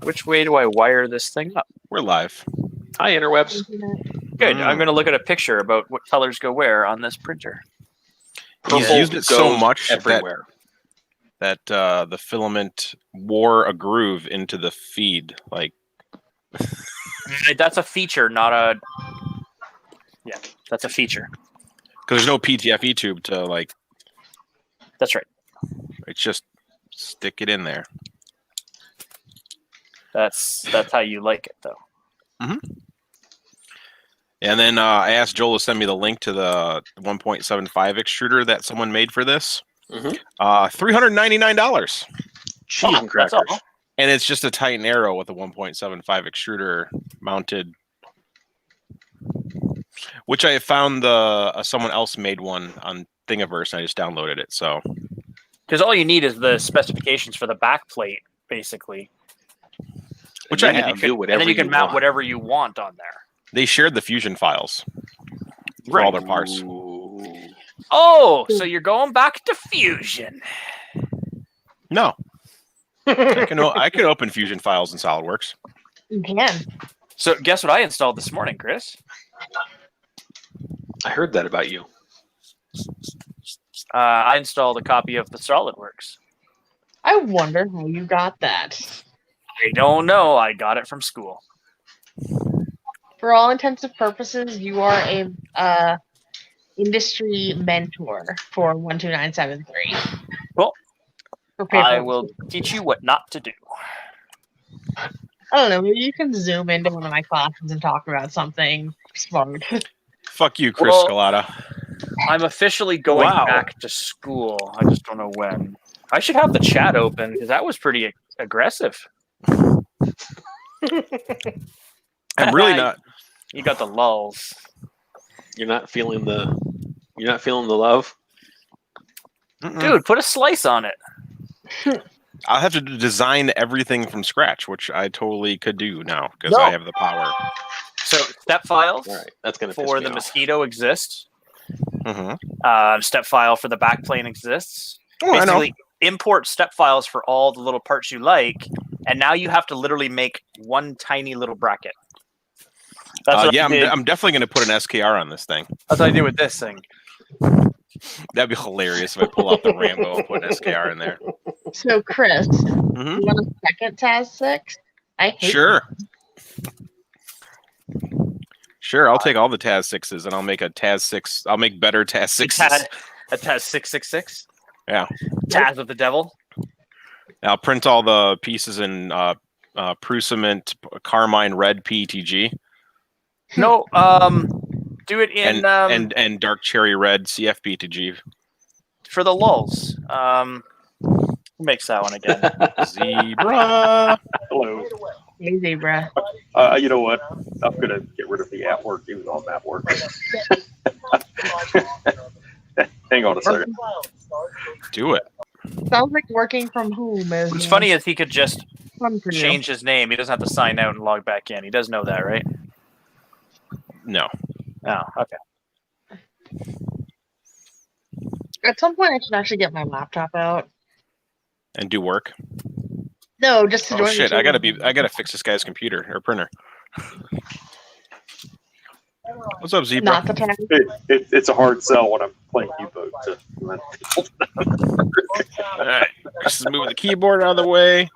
Which way do I wire this thing up? We're live. Hi, interwebs. Good. I'm going to look at a picture about what colors go where on this printer. He's Purple used it so goes much everywhere. that the filament wore a groove into the feed. Like That's a feature, not a... Yeah, that's a feature. because there's no PTFE tube to like. That's right. It's just stick it in there. That's how you like it, though. Mm-hmm. And then I asked Joel to send me the link to the 1.75 extruder that someone made for this. Mm-hmm. $399. Cheese and That's crackers. all. And it's just a Titan Arrow with a 1.75 extruder mounted, which I found someone else made one on Thingiverse, and I just downloaded it. So, because all you need is the specifications for the back plate, basically. which And I then have. you can do And then whatever you can mount want. whatever you want on there. They shared the Fusion files for all their parts. Ooh. Oh, so you're going back to Fusion. No, I can open Fusion files in SolidWorks. You can. So guess what I installed this morning, Chris? I heard that about you. I installed a copy of the SolidWorks. I wonder how you got that. I don't know. I got it from school. For all intents and purposes, you are a industry mentor for 12973. Well, For paper. I will teach you what not to do. I don't know. Maybe you can zoom into one of my classes and talk about something smart. Fuck you, Chris Well- Scalata. I'm officially going Wow. back to school. I just don't know when. I should have the chat open because that was pretty aggressive. I'm really not. You got the lulls. You're not feeling the love. Mm-mm. Dude, put a slice on it. I'll have to design everything from scratch, which I totally could do now because No. I have the power. So step files All right, that's gonna for piss the me off. mosquito exists. Mm-hmm. Step file for the backplane exists. Oh, I know. Basically, import step files for all the little parts you like, and now you have to literally make one tiny little bracket. That's what I did. I'm definitely going to put an SKR on this thing. That's what I did with this thing. That'd be hilarious if I pull out the Rambo and put an SKR in there. So, Chris, Mm-hmm. you want a second TAS 6? I hate Sure. Sure, I'll take all the TAS 6s and I'll make a TAS 6. I'll make better TAS 6s. A Taz 666. Yeah. Taz of the devil. I'll print all the pieces in Prusament Carmine Red PETG No, do it in and Dark Cherry Red CFPTG. for the lulls. Who makes that one again? Zebra. Hello. Hey, Zebra. You know what? I'm gonna get rid of the at work, even though I'm at work. Hang on a second. Do it. Sounds like working from home is What's funny is he could just fun for you. change his name. He doesn't have to sign out and log back in. He does know that, right? No. Oh, okay. At some point, I should actually get my laptop out. And do work. No, just to Oh join shit! the I gotta fix this guy's computer or printer. What's up, Zebra? Not the TAS. It's a hard sell when I'm playing U-boat. All right, Chris is moving the keyboard out of the way.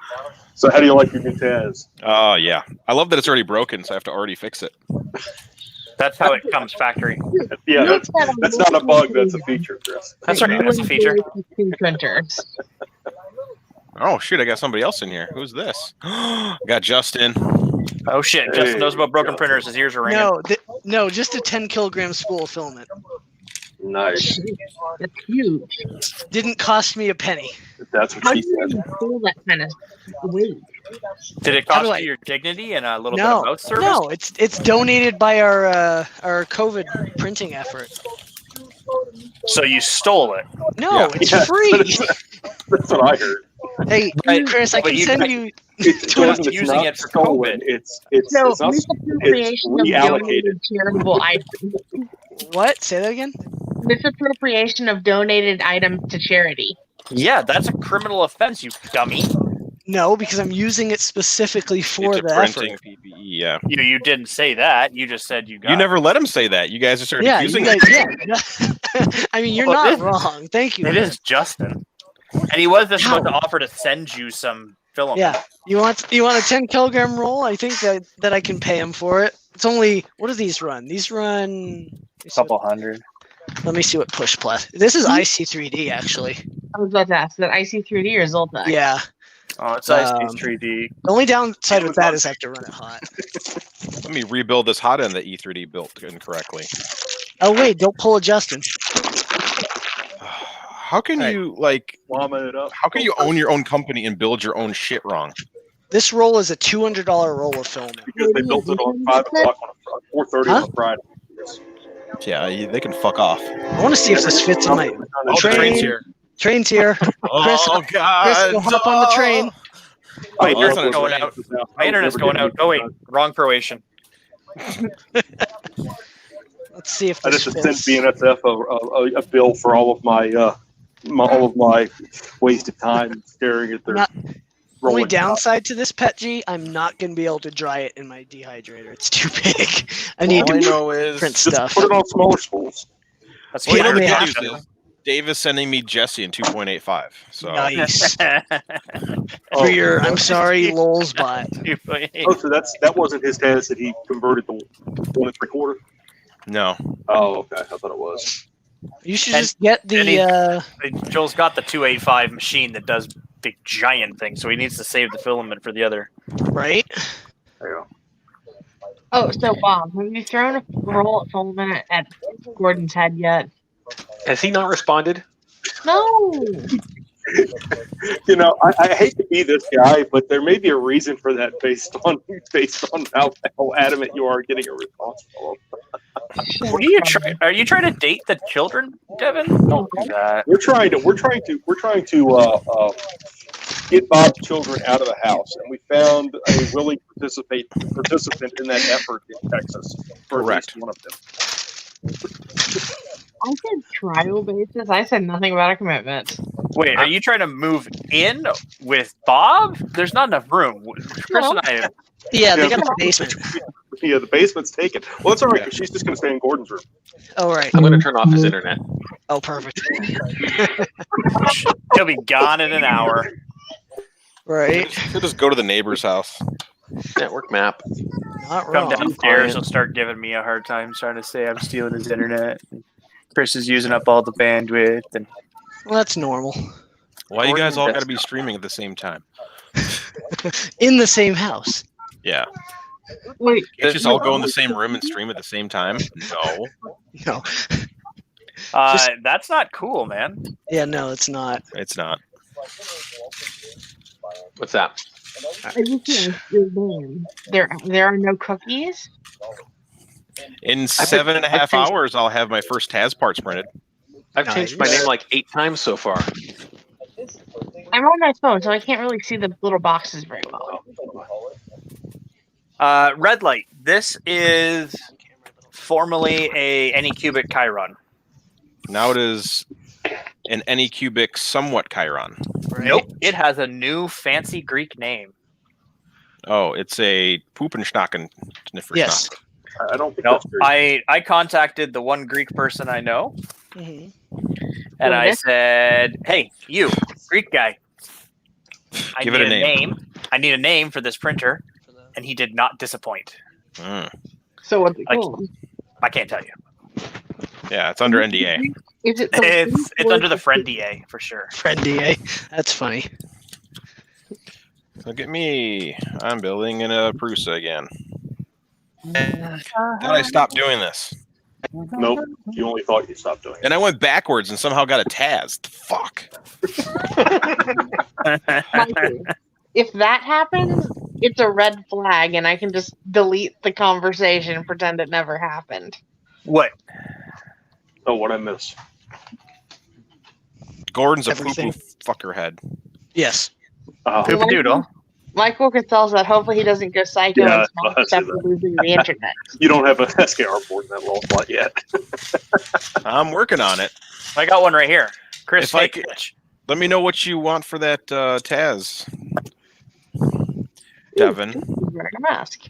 So how do you like your new Taz? Oh yeah, I love that it's already broken, so I have to already fix it. That's how it comes factory. Yeah, that's not a bug. That's a feature, Chris. That's right. That's a feature. Printers. Oh shit! I got somebody else in here. Who's this? I got Justin. Oh shit! Hey, Justin knows about broken Justin. printers. His ears are ringing. No, no, just a 10 kilogram spool of filament. Nice. That's huge. Didn't cost me a penny. That's what How she do you said. feel that kind of weight? Did it How cost do I- you your dignity and a little No, bit of mouth service? no, it's donated by our COVID printing effort. So you stole it. No, Yeah. it's Yeah, free. That's what I heard. Hey, Right, Chris, I but can you- send you. It's using not it for stolen. COVID. It's So, not, misappropriation of reallocated. donated charitable items. What? Say that again. Misappropriation of donated items to charity. Yeah, that's a criminal offense, you dummy. No, because I'm using it specifically for It's a the printing effort. PPE. Yeah. You didn't say that. You just said you got. You never let him say that. You guys just started Yeah, accusing you him. guys, yeah. I mean, you're Well, not it is- wrong. Thank you. It is Justin, and he was just about to offer to send you some filament. Yeah. You want a 10 kilogram roll? I think that I can pay him for it. It's only, what do these run? These run. Couple hundred. Let me see what push plus. This is IC3D actually. I was about to ask, is that IC3D or Zoltac? Yeah. Oh, it's Um, IC3D. The only downside with that is I have to run it hot. Let me rebuild this hot end that E3D built incorrectly. Oh wait, don't pull a Justin. How can Hey. you like? Llama it up. How can you own your own company and build your own shit wrong? This roll is a $200 roll of filament. Because they built it on 5 o'clock on 4:30 on a Friday. Yeah, they can fuck off. I want to see if this fits in my Oh, the train's here. train's here. Oh God! Chris, go hop on the train. My Oh, internet's Lord. going out. My internet's going out. Oh wait, wrong Croatian. Let's see if I this just sent fits. BNSF a bill for all of my all of my wasted time staring at their Not- Only rolling top. downside to this Pet G, I'm not going to be able to dry it in my dehydrator. It's too big. I need All I to know is print Just stuff. put it on smaller spools. That's Well, you know Yeah, the we good have news is Dave is sending me Jesse in 2.85. So Nice. Oh, For your, I'm sorry, lols bot. Oh, so that wasn't his status that he converted the 1 3/4. no, Oh, okay. I thought it was. You should And- just get and he- the. Joel's got the 285 machine that does big giant things, so he needs to save the filament for the other. Right? There you Oh, so Bob, have you thrown a roll of filament at Gordon's head yet? Has he not responded? No. go. You know, I hate to be this guy, but there may be a reason for that based on how adamant you are getting a response from him. What are you trying? Are you trying to date the children, Devin? Don't do that. We're trying to get Bob's children out of the house, and we found a willing participant in that effort in Texas. For Correct. At least one of them. I said trial basis. I said nothing about a commitment. Wait, are you trying to move in with Bob? There's not enough room. Chris No. and I. Yeah, they Yeah. got the basement. Yeah, the basement's taken. Well, it's all right because she's just going to stay in Gordon's room. Oh, right. I'm going to turn off his internet. Oh, perfect. He'll be gone in an hour. Right. he'll just go to the neighbor's house. Network map. Not Come wrong. downstairs. He'll start giving me a hard time, trying to say I'm stealing his internet. Chris is using up all the bandwidth, and Well, that's normal. Why you guys all Gordon got to be desktop. streaming at the same time? In the same house. Yeah, Wait, can't you just all go in the same room and stream at the same time? No. No. that's not cool, man. Yeah, no, it's not. It's not. What's that? I just asked your name. There are no cookies. In 7.5 hours, I'll have my first Taz parts printed. I've changed my name like 8 times so far. I'm on my phone, so I can't really see the little boxes very well. Red light. This is formerly a Anycubic Chiron. Now it is an Anycubic somewhat Chiron. Right? Nope. It has a new fancy Greek name. Oh, it's a Poopenschnacken. Yes. I don't think No, that's very I contacted the one Greek person I know, Mhm. and I Okay. said, "Hey, you Greek guy, I Give need it a name." I need a name for this printer," and he did not disappoint. Mm. So what's it Like- called? I can't tell you. Yeah, it's under NDA. Is it? It's under the friend DA for sure. Friendy, eh? That's funny. Look at me. I'm building in a Prusa again. Did I stop doing this? Nope. You only thought you stopped doing it. And I went backwards and somehow got a Taz. Fuck. Mikey, if that happens, it's a red flag, and I can just delete the conversation and pretend it never happened. What? Oh, what I missed. Gordon's a Everything. poo-poo fucker head. Yes. Poop a doodle. Michael could tell us that hopefully he doesn't go psycho Yeah, and smash I see stuff that. for losing the internet. You don't have a SKR board in that little slot yet. I'm working on it. I got one right here. Chris, If I fake could- bitch. Let me know what you want for that Taz. Devin. Wearing a mask.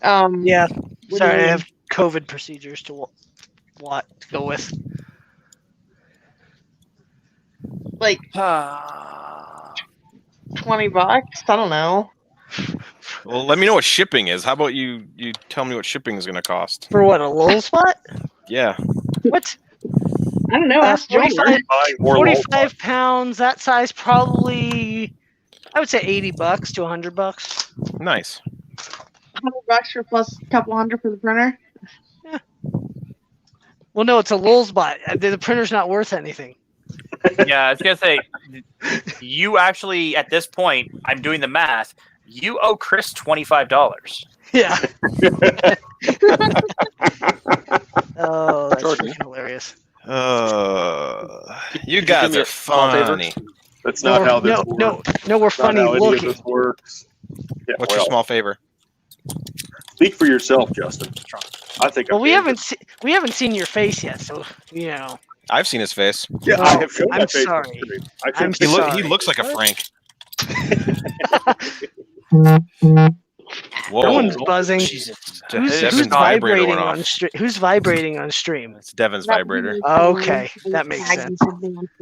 Yeah. what do Sorry, you I mean? have COVID procedures to go with. Like Ah. $20? I don't know. Well, let me know what shipping is. How about you tell me what shipping is going to cost? For what, a lull spot? Yeah. What? I don't know. Ask Joel. 45, Buy more 45 pounds, that size, probably, I would say $80 to $100. Nice. $100 for plus a couple hundred for the printer. Well, no, it's a lull spot. The printer's not worth anything. Yeah, I was gonna say, you actually at this point, I'm doing the math. You owe Chris $25. Yeah. Oh, that's Jordan. freaking hilarious. You Could guys do me are a small favor? funny. That's not how this no, works. no, we're Not funny how any of looking. this works. Yeah, What's your small favor? Speak for yourself, Justin. I think. Well, I'm we dangerous. haven't seen your face yet, so you know. I've seen his face. Yeah, Oh, I have shown I'm my face. sorry. I I'm can sorry. He looks like a Frank. Whoa. Someone's buzzing. Jesus. Who's Devin's vibrator vibrating went on off. stream? Who's vibrating on stream? It's Devin's vibrator. Okay, that makes sense. I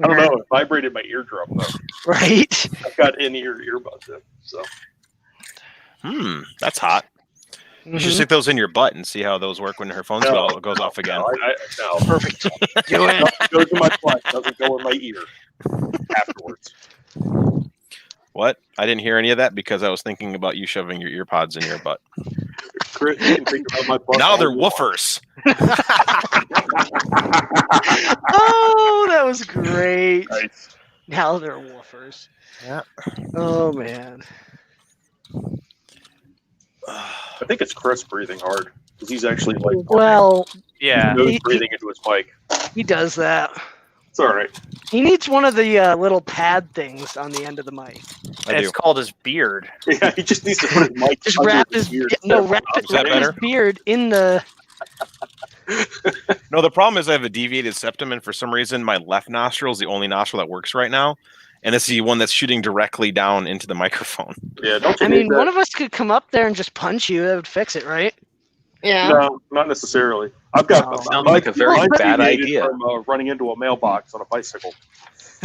don't know. It vibrated my eardrum though. Right? I've got in-ear earbuds in, so. That's hot. You should Mhm. stick those in your butt and see how those work when her phone goes off again. No. Perfect. Do it. Nothing goes in my butt. Doesn't go in my ear afterwards. What? I didn't hear any of that because I was thinking about you shoving your ear pods in your butt. Chris, you can think about my butt. Now all they're you want. woofers. Oh, that was great. Nice. Now they're woofers. Yeah. Oh man. I think it's Chris breathing hard because he's actually like Well, Yeah. nose breathing into his mic. he does that. It's all right. He needs one of the little pad things on the end of the mic. I It's do. called his beard. Yeah, he just needs to put his mic. Just under wrap his ear. Is that better? beard in the. No, the problem is I have a deviated septum, and for some reason, my left nostril is the only nostril that works right now, and it's the one that's shooting directly down into the microphone. Yeah, don't you I need mean, that? one of us could come up there and just punch you. That would fix it, right? Yeah. No, not necessarily. I've got. Oh. Sounds like a very mine's bad deviated idea. From running into a mailbox on a bicycle.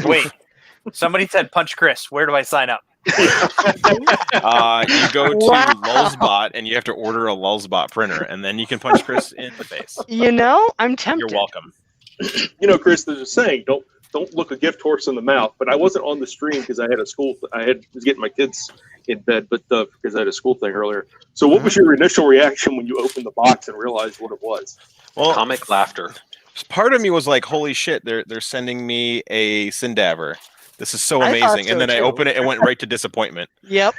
Wait. Somebody said punch Chris. Where do I sign up? You go to Wow. Lulzbot, and you have to order a Lulzbot printer, and then you can punch Chris in the face. You know, I'm tempted. You're welcome. You know, Chris, there's a saying: don't look a gift horse in the mouth. But I wasn't on the stream because I had a school. Was getting my kids in bed, but because I had a school thing earlier. So, what was your initial reaction when you opened the box and realized what it was? Well, Comic laughter. part of me was like, "Holy shit! They're sending me a Sindaver. This is so I thought amazing!" so, And then I too. opened it and went right to disappointment. Yep.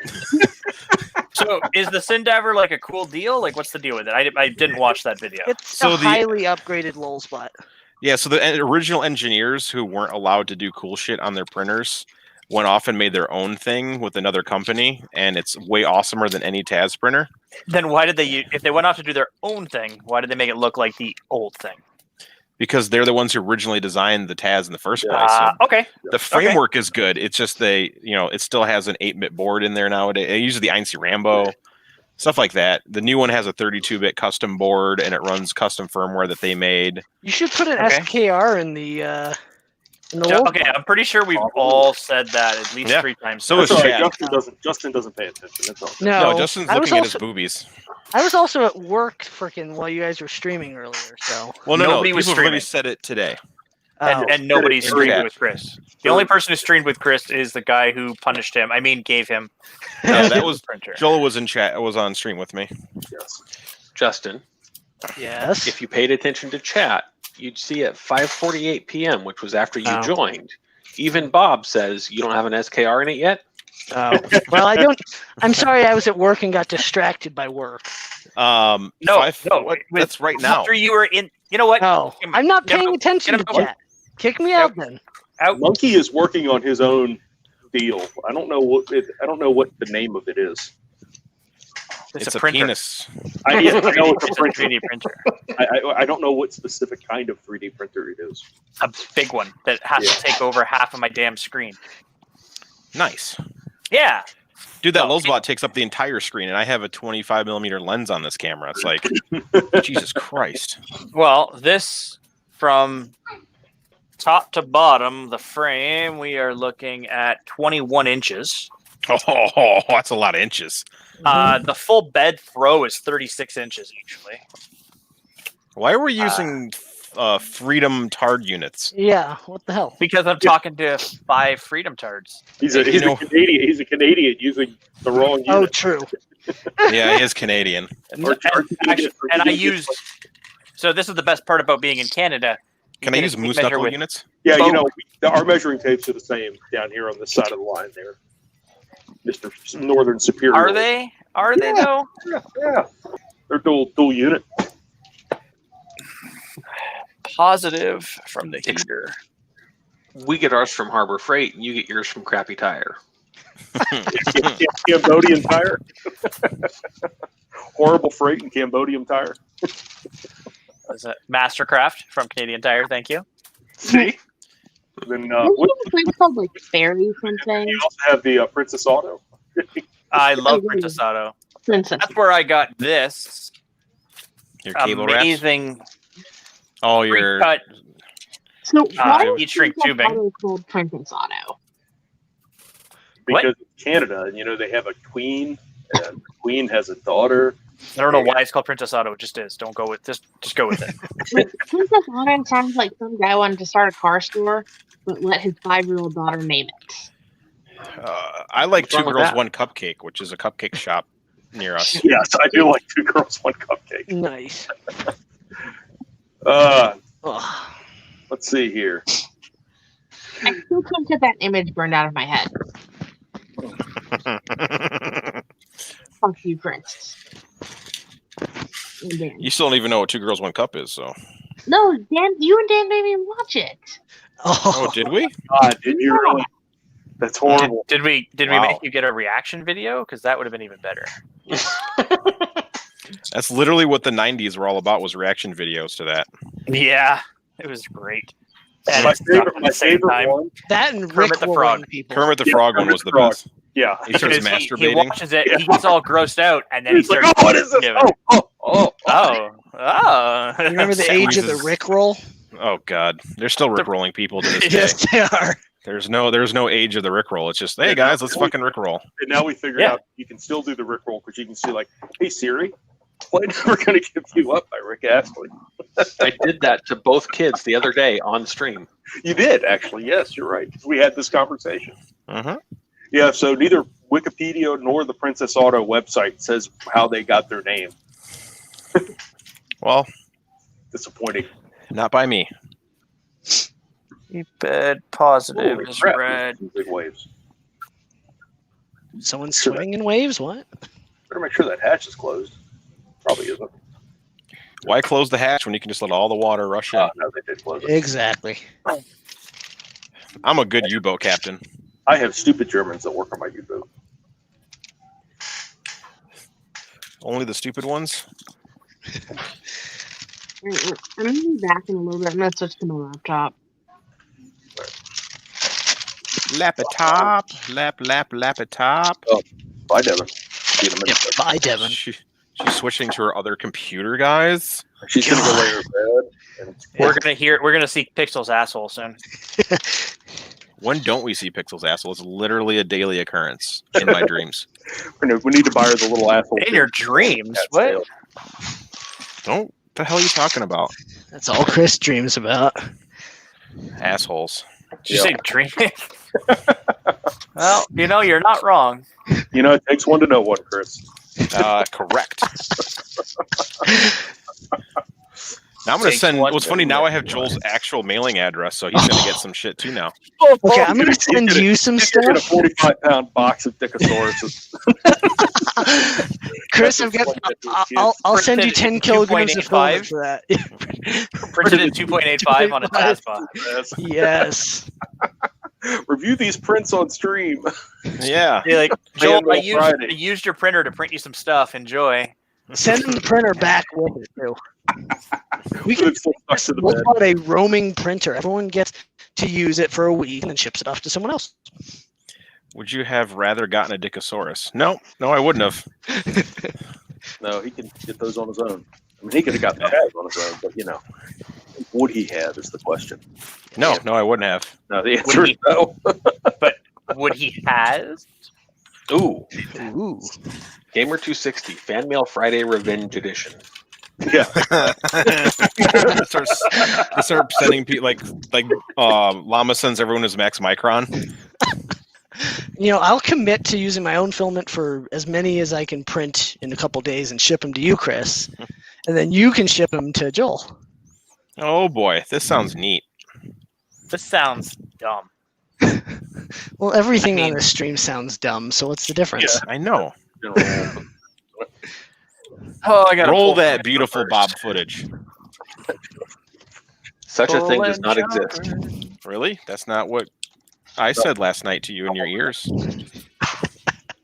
So is the Sindaver like a cool deal? Like, what's the deal with it? I didn't watch that video. It's So a the- highly upgraded lull spot. Yeah, so the original engineers who weren't allowed to do cool shit on their printers went off and made their own thing with another company, and it's way awesomer than any Taz printer. Then why did they? If they went off to do their own thing, why did they make it look like the old thing? Because they're the ones who originally designed the Taz in the first place. So Okay. the framework is good. It's just it still has an 8-bit board in there nowadays. It uses the INC Rambo, stuff like that. The new one has a 32-bit custom board, and it runs custom firmware that they made. You should put an Okay. SKR in the lull Okay, spot. I'm pretty sure we've all said that at least Yeah. 3 times. So now. is That's all right. Chad. Justin doesn't pay attention. That's all. No, Justin's I was looking at his also- boobies. I was also at work freaking while you guys were streaming earlier, so. Well, no, Nobody people was have already streaming. said it today. Oh. and nobody In streamed chat. with Chris. The only person who streamed with Chris is the guy who punished him. I mean, gave him. Yeah, that was printer. Joel was in chat. Was on stream with me. Yes. Justin, Yes. if you paid attention to chat, you'd see at 5:48 p.m., which was after you Oh. joined. Even Bob says you don't have an SKR in it yet. Oh. Well, I don't. I'm sorry, I was at work and got distracted by work. No, What? That's right now. After you were in, you know what? Oh, I'm not Get him paying out. attention Get to him out. chat. Kick me out then. Monkey is working on his own deal. I don't know what the name of it is. It's a a printer. penis. I know it's a It's a printer. 3D printer. I don't know what specific kind of 3D printer it is. A big one that has to take over half of my damn screen. Nice. Yeah. Dude, that Oh, Losbot takes up the entire screen, and I have a 25mm lens on this camera. It's like, Jesus Christ. Well, this from top to bottom, the frame, we are looking at 21 inches. Oh, that's a lot of inches. The full bed throw is 36 inches usually. Why are we using Freedom Tard units? Yeah, what the hell? Because I'm talking to 5 Freedom Tards. He's a Canadian using the wrong Oh, unit. true. Yeah, he is Canadian. And I used. So this is the best part about being in Canada. Can I use moose measure knuckle with- units? Yeah, Both. you know, our measuring tapes are the same down here on this side of the line there. Mr. Northern Superior. Are they? Are they though? Yeah. They're dual unit. Positive from the heater. We get ours from Harbor Freight, and you get yours from Crappy Tire. Cambodian tire. Horrible freight and Cambodian tire. Was it Mastercraft from Canadian Tire? Thank you. See? Then Don't you have a place called like Fairy something? you also have the Princess Auto. I love Princess Auto. Princess. That's where I got this Your cable wraps? amazing Oh, your pre-cut. So why is heat shrink Princess tubing. Auto called Princess Auto? Because it's Canada, and you know, they have a queen, and the queen has a daughter. I don't know why it's called Princess Auto. It just is. Don't go with just go with it. Princess Auto sounds like some guy wanted to start a car store, but let his 5-year-old daughter name it. I like What's wrong Two with Girls, that? One Cupcake, which is a cupcake shop near us. Yes, I do like 2 girls, 1 cupcake. Nice. Uh, Ugh. let's see here. I still can't get that image burned out of my head. Fuck you, Chris. And Dan. You still don't even know what Two Girls, One Cup is, so. No, Dan, you and Dan made me watch it. Oh, did we? God, did you really? That's horrible. Did we Wow. make you get a reaction video? Because that would have been even better. That's literally what the 90s were all about, was reaction videos to that. Yeah, it was great. And My it's not favorite, at my the same favorite time. one. That and Kermit Rick the Warren Frog. people. Kermit the Yeah, Frog one Kermit was the the Frog. best. Yeah. He starts Because he masturbating. watches it, he gets all grossed out, and then he He's like, starts. oh, what is this? giving. Oh. Oh. You remember the age of the Squeezes. Rick roll? Oh God, they're still rickrolling people to this day. Yes, they are. There's no age of the rickroll. It's just, hey guys, let's fucking rickroll. And now we figured Yeah. out you can still do the Rickroll because you can see like, hey Siri, play Never Gonna Give You Up by Rick Astley. I did that to both kids the other day on stream. You did actually, yes, you're right. 'Cause we had this conversation. Uh-huh. Yeah, so neither Wikipedia nor the Princess Auto website says how they got their name. Well, Disappointing. not by me. Bed positive Holy is crap, red. these big waves. Someone swimming in waves? What? Better make sure that hatch is closed. Probably isn't. Why close the hatch when you can just let all the water rush in? No, they did close it. Exactly. I'm a good U-boat captain. I have stupid Germans that work on my U-boat. Only the stupid ones. I'm gonna be back in a little bit. I'm gonna switch to my laptop. Lap it top, lap it top. Bye, Devin. See you in a minute. Bye, Devin. She's switching to her other computer, guys. She's gonna go lay her bed. And We're gonna see Pixel's asshole soon. When don't we see Pixel's asshole? It's literally a daily occurrence in my dreams. we need to buy her the little asshole. In your dreams? What? Don't. What the hell are you talking about? That's all Chris dreams about. Assholes. Did you say dream? Well, you're not wrong. You know, it takes one to know one, Chris. Correct. Now I'm going to Takes send. one What's to funny, now know I have Joel's actual mailing address, so he's going to get some shit too now. Okay, I'm gonna send you some Get a stuff. 45-pound box of Dickosauruses. Chris, I'll send you 10 kilograms of filament 2.85? for that. Printed in 2.85 on a TASPA. Yes. Review these prints on stream. Yeah. You're like, Joel, I Manual Friday. used your printer to print you some stuff. Enjoy. Send them the printer back with it too. We can It's still stuck to the what's bed. called a roaming printer. Everyone gets to use it for a week and then ships it off to someone else. Would you have rather gotten a Dickosaurus? No, I wouldn't have. No, he can get those on his own. I mean, he could have got that on his own, but would he have is the question. No, I wouldn't have. No, the answer is no. But would he has? Ooh, Ooh. Gamer 260 Fan Mail Friday Revenge Edition. Yeah. start sending people like Llama sends everyone his Max Micron. I'll commit to using my own filament for as many as I can print in a couple days and ship them to you, Chris, and then you can ship them to Joel. Oh boy, this sounds neat. This sounds dumb. Well, everything I mean- on this stream sounds dumb, so what's the difference? I know. Oh, I got Roll that beautiful Bob footage. Such a thing does not exist. Really? That's not what I said last night to you in your ears.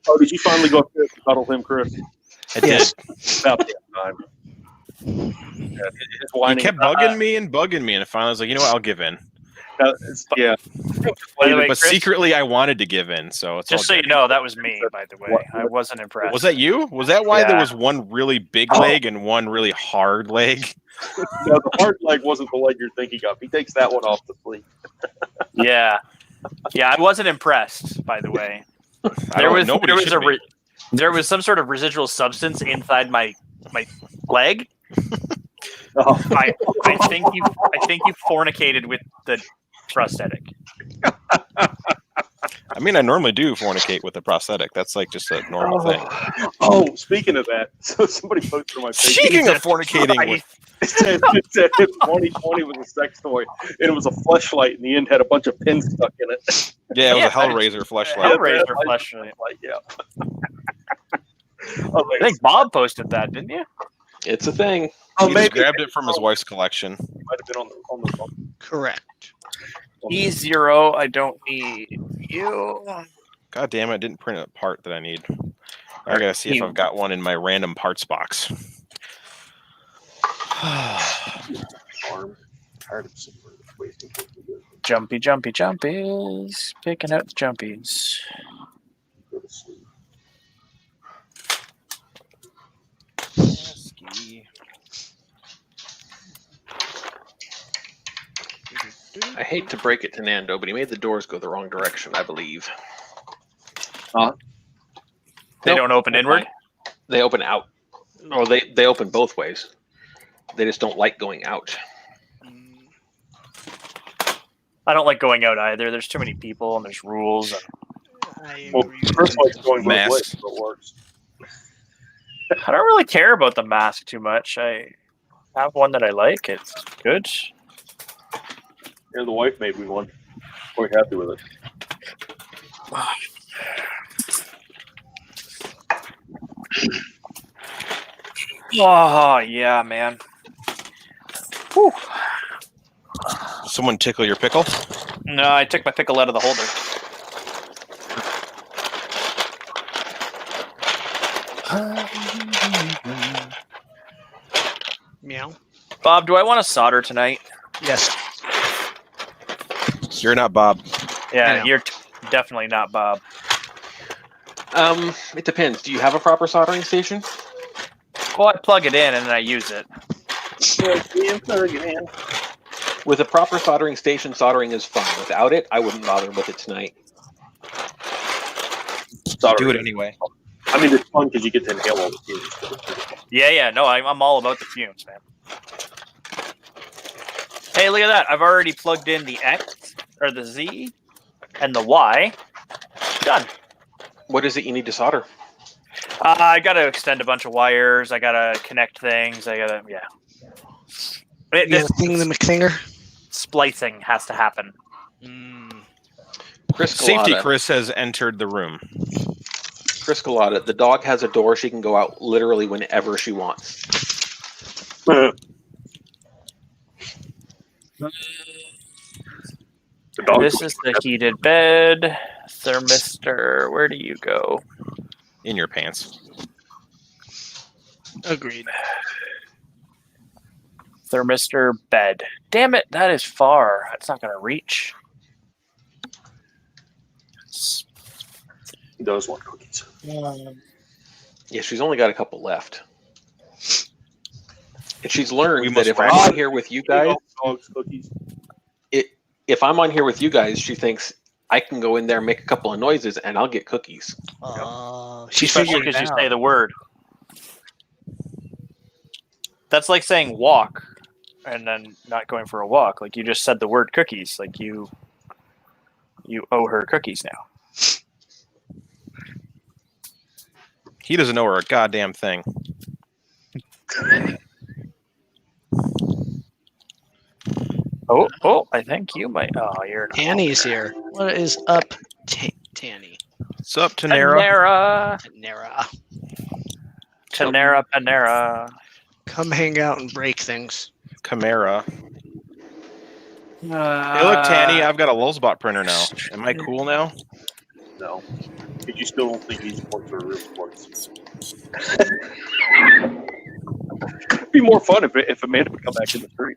Oh, did you finally go up there and cuddle him, Chris? I did. Yes. About that time. Yeah, his He whining kept bugging me, and I finally was like, you know what? I'll give in. Yeah. By the way, But Chris, secretly, I wanted to give in. So it's just so all you good. know, that was me. By the way, I wasn't impressed. Was that you? Was that why there Yeah. was one really big leg and one really hard leg? No, the hard leg wasn't the leg you're thinking of. He takes that one off the fleet. Yeah, I wasn't impressed. By the way, Nobody should be. there was some sort of residual substance inside my leg. Oh. I think you fornicated with the prosthetic. I mean, I normally do fornicate with a prosthetic. That's like just a normal thing. Oh, speaking of that, so somebody posted on my page. Speaking of fornicating with, It said 2020 was a sex toy, and it was a fleshlight, and the end had a bunch of pins stuck in it. yeah, it was Yeah, a Hellraiser fleshlight. Hellraiser fleshlight. Yeah. I think Bob posted that, didn't you? It's a thing. Oh, He just grabbed it from his wife's collection. Might have been on the Correct. E0, I don't need you. God damn it! I didn't print a part that I need. I gotta see if I've got one in my random parts box. farm. Tired of wasting. Jumpies. Picking out the jumpies. Go to sleep. I hate to break it to Nando, but he made the doors go the wrong direction, I believe. They don't open inward. They open out. Or they open both ways. They just don't like going out. I don't like going out either. There's too many people and there's rules. I Well, agree. first one's going both Masks. ways, so it works. I don't really care about the mask too much. I have one that I like. It's good. Yeah, the wife made me one. Quite happy with it. Oh yeah, man. Whew. Someone tickle your pickle? No, I took my pickle out of the holder. Meow. Bob, do I want to solder tonight? Yes. You're not Bob. I Yeah, know. you're definitely not Bob. It depends. Do you have a proper soldering station? Well, I plug it in and then I use it. With a proper soldering station, soldering is fun. Without it, I wouldn't bother with it tonight. Do it anyway. I mean, it's fun because you get to inhale all the fumes. Yeah. No, I'm all about the fumes, man. Hey, look at that. I've already plugged in the X or the Z and the Y. Done. What is it you need to solder? I got to extend a bunch of wires. I got to connect things. Yeah. You got a thing the McThinger? Splicing has to happen. Chris Safety Galata. Chris has entered the room. Chris Galata. The dog has a door. She can go out literally whenever she wants. The dog This is the heated bed. Thermistor, where do you go? In your pants. Agreed. Thermistor bed. Damn it, that is far. That's not going to reach. He does want cookies. Yeah, she's only got a couple left. And she's learned We that must if I'm ration. on here with you guys, Dogs, cookies. if I'm on here with you guys, she thinks I can go in there and make a couple of noises and I'll get cookies. She Especially figured it because you out. say the word. That's like saying walk and then not going for a walk. Like you just said the word cookies. Like you owe her cookies now. He doesn't know her a goddamn thing. Oh, I think you might. Oh, you're not. Tanny's here. What is up, Tanny? What's up, Tanera? Panera. Come hang out and break things. Chimera. Hey, look, Tanny, I've got a Lulzbot printer now. Am I cool now? No. Because you still don't think these ports are real ports. It'd be more fun if Amanda would come back in the stream.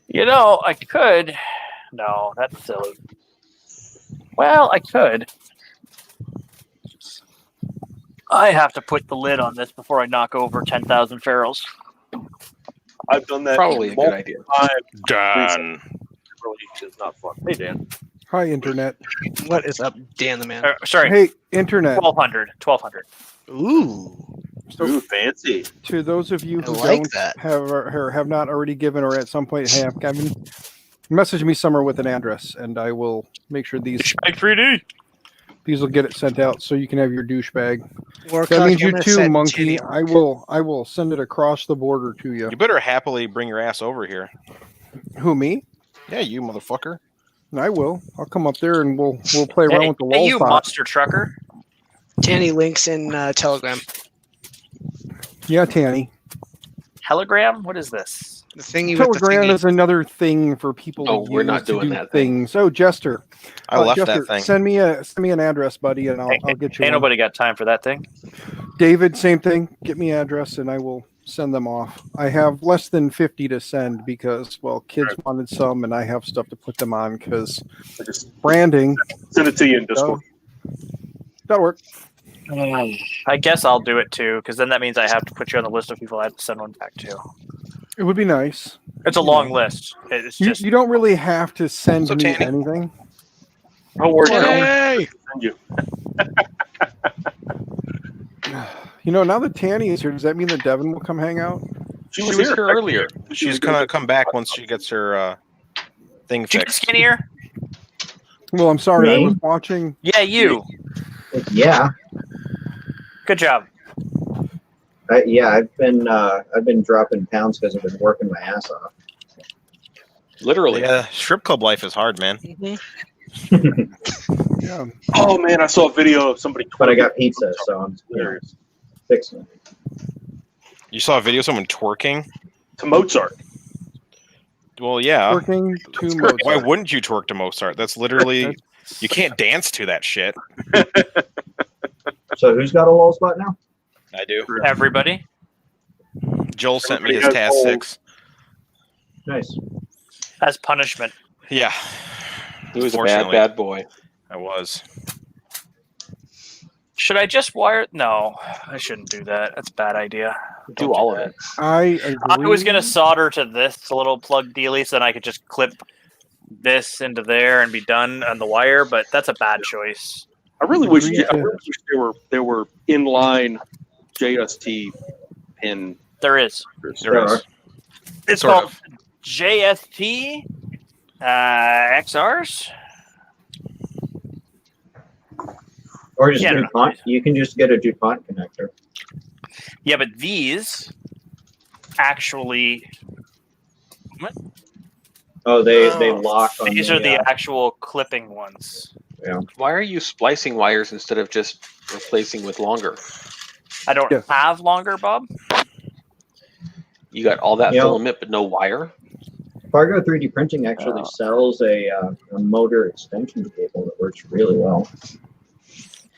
You know, I could. No, that's silly. Well, I could. I have to put the lid on this before I knock over 10,000 ferals. I've done that Probably a good idea. Done. It really is not fun. Hey, Dan. Hi, Internet. What is up, Dan the man? Sorry, Hey, Internet. 1,200. Ooh, Ooh, fancy. To those of you I who like don't that. have or have not already given or at some point have given, message me somewhere with an address, and I will make sure these 3D. will get it sent out so you can have your douchebag. Warkocki, That means I'm you gonna too, send monkey. Tanny- I will send it across the border to you. You better happily bring your ass over here. Who, me? Yeah, you motherfucker. I will. I'll come up there and we'll play around with the Hey, you Lulzbot. monster trucker. Tanny links in Telegram. Yeah, Tanny. Telegram? What is this? The thingy with the Telegram thingy. is another thing for people Oh, to we're use not to doing do that thing. things. Oh, Jester. I left Jester, that thing. Send me an address, buddy, and I'll get you Ain't one. nobody got time for that thing. David, same thing. Get me address and I will send them off. I have less than 50 to send because, well, kids wanted some and I have stuff to put them on because I just branding. send it to you in Discord. That'll work. I guess I'll do it too, because then that means I have to put you on the list of people I have to send one back to. It would be nice. It's a long list. It's just You don't really have to send So, me Tanny. anything. Don't worry. Hey! Send you. You know, now that Tanny is here, does that mean that Devin will come hang out? She was here earlier. She's gonna come back once she gets her thing Did you get fixed. skinnier? Well, I'm sorry. I Me? was watching. Yeah, you. Yeah, Good job. yeah. I've been dropping pounds because I've been working my ass off. Literally. Yeah, strip club life is hard, man. Yeah. Oh man, I saw a video of somebody. But I got pizza, so I'm hilarious. fixing it. You saw a video of someone twerking? To Mozart. Well, yeah. Working to Mozart. Why wouldn't you twerk to Mozart? That's literally you can't dance to that shit. So who's got a lull spot now? I do. Everybody. Joel sent me his Everybody has TAS goals. 6. Nice. As punishment. Yeah, He was a bad, Fortunately. bad boy. I was. Should I just wire? No, I shouldn't do that. That's a bad idea. Do all of it. I agree. I was gonna solder to this little plug dealy, so then I could just clip this into there and be done on the wire. But that's a bad choice. I really wish Agreed to- there were inline JST pin. There is. There is. It's Sort called of. JST XRs. Or just Yeah, DuPont. You can just get a DuPont connector. Yeah, but these actually Oh, they lock on these are the uh, actual clipping ones. Why are you splicing wires instead of just replacing with longer? I don't Yeah. have longer, Bob. You got all that Yeah. filament but no wire? Fargo 3D printing actually Oh. sells a motor extension cable that works really well.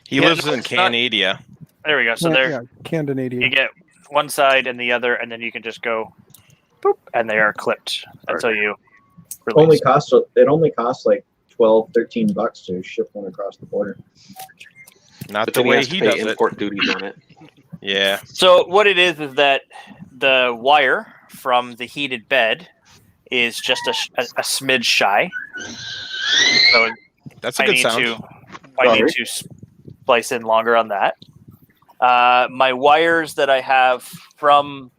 He Yeah, lives no, in it's not- Canada. There we go. So there you Canadian. get one side and the other, and then you can just go boop, and they are clipped until you Only release. costs it only costs like $12, $13 to ship one across the border. Not But the then he way has to he pay does it. import duties on it. Yeah. So what it is that the wire from the heated bed is just a smidge shy. So That's a I good need sound. to splice in longer on that. My wires that I have from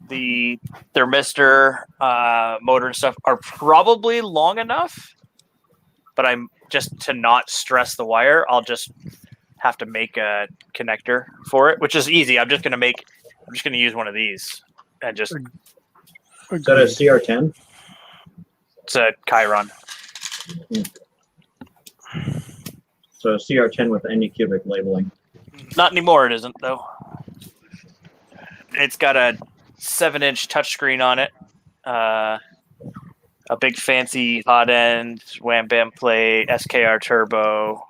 the thermistor motor and stuff are probably long enough, but I'm just to not stress the wire, I'll just have to make a connector for it, which is easy. I'm just gonna use one of these and just Is that a CR10? it's a Chiron. So a CR10 with Anycubic labeling. Not anymore, it isn't though. It's got a 7-inch touchscreen on it. A big fancy hot end, wham bam plate, SKR turbo.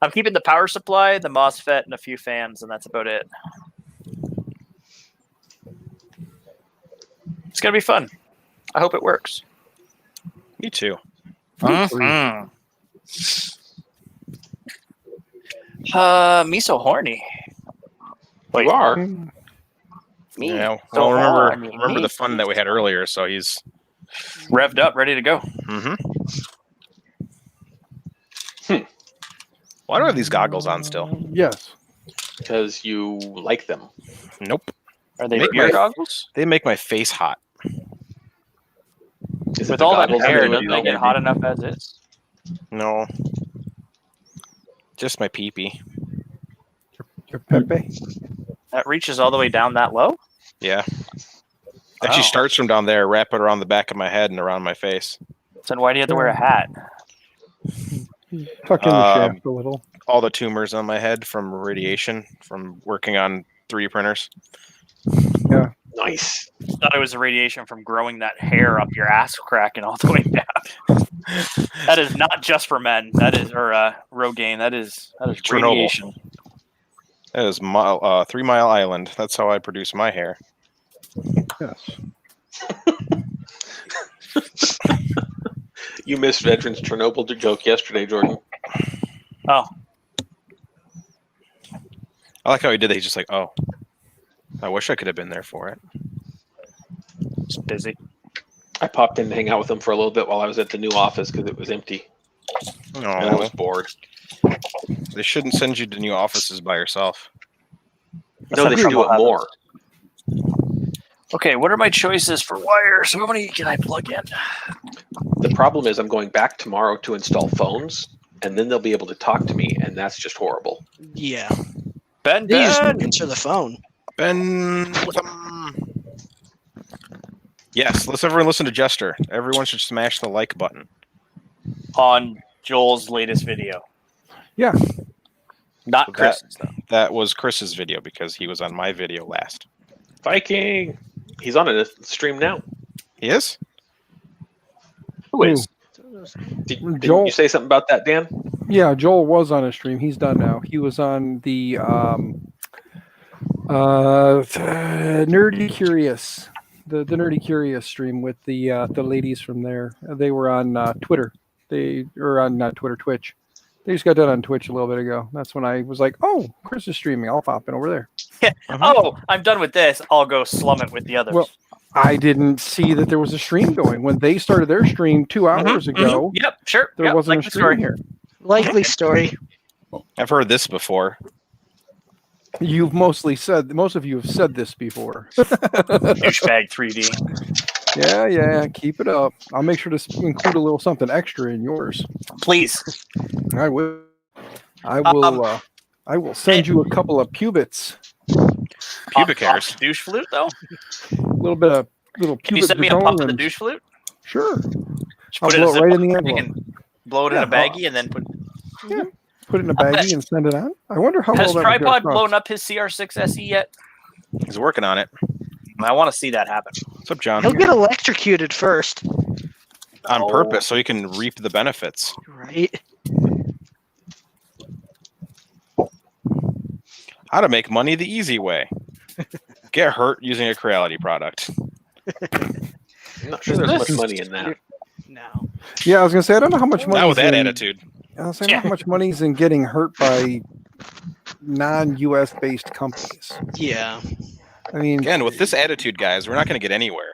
I'm keeping the power supply, the MOSFET, and a few fans, and that's about it. It's gonna be fun. I hope it works. Me too. Me so horny. Wait, You are. me Yeah. so Well, horny. remember the fun that we had earlier. So he's. Revved up, ready to go. Mm-hmm. Why do I have these goggles on still? Yes. Because you like them. Nope. Are they Make beer my- goggles? They make my face hot. Is it With the all that goggles hair, that doesn't you they get hot enough as is? No. Just my pee-pee. Your Pepe. That reaches all the way down that low? Yeah. Actually Wow. starts from down there, wrap it around the back of my head and around my face. So then why do you have to wear a hat? Tuck in the shaft a little. All the tumors on my head from radiation from working on 3D printers. Nice. Thought it was the radiation from growing that hair up your ass crack and all the way down. That is not just for men. That is Rogaine. That is Chernobyl. radiation. That is 3 Mile Island. That's how I produce my hair. Yes. You missed Veterans Chernobyl joke yesterday, Jordan. Oh, I like how he did that. He's just like, oh, I wish I could have been there for it. it's busy. I popped in to hang out with him for a little bit while I was at the new office because it was empty. And I was bored. They shouldn't send you to new offices by yourself. No, they should do it more. Okay, what are my choices for wires? How many can I plug in? The problem is I'm going back tomorrow to install phones, and then they'll be able to talk to me, and that's just horrible. Yeah. Ben, They just answer the phone. Ben. Yes, let's everyone listen to Jester. Everyone should smash the like button. on Joel's latest video. Yeah. Not So Chris's, though. That was Chris's video because he was on my video last. Viking! He's on a stream now. He is? Who is? Did Joel. you say something about that, Dan? Yeah, Joel was on a stream. He's done now. He was on the Nerdy Curious, the Nerdy Curious stream with the ladies from there. They were on Twitter. They were on not Twitter, Twitch. They just got done on Twitch a little bit ago. That's when I was like, "Oh, Chris is streaming. I'll pop in over there." Oh, I'm done with this. I'll go slum it with the others. Well, I didn't see that there was a stream going when they started their stream 2 hours ago. Yep, sure. There Yep, wasn't like a the stream story. here. Likely story. I've heard this before. Most of you have said this before. Douchebag 3D. Yeah, keep it up. I'll make sure to include a little something extra in yours. Please. I will. I will send you a couple of pubits. Pubic hairs. Douche flute, though? A little bit of little Can you pubit send me a baton pump of the and- douche flute? Sure. Just I'll put it in a blow it right in the Ziploc envelope. bag and blow it in Yeah, a baggie and then put. Put it in a baggie and send it on. I wonder how Has well that would go Tripod across. blown up his CR6 SE yet? He's working on it. I want to see that happen. What's up, John? He'll get electrocuted first. On Oh. purpose so he can reap the benefits. Right? How to make money the easy way. Get hurt using a Creality product. I'm not sure there's much money in that. No. Yeah, I was gonna say I don't know how much money. Not with that attitude. I was saying how much money's in getting hurt by non-U.S. based companies. Yeah. I mean, Again, with this attitude, guys, we're not going to get anywhere.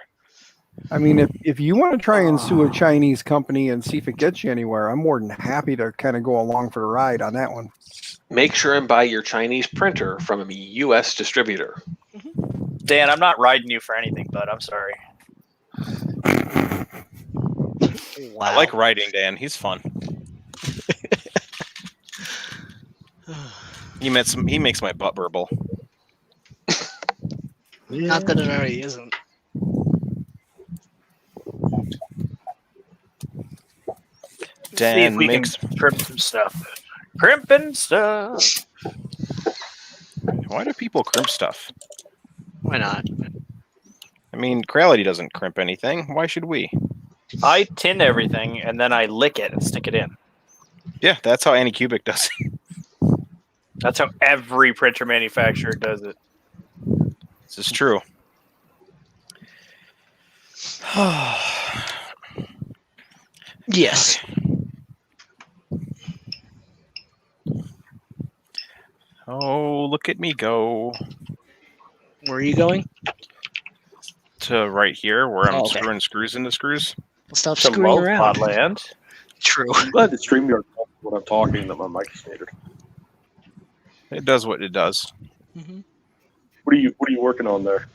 I mean, if you want to try and sue a Chinese company and see if it gets you anywhere, I'm more than happy to kind of go along for the ride on that one. Make sure and buy your Chinese printer from a U.S. distributor. Dan, I'm not riding you for anything, bud. I'm sorry. Wow. I like writing Dan. He's fun. He makes my butt burble. Not that it already isn't. See if Dan we makes. can crimp some stuff. Crimping stuff. Why do people crimp stuff? Why not? I mean, Creality doesn't crimp anything. Why should we? I tin everything and then I lick it and stick it in. Yeah, that's how Anycubic does it. That's how every printer manufacturer does it. This is true. Yes. Oh, look at me go. Where are you going? To right here where I'm Oh, okay. screwing screws into screws. Stop To screwing around. Podland. True. I'm glad that StreamYard knows when I'm talking that my mic is muted. It does what it does. Mm-hmm. What are you working on there?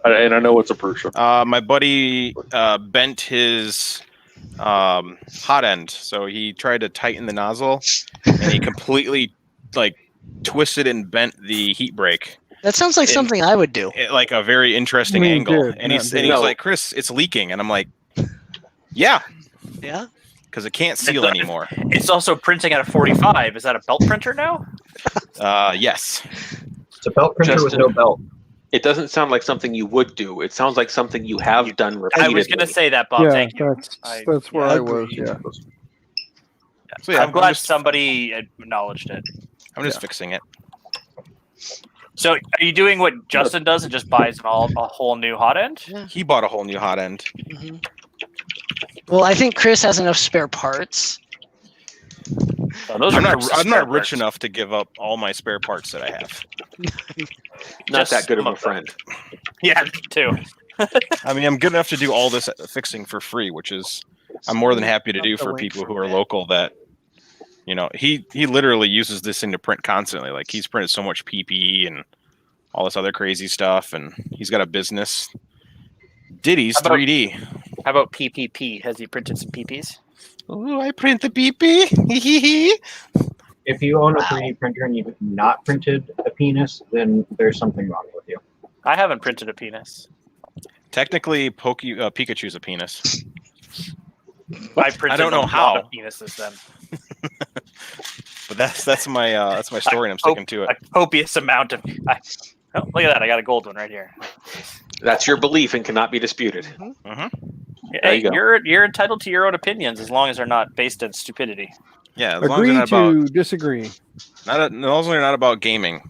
And I know it's a Prusa. My buddy bent his hot end, so he tried to tighten the nozzle, and he completely twisted and bent the heat brake. That sounds like something I would do. At like a very interesting You angle. did, And not he's did. like, Chris, it's leaking. And I'm like, yeah, Yeah. because it can't seal anymore. It's also printing at a 45. Is that a belt printer now? Yes. It's a belt printer with no belt. It doesn't sound like something you would do. It sounds like something you have done repeatedly. I was going to say that, Bob. Yeah, Thank you. that's where I was. agreed. Yeah. So yeah, I'm glad just, somebody acknowledged it. I'm just fixing it. So, are you doing what Justin does and just buys a whole new hot end? He bought a whole new hot end. Mm-hmm. Well, I think Chris has enough spare parts. Oh, those I'm are not Chris's spare rich parts. enough to give up all my spare parts that I have. Not Just that good of some a friend. Yeah, me too. I mean, I'm good enough to do all this fixing for free, which is I'm more than happy to do for people who are local that, you know, he literally uses this thing to print constantly. Like he's printed so much PPE and all this other crazy stuff, and he's got a business. Diddy's How about- 3D. How about PPP? Has he printed some PPs? Oh, I print the PP. If you own a 3D printer and you've not printed a penis, then there's something wrong with you. I haven't printed a penis. Technically, Pikachu's a penis. I printed I don't know a lot how. of penises then. But that's my story, and I'm sticking to it. A copious amount of. Oh, look at that! I got a gold one right here. That's your belief and cannot be disputed. Mm-hmm. There Hey, you go. you're entitled to your own opinions as long as they're not based on stupidity. Yeah, as long as Agree they're not to about disagree. as long as they're not about gaming,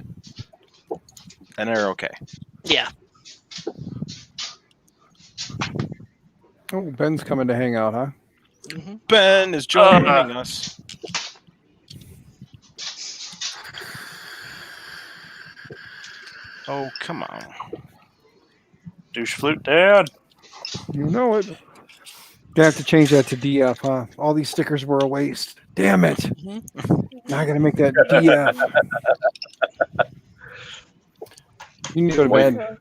then they're okay. Yeah. Oh, Ben's coming to hang out, huh? Mm-hmm. Ben is joining us. Oh, come on. Douche flute, Dad. You know it. Gonna have to change that to DF, huh? All these stickers were a waste. Damn it. Now I gotta make that DF. You need to go to Wait. bed.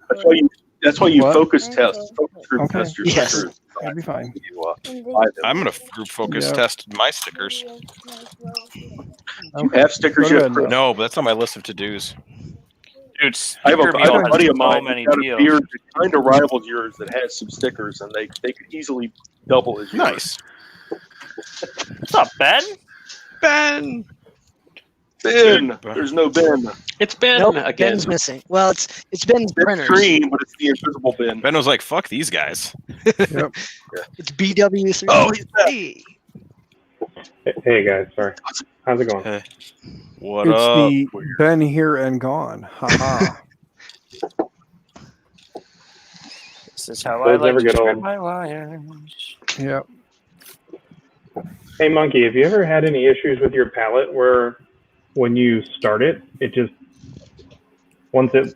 That's why you What? focus group Okay. test your Yes. stickers. That'd be fine. You, buy them. I'm gonna group focus Yeah. test my stickers. You have stickers Go yet, ahead. Chris? No, but that's on my list of to-dos. Dude, I have a Sticker Mule has buddy of so mine many who's got a deals. beard that kind of rivals yours that has some stickers, and they could easily double as yours. Nice. What's up, Ben? Ben. Ben, there's no Ben. It's Ben Nope. again. Ben's missing. Well, it's Ben's Ben printers. Stream, but it's the invisible Ben. Ben was like, "Fuck these guys." It's BW3. Oh, he's back. Hey guys, sorry. How's it going? What It's up? the been here and gone. Haha. This is how Those I like never to get strip old. my wires. Yep. Hey, Monkey, have you ever had any issues with your palette where when you start it, it just once it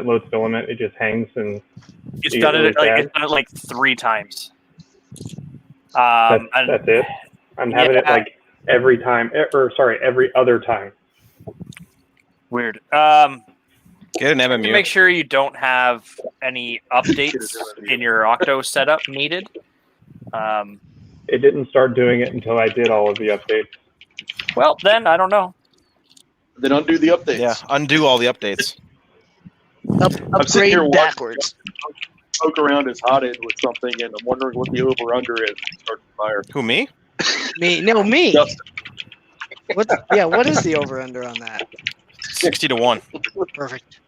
loads filament, it just hangs and It's you done get it really like sad? it's done it like 3 times. That's And it. I'm having it yeah. like every time, every other time. Weird. Get an To MMU. make sure you don't have any updates in your Octo setup needed. It didn't start doing it until I did all of the updates. Well, then I don't know. Then undo the updates. Yeah, undo all the updates. I'm sitting here Upgrade watching backwards. poke around his hot end with something, and I'm wondering what the over under is. Starting fire. Who, me? Me. Justin. What is the over under on that? 60 to 1. Perfect.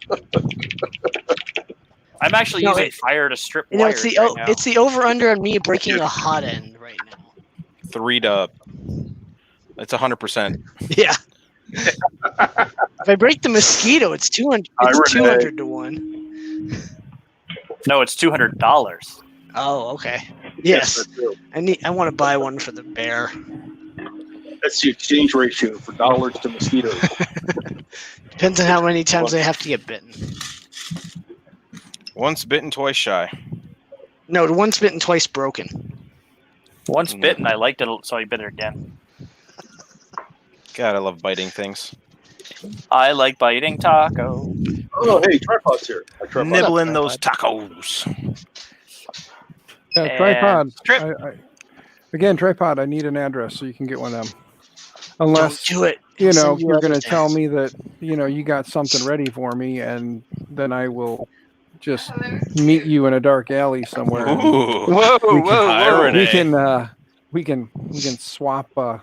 I'm actually No, using fire to strip You know, wires it's right now. it's the over under on me breaking a hot end right now. 3 to. It's 100%. Yeah. If I break the mosquito, it's 200. It's 200 to 1. No, it's $200. Oh, okay. Yes. That's true. I want to buy one for the bear. That's the exchange ratio for dollars to mosquitoes. Depends on how many times I have to get bitten. Once bitten, twice shy. No, once bitten, twice broken. Once bitten, I liked it, so I bit it again. God, I love biting things. I like biting taco. Oh, hey, tripod's here. Nibbling those tacos. Yeah, And tripod. Trip. Again, tripod. I need an address so you can get one of them. Unless Don't do it. you know Send you you're going to other tell things. me that you got something ready for me, and then I will just meet you in a dark alley somewhere. and Ooh. Whoa, We can- irony. we can swap We're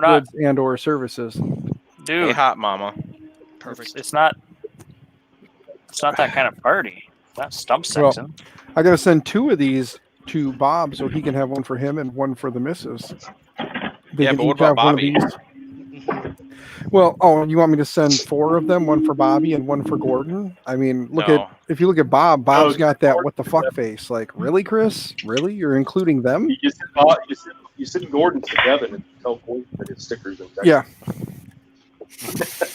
not- goods and or services. Hey, Dude, hot mama. perfect. It's not that kind of party. It's not stump Well, sexing. I got to send 2 of these to Bob so he can have one for him and one for the missus. They Yeah, can but what each have about one of Bobby? these. Well, you want me to send 4 of them, one for Bobby and one for Gordon? I mean, if you look at Bob, Bob's got that what the fuck face. Like, really, Chris? Really? You're including them? You sit Gordon's to Devin and tell Gordon that his stickers in Texas. Yeah.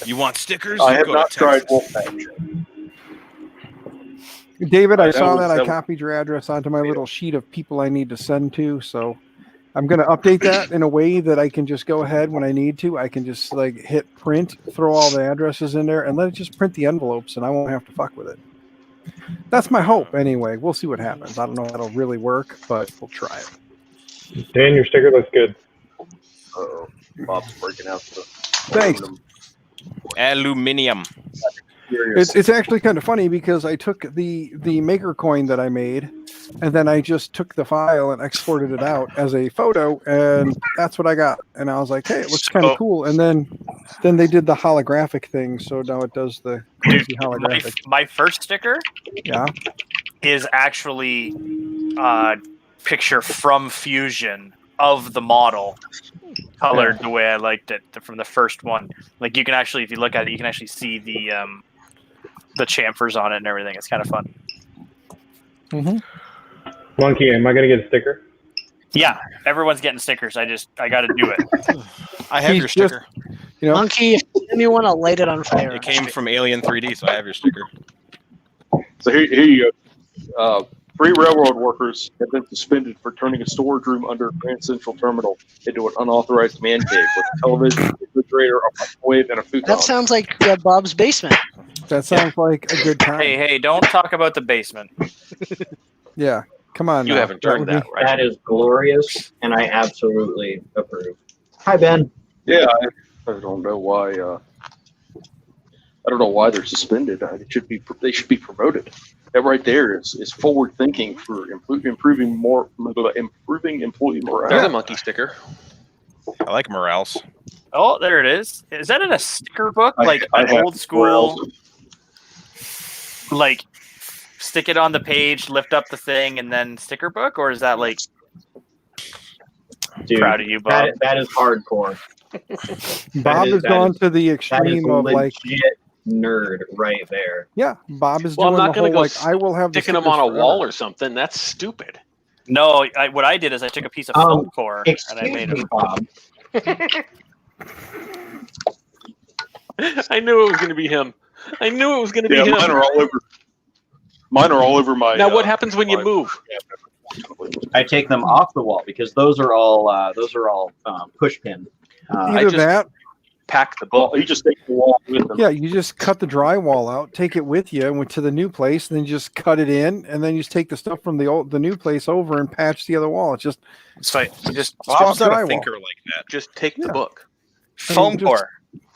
You want stickers? I You have go not to tried Texas. Wolfpack. David, I That saw was- that. I that- copied your address onto my little sheet of people I need to send to. So I'm going to update that in a way that I can just go ahead when I need to. I can just like hit print, throw all the addresses in there, and let it just print the envelopes, and I won't have to fuck with it. That's my hope, anyway. We'll see what happens. I don't know if that'll really work, but we'll try it. Dan, your sticker looks good. Uh-oh. Bob's breaking out the Thanks. Aluminium. It's actually kind of funny because I took the maker coin that I made, and then I just took the file and exported it out as a photo, and that's what I got. And I was like, hey, it looks kind of cool. And then they did the holographic thing, so now it does the crazy holographic. My first sticker Yeah. is actually picture from Fusion of the model, colored the way I liked it from the first one. Like you can actually, if you look at it, you can actually see the chamfers on it and everything. It's kind of fun. Mm-hmm. Monkey, am I going to get a sticker? Yeah, everyone's getting stickers. I got to do it. I have He's your sticker. Monkey, if you send me one, I'll light it on fire. It came from Alien 3D, so I have your sticker. So here you go. 3 railroad workers have been suspended for turning a storage room under Grand Central Terminal into an unauthorized man cave with a television, refrigerator, a microwave, and a futon. That sounds like Bob's basement. That sounds like a good time. Hey, don't talk about the basement. Yeah. Come on. You now. haven't turned would that, be- right? That is glorious, and I absolutely approve. Hi, Ben. Yeah, I don't know why. I don't know why they're suspended. They should be promoted. That right there is forward thinking for improving employee morale. There's a monkey sticker. I like morels. Oh, there it is. Is that in a sticker book? Like I an have old school, like stick it on the page, lift up the thing, and then sticker book? Or is that like Dude, proud of you, Bob? that is hardcore. Bob is- has that gone is- to the That is extreme of like, legit nerd right there. yeah, Bob is Well, I'm doing not the going whole to go like, I will have the sticking them on a stickers wall forever. or something. That's stupid. No, what I did is I took a piece of foam core and I Excuse made me, it. Bob. I knew it was going to be him. I knew it was going to be Yeah, him. mine are all over. Mine are all over my. Now, what happens when you move? I take them off the wall because those are all push pin. Either just- that, Pack the Well, book. you just take the wall with them. yeah, you just cut the drywall out, take it with you, and went to the new place, and then you just cut it in, and then you just take the stuff from the new place over and patch the other wall. It's just It's fine. You just Bob's not a drywall. thinker like that. Just take the Yeah. book. foam just- core.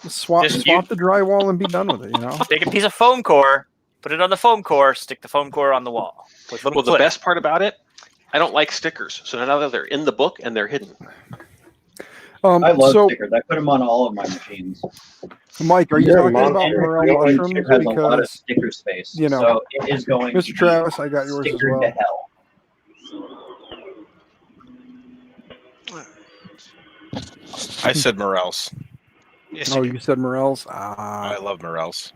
swap Just the drywall and be done with it. You know. Take a piece of foam core, put it on the foam core, stick the foam core on the wall with little Well, the clips. best part about it, I don't like stickers. So now that they're in the book and they're hidden. I love So, stickers. I put them on all of my machines. Mike, are you You're a talking about monster. morel Going mushrooms? to has a lot of Because sticker space. you know, so it is going. Mr. to be Travis, I got yours as stickered well. to hell. I said morels. Yes, Oh, you you said morels? I love morels.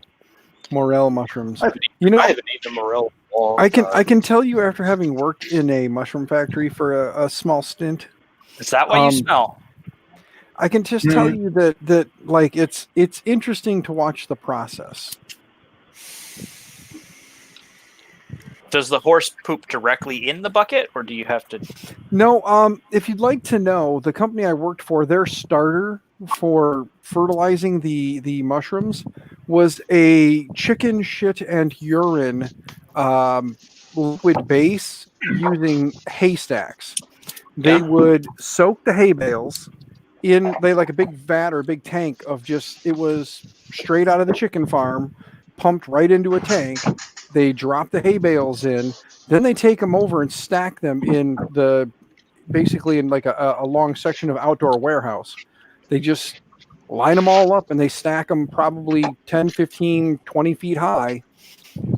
Morel mushrooms. I You know, I haven't eaten a morel. in a long I time. can tell you after having worked in a mushroom factory for a small stint. Is that why you smell? I can just tell you that like it's interesting to watch the process. Does the horse poop directly in the bucket, or do you have to? No, if you'd like to know, the company I worked for, their starter for fertilizing the mushrooms was a chicken shit and urine liquid base using haystacks. They would soak the hay bales in like a big vat or a big tank of just, it was straight out of the chicken farm, pumped right into a tank. They drop the hay bales in, then they take them over and stack them in basically in like a long section of outdoor warehouse. They just line them all up and they stack them probably 10, 15, 20 feet high,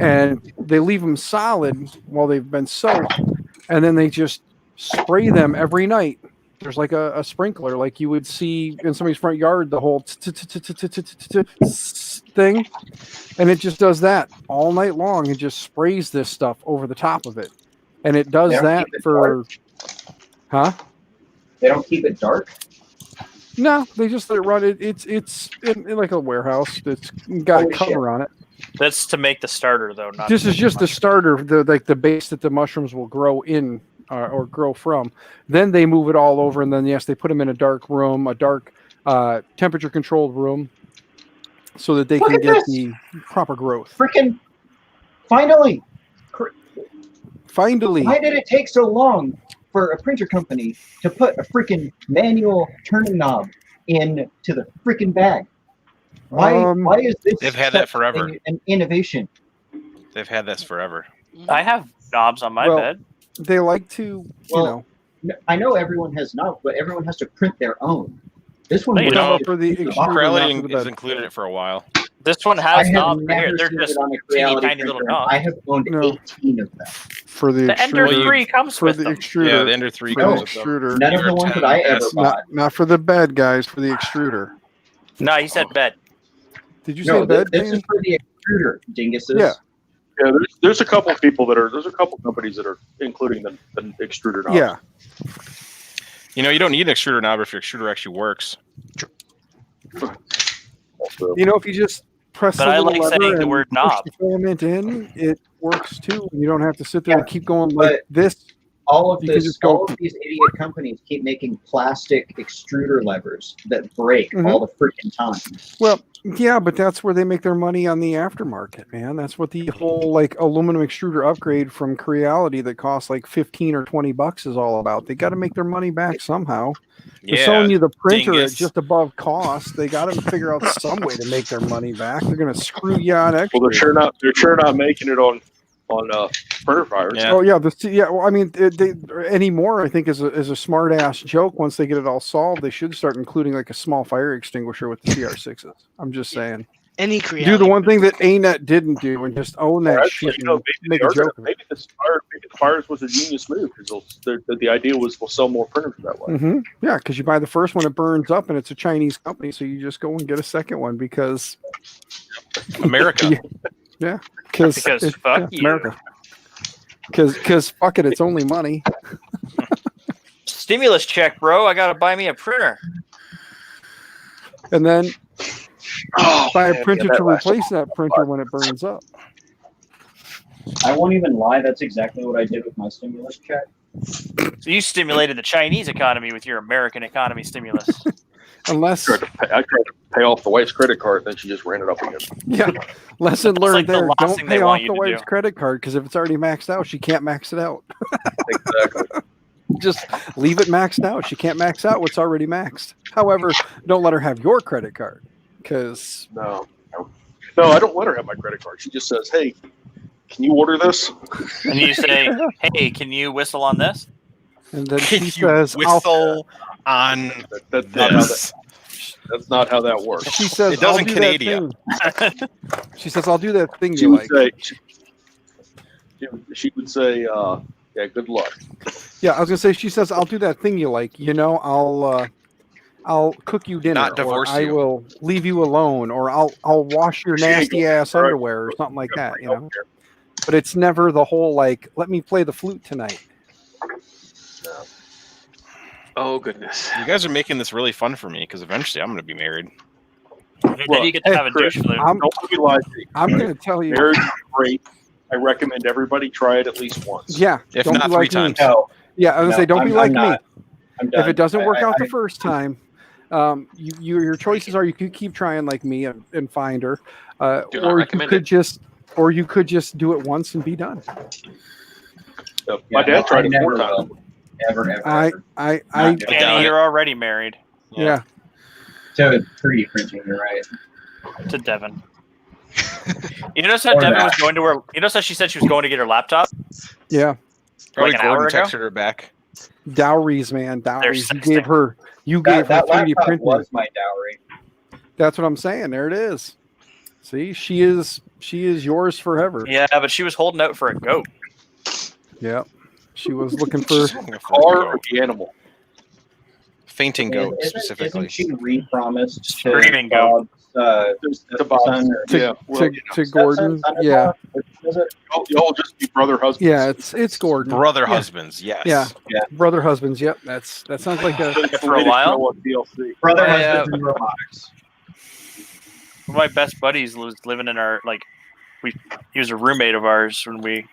and they leave them solid while they've been soaked, and then they just spray them every night. There's like a sprinkler like you would see in somebody's front yard, the whole thing, and it just does that all night long and just sprays this stuff over the top of it, and it does They don't that keep it for They don't keep it dark. No, they just let it run. It's in like a warehouse that's got Holy a cover on it. That's to make the starter, though. Not This is just the starter, the base that the mushrooms will grow in or grow from. Then they move it all over, and then yes, they put them in a dark room, a dark temperature controlled room, so that they Look can at get this. the proper growth. Freaking! Finally, Finally, why did it take so long for a printer company to put a freaking manual turning knob into the freaking bag? Why is this? They've had that such forever. An innovation. They've had this forever. I have knobs on my Well, bed. they like to, Well, I know everyone has knobs, but everyone has to print their own. This one They was don't. just for the the extruder, box. not Creality for the has bed. included it for a while. This one I has have knobs right here. never They're seen just it on a teeny Creality tiny little printer. knobs. I have owned No. 18 of them. For the The Ender extruder. 3 comes For with the them. extruder. Yeah, the Ender 3 for the comes with them. extruder. None of the ones that I ever bought. Not for the bed, guys. For the extruder. No, he said bed. Did you No, say bed? this is Dan? for the extruder, dinguses. Yeah. Yeah, there's a couple of people there's a couple companies that are including the extruder knobs. Yeah. You know, you don't need an extruder knob if your extruder actually works. Also, You know, if you just press But the I little like lever saying the and word push knob. the filament in, it works too. You don't have to sit there and keep going like but this. All of You can this, just go- all of these idiot companies keep making plastic extruder levers that break Mhm. all the freaking time. Well, yeah, but that's where they make their money on the aftermarket, man. That's what the whole like aluminum extruder upgrade from Creality that costs like $15 or $20 is all about. They got to make their money back somehow. They're Yeah, selling you the printer dingus. at just above cost. They got to figure out some way to make their money back. They're going to screw you on extra. well, they're sure not making it on printer fires. Yeah. Oh yeah, well, I mean, they anymore. I think is a smart ass joke. Once they get it all solved, they should start including like a small fire extinguisher with the CR6s. I'm just saying, Any do Creality. the one thing that ANET didn't do and just own that Actually, shit you know, and make a joke of it. maybe the fires was a genius move because the idea was we'll sell more printers that way. Mm-hmm. Yeah, because you buy the first one, it burns up, and it's a Chinese company, so you just go and get a second one because America. because Because fuck you. America. Because fuck it, it's only money. stimulus check, bro. I gotta buy me a printer. And then buy a man, printer yeah, that to lasts replace that printer when it burns up. I won't even lie. That's exactly what I did with my stimulus check. So you stimulated the Chinese economy with your American economy stimulus. Unless, I tried to pay off the wife's credit card, then she just ran it up again. yeah, lesson That's learned like the there. last Don't thing they pay want off you the to wife's do. credit card because if it's already maxed out, she can't max it out. Exactly. Just leave it maxed out. She can't max out what's already maxed. However, don't let her have your credit card because No, I don't let her have my credit card. She just says, "Hey, can you order this?" And you say, "Hey, can you whistle on this?" and then Can she you says, whistle on That's not how this? that's not how that works. she says, It does I'll in do Canada. that thing. She says, I'll do that thing She you would like. say, she would say, "Yeah, good luck." Yeah, I was gonna say. She says, "I'll do that thing you like. You know, I'll cook you dinner, Not divorce or I you. will leave you alone, or I'll wash your She ain't nasty going ass right. underwear, or something like that. You know." But it's never the whole like, "Let me play the flute tonight." Oh goodness. You guys are making this really fun for me because eventually I'm going to be married. Then you get to hey, have a Chris, douche flute. I'm Don't let me lie to you. I'm gonna tell you. Marriage is great. I recommend everybody try it at least once. Yeah, If don't not be 3 like me. times. No, Yeah, I was gonna say, don't be I'm like me. not. I'm done. If it doesn't work out I- the first time, your choices are you could keep trying like me and find her, Do not or you recommend could it. just do it once and be done. So, yeah, my dad tried it never 4 times. will. Ever. I Not I doing doubt Annie, it. you're already married. yeah. To 3D printing, you're right. To Devin. You notice how Or Devin that. was going to her. You notice how she said she was going to get her laptop Yeah, Probably like an hour Gordon ago. texted her back. dowries, man, dowries. You sexting. gave her, you That gave her 3D laptop printing. was my dowry. That's what I'm saying. There it is. See, she is yours forever. Yeah, but she was holding out for a goat. Yeah, she was looking for. She's looking for a Or goat. the animal. Fainting goat specifically. Isn't she re-promised to Screaming goat. Bob's To Bob's. son or Yeah, well, to Gordon. stepson, Yeah, was it? y'all just be brother husbands. yeah. It's Gordon. Brother Yeah. husbands, yes. Yeah. Yeah. Brother husbands. Yep, that sounds like a. That's the For a latest while? show on DLC. Brother My, husbands and robotics. One of my best buddies was living in our he was a roommate of ours when we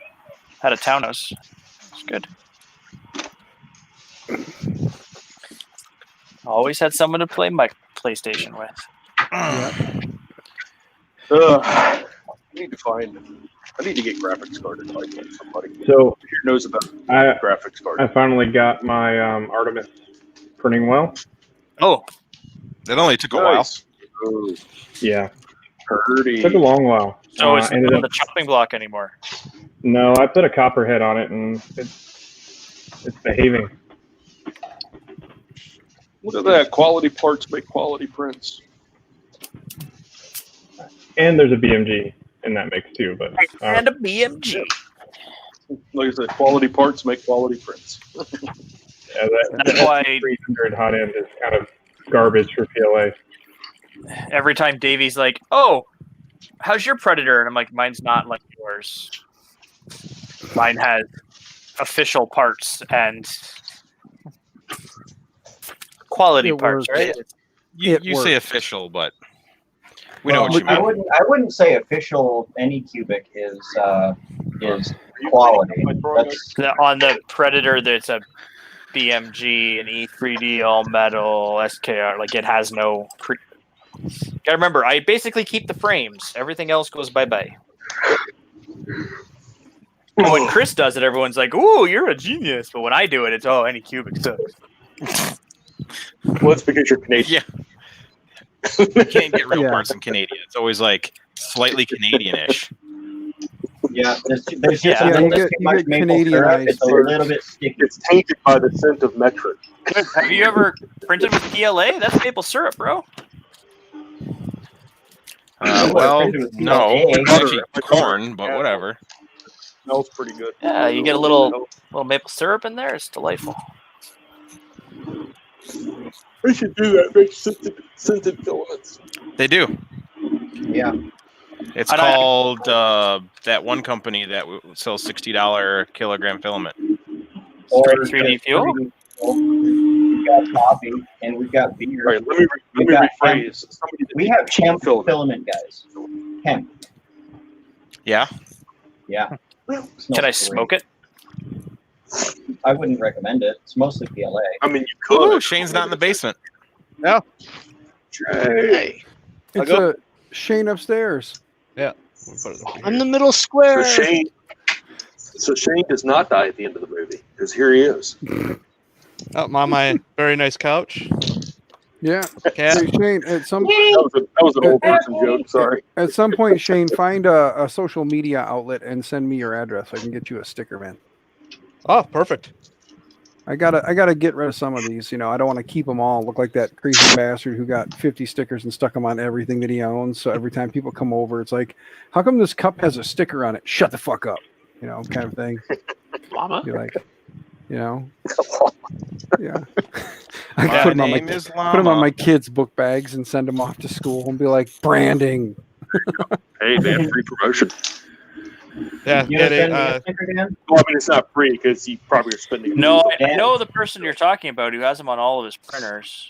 had a townhouse. It's good. Always had someone to play my PlayStation with. I need to get graphics card advice from somebody So who knows about I graphics card. I finally got my Artemis printing well. Oh, It only took a while. Nice. Ooh, Yeah, pretty. took a long while. so it's ended not up the chopping block anymore. no, I put a copper head on it and it's behaving. Look at that. Quality parts make quality prints. And there's a BMG in that mix too, but And a BMG. Like I said, quality parts make quality prints. yeah, That's why 300 hot end is kind of garbage for PLA. every time Davey's like, "Oh, how's your Predator?" and I'm like, "Mine's not like yours. Mine has official parts and quality It parts, works. right?" You say works. official, but we know what you I mean. wouldn't say official Anycubic is quality. That's, On the Predator, there's a BMG, an E3D all metal SKR. Like it has no. Gotta remember, I basically keep the frames. Everything else goes bye bye. When Chris does it, everyone's like, "Ooh, you're a genius!" But when I do it, it's Anycubic sucks. Well, it's because you're Canadian. Yeah. You can't get real Yeah. parts in Canadian. It's always like slightly Canadian-ish. yeah, there's just Yeah, a little you bit get- too you much get maple syrup. Canadianized It's a parts. little bit sticky. It's tainted by the scent of metric. Have you ever printed with PLA? That's maple syrup, bro. Well, printed with no, PLA. it's actually corn, but whatever. Smells pretty good. Yeah, you get a little maple syrup in there. It's delightful. We should do that. Make scented filaments. They do. Yeah. It's And I- called that one company that sells $60 kilogram filament. Or 3D fuel? got coffee, and we've got beer. All right, let me rephrase. Somebody that We have hemp filament, guys. Hemp. Yeah. Yeah. Can I smoke it? I wouldn't recommend it. It's mostly PLA. I mean, you could. Ooh, Shane's not in the basement. Hey. It's a Shane upstairs. Yeah. We'll put it over I'm here. the middle square. So Shane does not die at the end of the movie because here he is. Oh, on my very nice couch. Yeah. Cat. Hey, Shane, at some That was an old person joke. Sorry. at some point, Shane, find a social media outlet and send me your address. I can get you a sticker, man. Oh, perfect. I gotta get rid of some of these. You know, I don't want to keep them all. Look like that crazy bastard who got 50 stickers and stuck them on everything that he owns. So every time people come over, it's like, how come this cup has a sticker on it? Shut the fuck up. You know, kind of thing. Llama. Be like, you know, yeah. My I put them name is put them on Llama. my kids' book bags and send them off to school and be like, branding. Hey, man, free promotion. Yeah. You gonna send me Daddy, a sticker, Dan? Well, I mean, it's not free because you probably are spending. No, I know the person you're talking about who has them on all of his printers.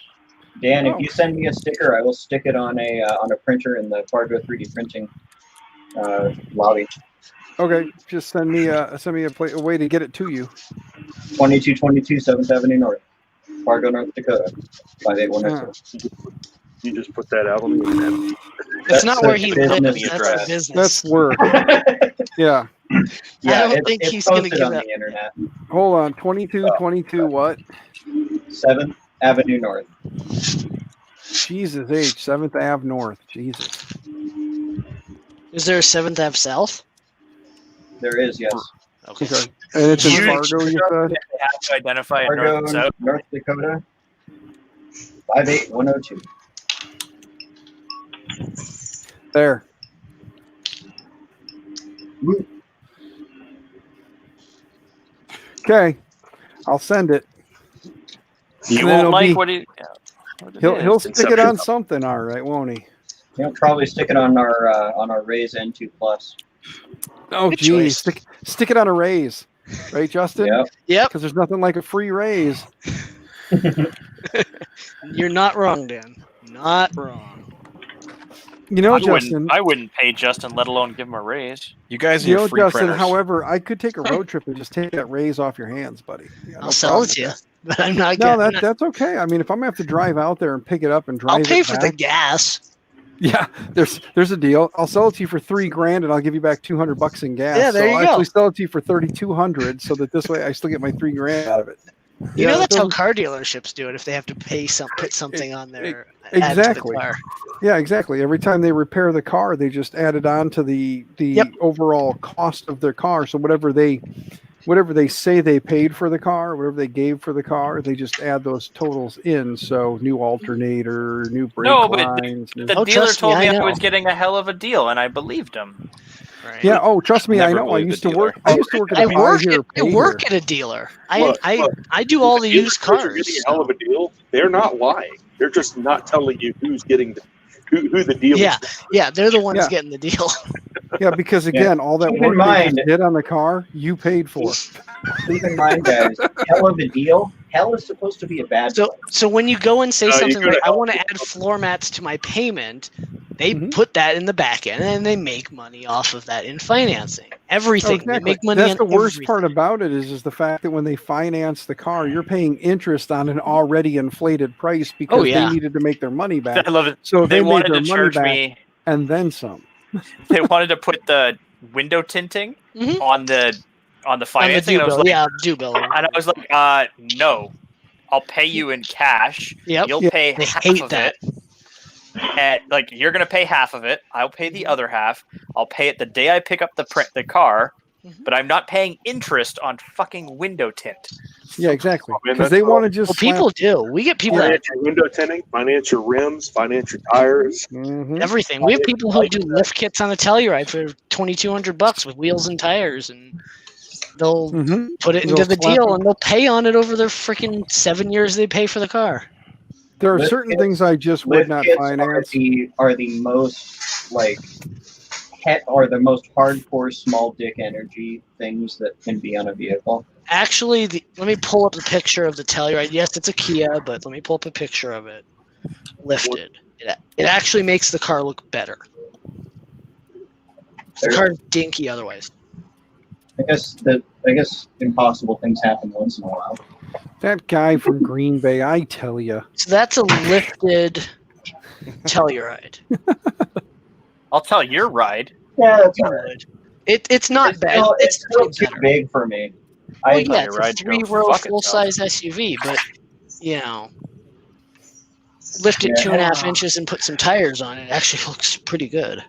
Dan, Oh. if you send me a sticker, I will stick it on a printer in the Fargo 3D printing lobby. Okay, just send me a way to get it to you. 2222 7th Avenue North, Fargo, North Dakota, 58102. You just put that out on the internet. It's not where he That's lives. the That's address. a business. That's work. Yeah. Yeah, don't think it's he's gonna posted give on that- the internet. Hold on. 2222 what? 7th Avenue North. Jesus H. 7th Ave North. Jesus. Is there a 7th Ave South? There is, yes. Okay. Okay. And it's in You- Fargo, you said? They have to identify it north Fargo, and south. North Dakota, 58102. There. Okay. I'll send it. You And then won't it'll like be- what he. what it He'll is. stick it on something, all right, won't he? He'll probably stick it on our Raise N2 Plus. Oh, Good geez. choice. Stick it on a raise. Right, Justin? Yep. Yep. Because there's nothing like a free raise. You're not wrong, Dan. Not wrong. You know, I Justin. wouldn't pay Justin, let alone give him a raise. You guys You need know, free Justin, printers. however, I could take a road trip and just take that raise off your hands, buddy. Yeah, I'll sell it to you, but I'm not No, getting. that's okay. I mean, if I'm gonna have to drive out there and pick it up and drive I'll pay it for the back, gas. yeah, there's a deal. I'll sell it to you for $3,000 and I'll give you back $200 in gas. Yeah, there so you I'll go. actually sell it to you for $3,200 so that this way I still get my $3,000 out of it. You Yeah, know it that's how doesn't- car dealerships do it. If they have to put something on there, add to the exactly. car. Yeah, exactly. Every time they repair the car, they just add it on to the Yep. overall cost of their car. So whatever they say they paid for the car, whatever they gave for the car, they just add those totals in. So new alternator, new brake No, but lines. new- The Oh, dealer trust me, told me I I know. was getting a hell of a deal, and I believed him. Right. yeah. Oh, trust me, I Never know. I believed used the to work. dealer. I used to work at a I buy work here, at pay I here. a dealer. Look, I do all the If used dealers are cars. getting a hell of a deal. They're not lying. They're just not telling you who's getting who the deal Yeah, is. yeah, they're the ones Yeah. getting the deal. Yeah, because again, all that Keep in work they mind- just did on the car, you paid for. Keep in mind, guys, hell of a deal. Hell is supposed to be a bad So, so when you go and say you something go to like, "I hell want to for add floor mats to my payment," they Mhm. put that in the back end, and they make money off of that in financing. Everything they make money. That's on the worst everything. part about it is the fact that when they finance the car, you're paying interest on an already inflated price because Oh, yeah. they needed to make their money back. I love it. So They they made wanted their to money charge back me. and then some. They wanted to put the window tinting Mhm. on the On the financing, due and I was bill, like, yeah, due bill. and I was like, no, I'll pay you in cash. Yep. You'll Yeah. pay They half hate of that. it. And like you're gonna pay half of it. I'll pay the other half. I'll pay it the day I pick up the car. Mhm. But I'm not paying interest on fucking window tint. Yeah, exactly. Man, Because that's they all. want to just Well, people do. We get people that Finance your window tinting, finance your rims, finance your tires. Mhm. everything. We have people who do lift kits on a Telluride for $2,200 with wheels and tires, and they'll Mhm. put it They'll into the slap deal, them. and they'll pay on it over their freaking 7 years they pay for the car. There are Lift certain kits- things I just would lift not kits finance. are the most like or the most hardcore small dick energy things that can be on a vehicle. Actually, let me pull up the picture of the Telluride. Yes, it's a Kia, but let me pull up a picture of it. Lifted. It actually makes the car look better. The car's dinky otherwise. I guess impossible things happen once in a while. That guy from Green Bay, I tell you. So that's a lifted Telluride. I'll tell your ride. Yeah, that's all right. It's not bad. It's still too big for me. Well, yeah, your it's ride a to go three-row fuck full-size SUV, but lift it 2.5 inches and put some tires on it. Actually looks pretty good.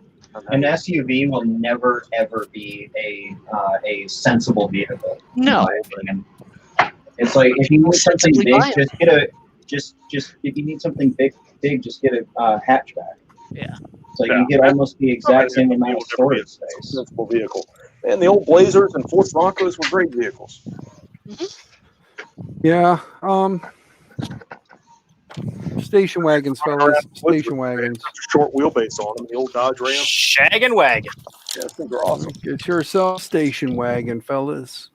An SUV will never ever be a sensible vehicle. No. In my opinion. It's like if you need something big, just get a just if you need something big, just get a hatchback. Yeah. It's like you get almost the exact same amount of storage space. Sensible vehicle. And the old Blazers and Ford Broncos were great vehicles. Yeah. Station wagons, fellas. Station wagons. Short wheelbase on them. The old Dodge Ram. Shaggin' wagon. Yeah, things are awesome. Get yourself a station wagon, fellas.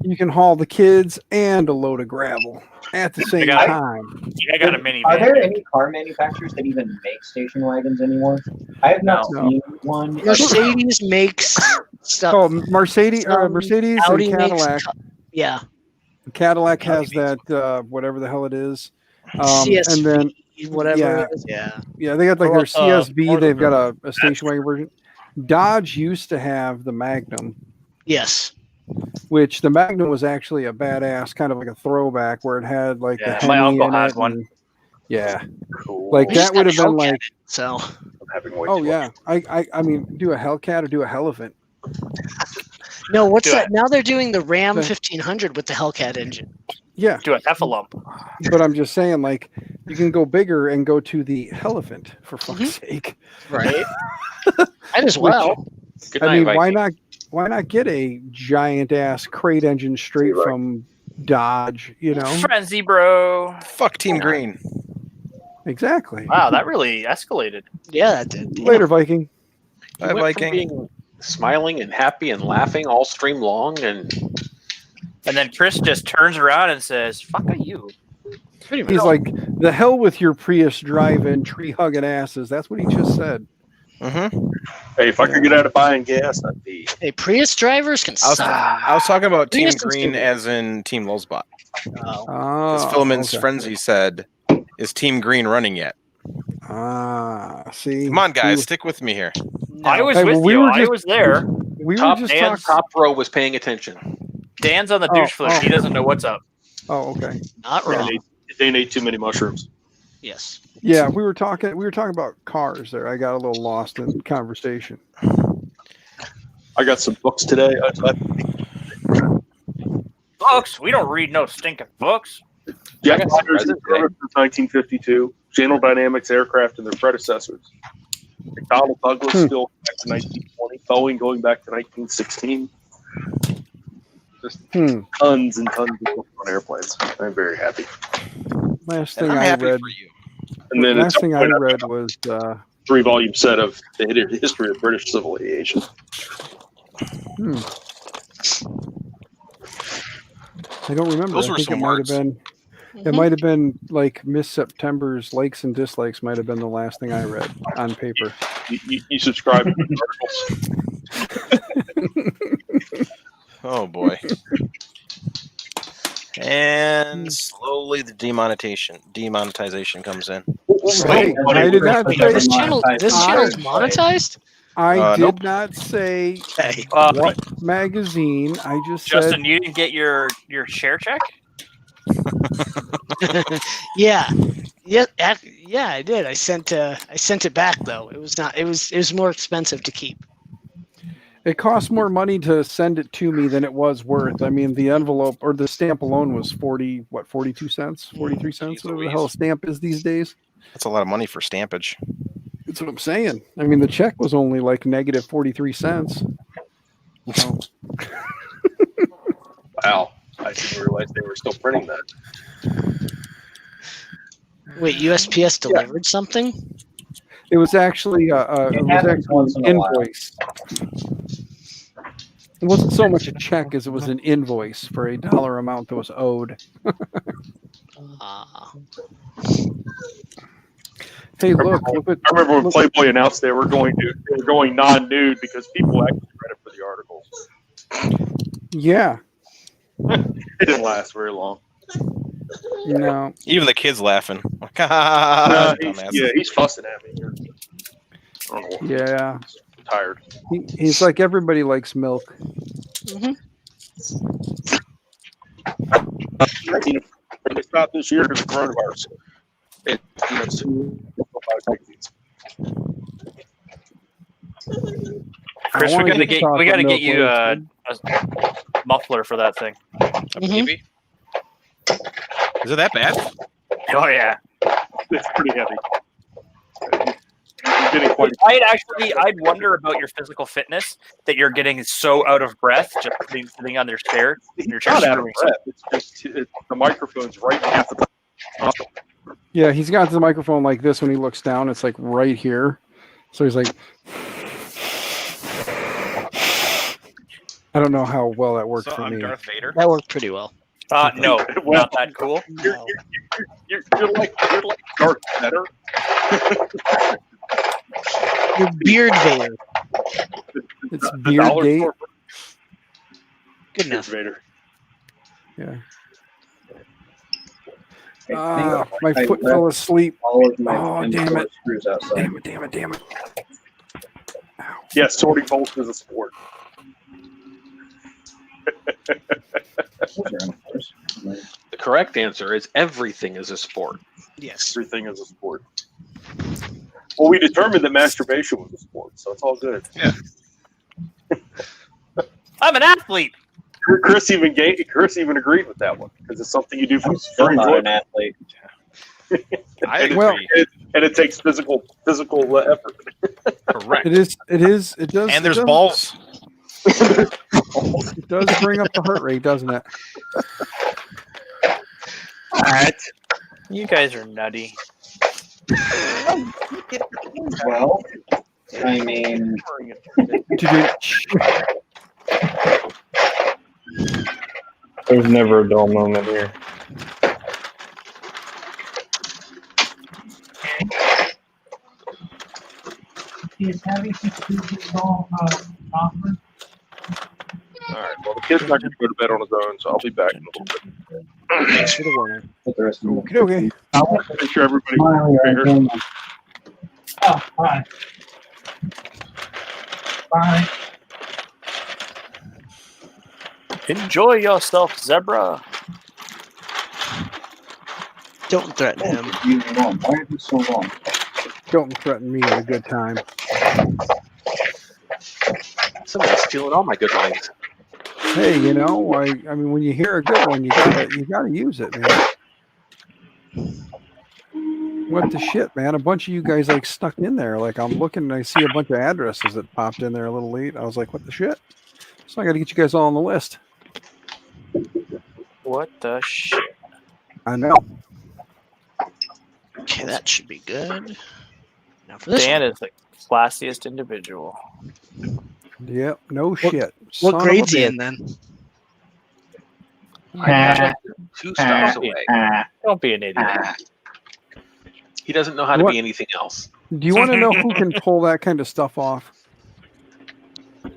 You can haul the kids and a load of gravel at the same time. I got a minivan. Are there any car manufacturers that even make station wagons anymore? I have not seen one. Mercedes makes stuff. Oh, Mercedes and Audi Cadillac. makes yeah. Cadillac has that whatever the hell it is. CSV, and then whatever it is. Yeah. they got like their CSV. They've got a station wagon version. Dodge used to have the Magnum. Yes. Which the Magnum was actually a badass, kind of like a throwback, where it had like the my Hemi uncle in had it one. and- yeah, Cool. like that would have been Hellcat, like. So. I'm having way Oh too yeah, I mean, do a Hellcat or do a Hellevant. No, what's Do that? it. Now they're doing the Ram The- 1500 with the Hellcat engine. Yeah, Do a heffalump. but I'm just saying, like, you can go bigger and go to the Hellevant for fuck's sake. Right. Might as well. Good I night, mean, Viking. why not get a giant ass crate engine straight from Dodge? You know, Frenzy, bro. Fuck Team Green. exactly. Wow, that really escalated. Yeah, that did. Yeah. Later, Viking. You Bye, went from Viking. being smiling and happy and laughing all stream long, and then Chris just turns around and says, "Fuck are you?" Pretty much. He's like, the hell with your Prius driving, tree hugging asses. That's what he just said. Mm-hmm. Hey, if I could get out of buying gas, I'd be. Hey, Prius drivers can suck. I was talking about Team Prius is Green stupid. as in Team Lulzbot. Oh. As Oh, Philemon's okay. frenzy said, is Team Green running yet? See. Come on, guys, stick with me here. No. I was Hey, with well, we you. were I just- was there. We were top just and talking. top row was paying attention. Dan's on the douche flip. He doesn't know what's up. Oh, okay. Not wrong. They ate too many mushrooms. Yes. Yeah, we were talking about cars there. I got a little lost in conversation. I got some books today. Books? We don't read no stinking books. Jet I got some fighters in presents today. service since 1952. General Dynamics aircraft and their predecessors. McDonnell Douglas still back to 1920. Boeing going back to 1916. Just tons and tons of books on airplanes. I'm very happy. Last And thing I'm I happy read. for you. And then Last thing I read was 3-volume set of the history of British civil aviation. I don't remember. Those I were think some it might have words. been. It might have been like Miss September's likes and dislikes. Might have been the last thing I read on paper. You subscribe to the articles. Oh boy. And slowly the demonetization comes in. Hey, I did not say. This channel's monetized? I did Nope. not say Hey. what magazine. I just Justin, said. you didn't get your share check? Yeah. Yeah, I did. I sent it back though. It was not. It was more expensive to keep. It cost more money to send it to me than it was worth. I mean, the envelope or the stamp alone was 42 cents, 43 cents, whatever the hell a stamp is these days. That's a lot of money for stampage. That's what I'm saying. I mean, the check was only like negative 43 cents. So, Wow. I didn't realize they were still printing that. Wait, USPS delivered something? it was actually It happens once in a while. invoice. It wasn't so much a check as it was an invoice for a dollar amount that was owed. Hey, look at, I remember when look, Playboy announced they were going non-nude because people actually read it for the article. yeah, It didn't last very long. no, Even the kids laughing. He's fussing at me. I don't know. yeah. I'm tired. He's like, everybody likes milk. They stopped this year because of coronavirus. Chris, we gotta get you a muffler for that thing. A baby? Is it that bad? Oh yeah. It's pretty heavy. You're getting quite. I'd wonder about your physical fitness that you're getting so out of breath just sitting on your chair. It's not out of breath. It's just the microphone's right half the top. Yeah, he's got the microphone like this when he looks down. It's like right here. So he's like, I don't know how well that worked for me. Darth Vader. That worked pretty well. No, not that cool. You're like Darth Vader. Your beard Vader. It's beard gate. Good enough. Vader. Yeah. My foot fell asleep. All of my damn it. screws outside. Damn it. Yes, sorting bolts is a sport. The correct answer is everything is a sport. Yes. Everything is a sport. Well, we determined that masturbation was a sport, so it's all good. Yeah. I'm an athlete. Chris even agreed with that one because it's something you do for Still not enjoyment. an athlete. I agree. Well, and it takes physical effort. Correct. It does. And there's balls. It does bring up the heart rate, doesn't it? You guys are nutty. Well, I mean, There's never a dull moment here. is having to All right. Well, the kid's not going to go to bed on his own, so I'll be back in a little bit. Thanks for the warning. the rest of them. Okay. Make sure everybody. Oh, bye. Bye. Enjoy yourself, zebra. Don't threaten him. Why is it so long? Don't threaten me at a good time. Somebody's stealing all my good lines. Hey, I mean, when you hear a good one, you gotta use it, man. What the shit, man? A bunch of you guys like stuck in there. Like I'm looking and I see a bunch of addresses that popped in there a little late. I was like, what the shit? So I got to get you guys all on the list. What the shit? I know. Okay, that should be good. Now for this Dan one. is the classiest individual. Yep. No shit. What Son of a grade's he bitch. in then? I'm 2 stars away. Don't be an idiot. He doesn't know how to What? be anything else. Do you want to know who can pull that kind of stuff off? Mr.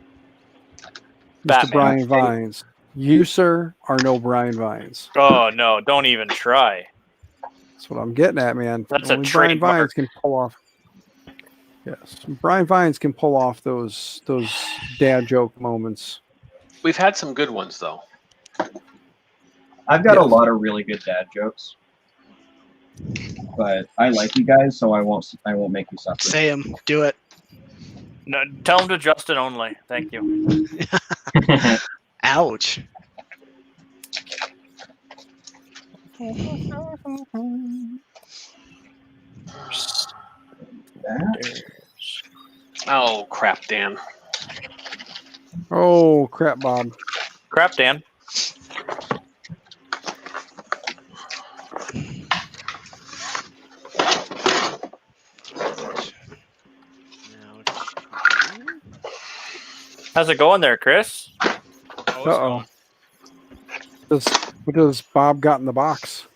Batman. Brian Vines. You, sir, are no Brian Vines. Oh no! Don't even try. That's what I'm getting at, man. That's a Only Brian trademark. Vines can pull off. Yes, Brian Vines can pull off those dad joke moments. We've had some good ones though. I've got a Yes. lot of really good dad jokes, but I like you guys, so I won't make you suffer. Say him. Do it. No, tell him to Justin only. Thank you. Ouch. Oh crap, Dan. Oh crap, Bob. Crap, Dan. How's it going there, Chris? what's going on? What does Bob got in the box?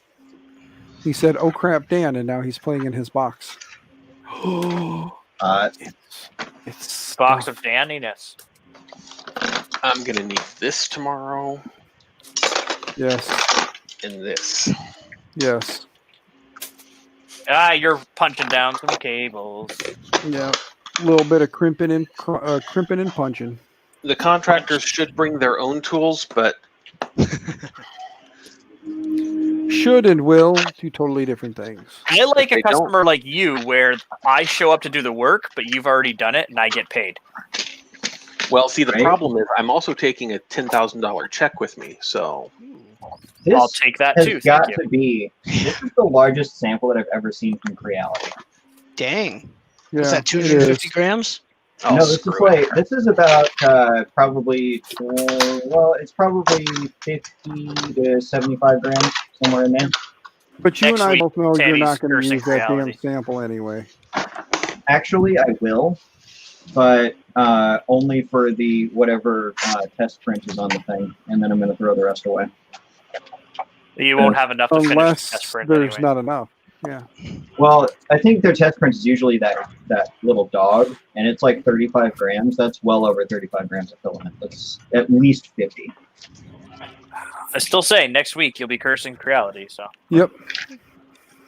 He said, "Oh crap, Dan," and now he's playing in his box. It's box of Daniness. I'm gonna need this tomorrow. Yes. And this. Yes. You're punching down some cables. Yeah. A little bit of crimping and punching. The contractors should bring their own tools, but should and will do totally different things. I like a customer like you, where I show up to do the work, but you've already done it, and I get paid. Well, see, the problem is I'm also taking a $10,000 check with me, so I'll take that too. This has got to be. This is the largest sample that I've ever seen from Creality. Dang. Yeah, is that 250 grams? Oh, no, this is about probably it's probably 50 to 75 grams, somewhere in there. But you Next and I week, both know you're Teddy's not going to cursing use that damn Creality. sample anyway. Actually, I will, but only for the whatever test print is on the thing, and then I'm going to throw the rest away. You won't have enough to finish the test Unless print there's anyway. not enough. Yeah. Well, I think their test print is usually that little dog, and it's like 35 grams. That's well over 35 grams of filament. That's at least 50. I still say next week you'll be cursing Creality. So. Yep.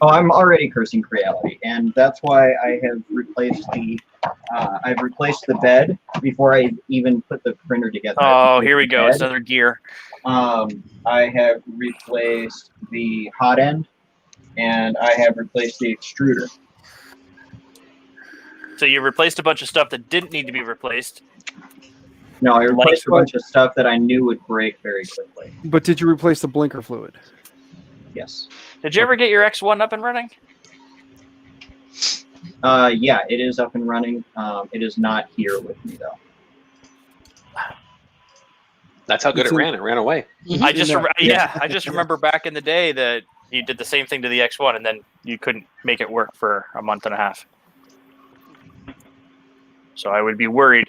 Oh, I'm already cursing Creality, and that's why I have replaced I've replaced the bed before I even put the printer together. Oh, here we go. It's another gear. I have replaced the hot end, and I have replaced the extruder. So you replaced a bunch of stuff that didn't need to be replaced. No, I replaced a bunch of stuff that I knew would break very quickly. But did you replace the blinker fluid? Yes. Did you ever get your X1 up and running? Yeah, it is up and running. It is not here with me, though. That's how good it ran. It ran away. I just remember back in the day that you did the same thing to the X1, and then you couldn't make it work for a month and a half. So I would be worried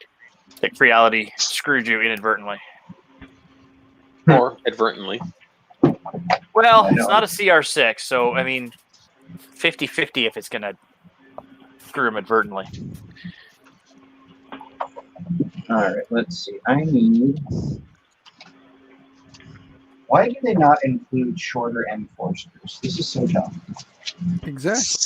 that Creality screwed you inadvertently. Or advertently. Well, it's not a CR6, so I mean, 50-50 if it's going to screw him inadvertently. All right, let's see. I need... Why do they not include shorter M4 screws? This is so dumb. Exactly.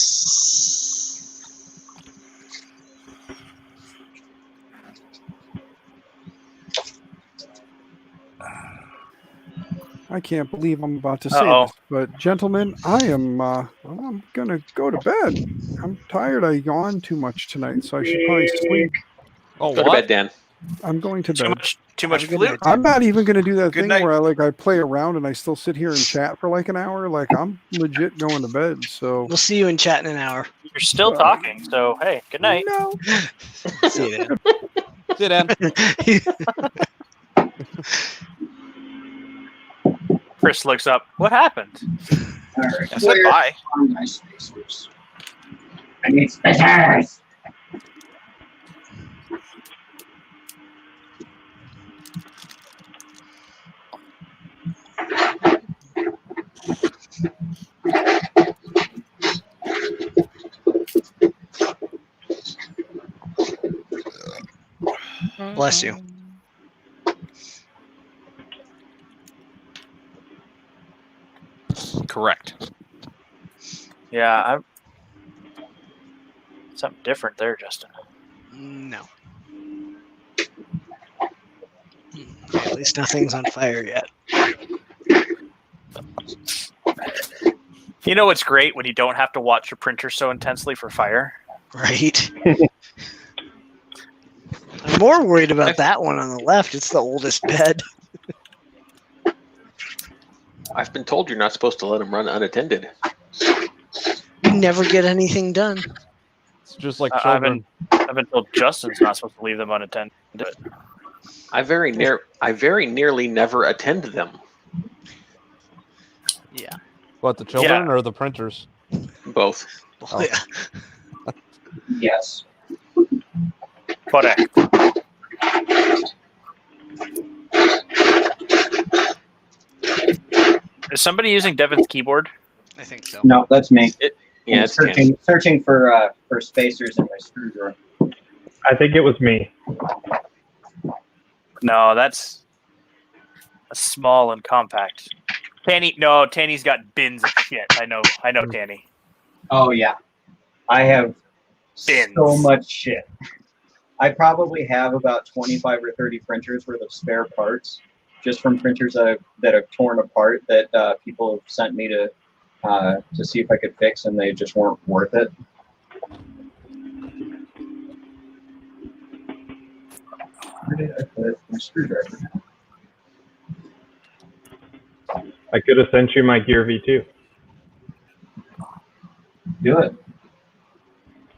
I can't believe I'm about to say this, but gentlemen, I'm gonna go to bed. I'm tired. I yawned too much tonight, so I should probably sleep. Oh, go to bed, Dan. I'm going to bed. Too much fluid. I'm not even gonna do that Good thing night. where I play around and I still sit here and chat for like an hour. Like I'm legit going to bed. So We'll see you in chat in an hour. You're still talking, so hey, good night. No. See you then. Sit down. Chris looks up. What happened? All right. I said bye. Are my spacers? I need spacers. Bless you. Correct. Yeah, I'm something different there, Justin. No. At least nothing's on fire yet. You know what's great when you don't have to watch your printer so intensely for fire? Right? I'm more worried about that one on the left. It's the oldest bed. I've been told you're not supposed to let them run unattended. You never get anything done. It's just like I've children. been told Justin's not supposed to leave them unattended. I very nearly never attend them. Yeah. What, the children or the printers? Both. Oh. Yeah. Yes. Correct. somebody using Devin's keyboard? I think so. No, that's me. Yeah, I'm it's Ken. searching for spacers in my screwdriver. I think it was me. No, that's a small and compact. Tanny's got bins of shit. I know, Tanny. Oh yeah, I have Bins. so much shit. I probably have about 25 or 30 printers worth of spare parts, just from printers that have torn apart that people have sent me to see if I could fix, and they just weren't worth it. Where did I put my screwdriver? I could have sent you my Gear V2. Do it.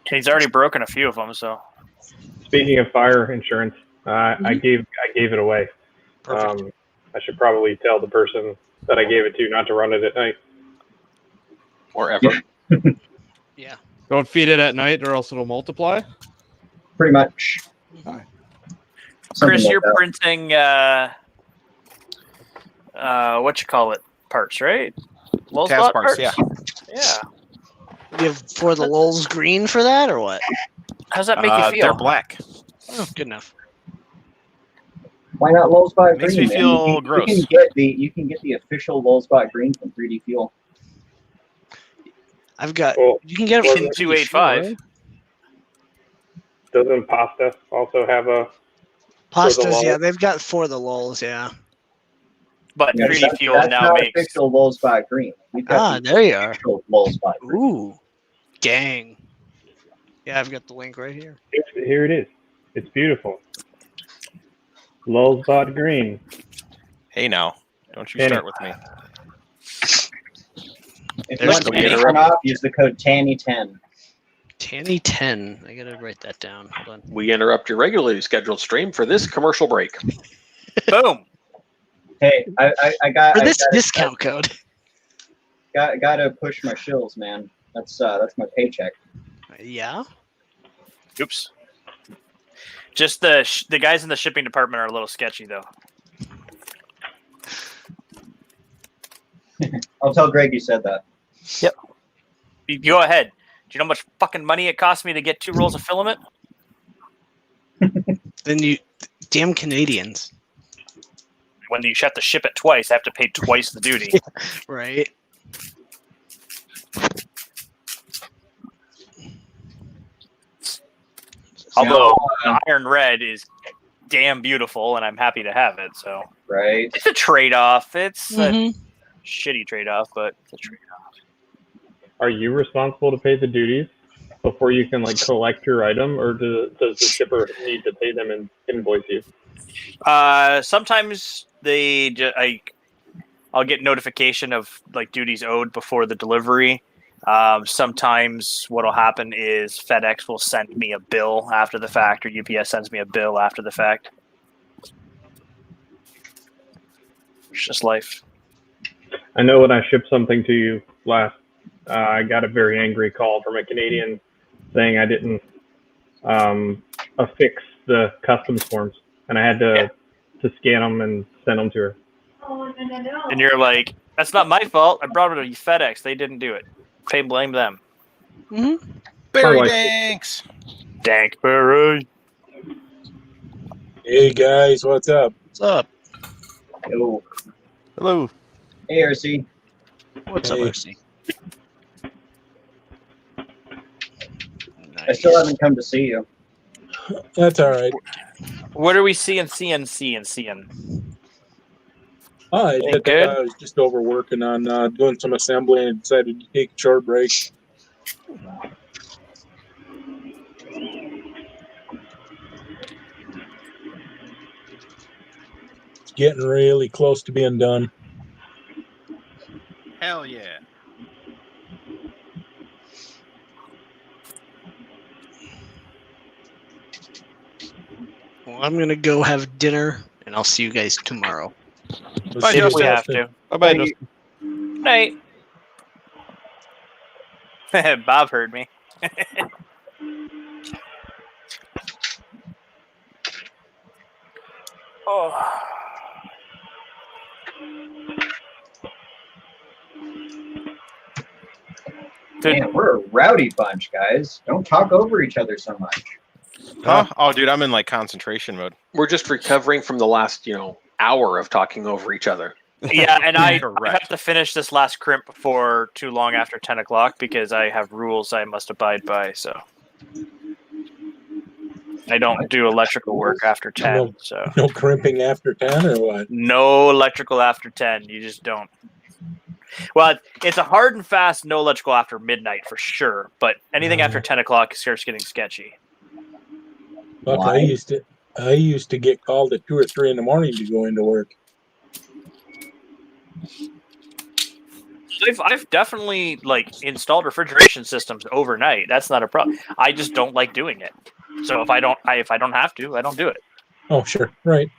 He's already broken a few of them, so. Speaking of fire insurance, I gave it away. Perfect. I should probably tell the person that I gave it to not to run it at night. Or ever. Yeah. Don't feed it at night, or else it'll multiply. Pretty much. Hi. Chris, Something like you're that. printing what you call it parts, right? Lulz Task bot parts, yeah. Yeah. You have for the lulz green for that, or what? How's that make you feel? They're black. Oh, good enough. Why not Lulzbot Makes Green? me man? feel gross. You can get the official Lulzbot Green from 3D Fuel. I've got. Well, You can get it well, from 285. right? doesn't Pasta also have a? Pastas, lulz? yeah, they've got for the lulz, yeah. But Yeah, 3D Fuel that's now not makes. official Lulzbot Green. We've got the There you are. official Lulzbot Green. Ooh, gang. Yeah, I've got the link right here. Here it is. It's beautiful. Lulzbot Green. Hey now, don't you Tanny. start with me. If you There's want the to get interrupt. off, use the code TANNY10. Tanny 10. I gotta write that down. Hold on. We interrupt your regularly scheduled stream for this commercial break. Boom. Hey, I got For this I gotta- discount code. Gotta push my shills, man. That's my paycheck. Yeah. Oops. Just the guys in the shipping department are a little sketchy, though. I'll tell Greg you said that. You go ahead. Do you know how much fucking money it cost me to get 2 rolls of filament? Then you, damn Canadians, When you have to ship it twice, I have to pay twice the duty. right? Although the iron red is damn beautiful, and I'm happy to have it. So Right. it's a trade-off. It's a Mhm. shitty trade-off, but it's a trade-off. Are you responsible to pay the duties before you can like collect your item, or does the shipper need to pay them and invoice you? Sometimes I'll get notification of like duties owed before the delivery. Sometimes what'll happen is FedEx will send me a bill after the fact, or UPS sends me a bill after the fact. It's just life. I know when I shipped something to you last, I got a very angry call from a Canadian saying I didn't affix the customs forms, and I had to scan them and send them to her. And you're like, that's not my fault. I brought it to FedEx. They didn't do it. Blame them. Mm-hmm. Barry like- Danks. Dank Barry. Hey guys, what's up? What's up? Yo. Hello. Hey, RC. What's Hey. up, RC? I still haven't come to see you. That's all right. What are we seeing? I Good. was just over working on doing some assembly and decided to take a short break. It's getting really close to being done. Hell yeah. Well, I'm gonna go have dinner, and I'll see you guys tomorrow. Let's see If what's we have happening. to. Bye-bye, Hey, Justin. Night. Bob heard me. Oh. Man, we're a rowdy bunch, guys. Don't talk over each other so much. Huh? Oh, dude, I'm in like concentration mode. We're just recovering from the last, hour of talking over each other. Yeah, and I have Correct. to finish this last crimp before too long after 10 o'clock because I have rules I must abide by. So I don't do electrical work after 10. No. So No crimping after 10 or what? no electrical after 10. You just don't. Well, it's a hard and fast no electrical after midnight for sure. But anything after 10 o'clock starts getting sketchy. Fuck, Why? I used to get called at 2 or 3 in the morning to go into work. I've definitely installed refrigeration systems overnight. That's not a problem. I just don't like doing it. So if I don't have to, I don't do it. Oh, sure, right.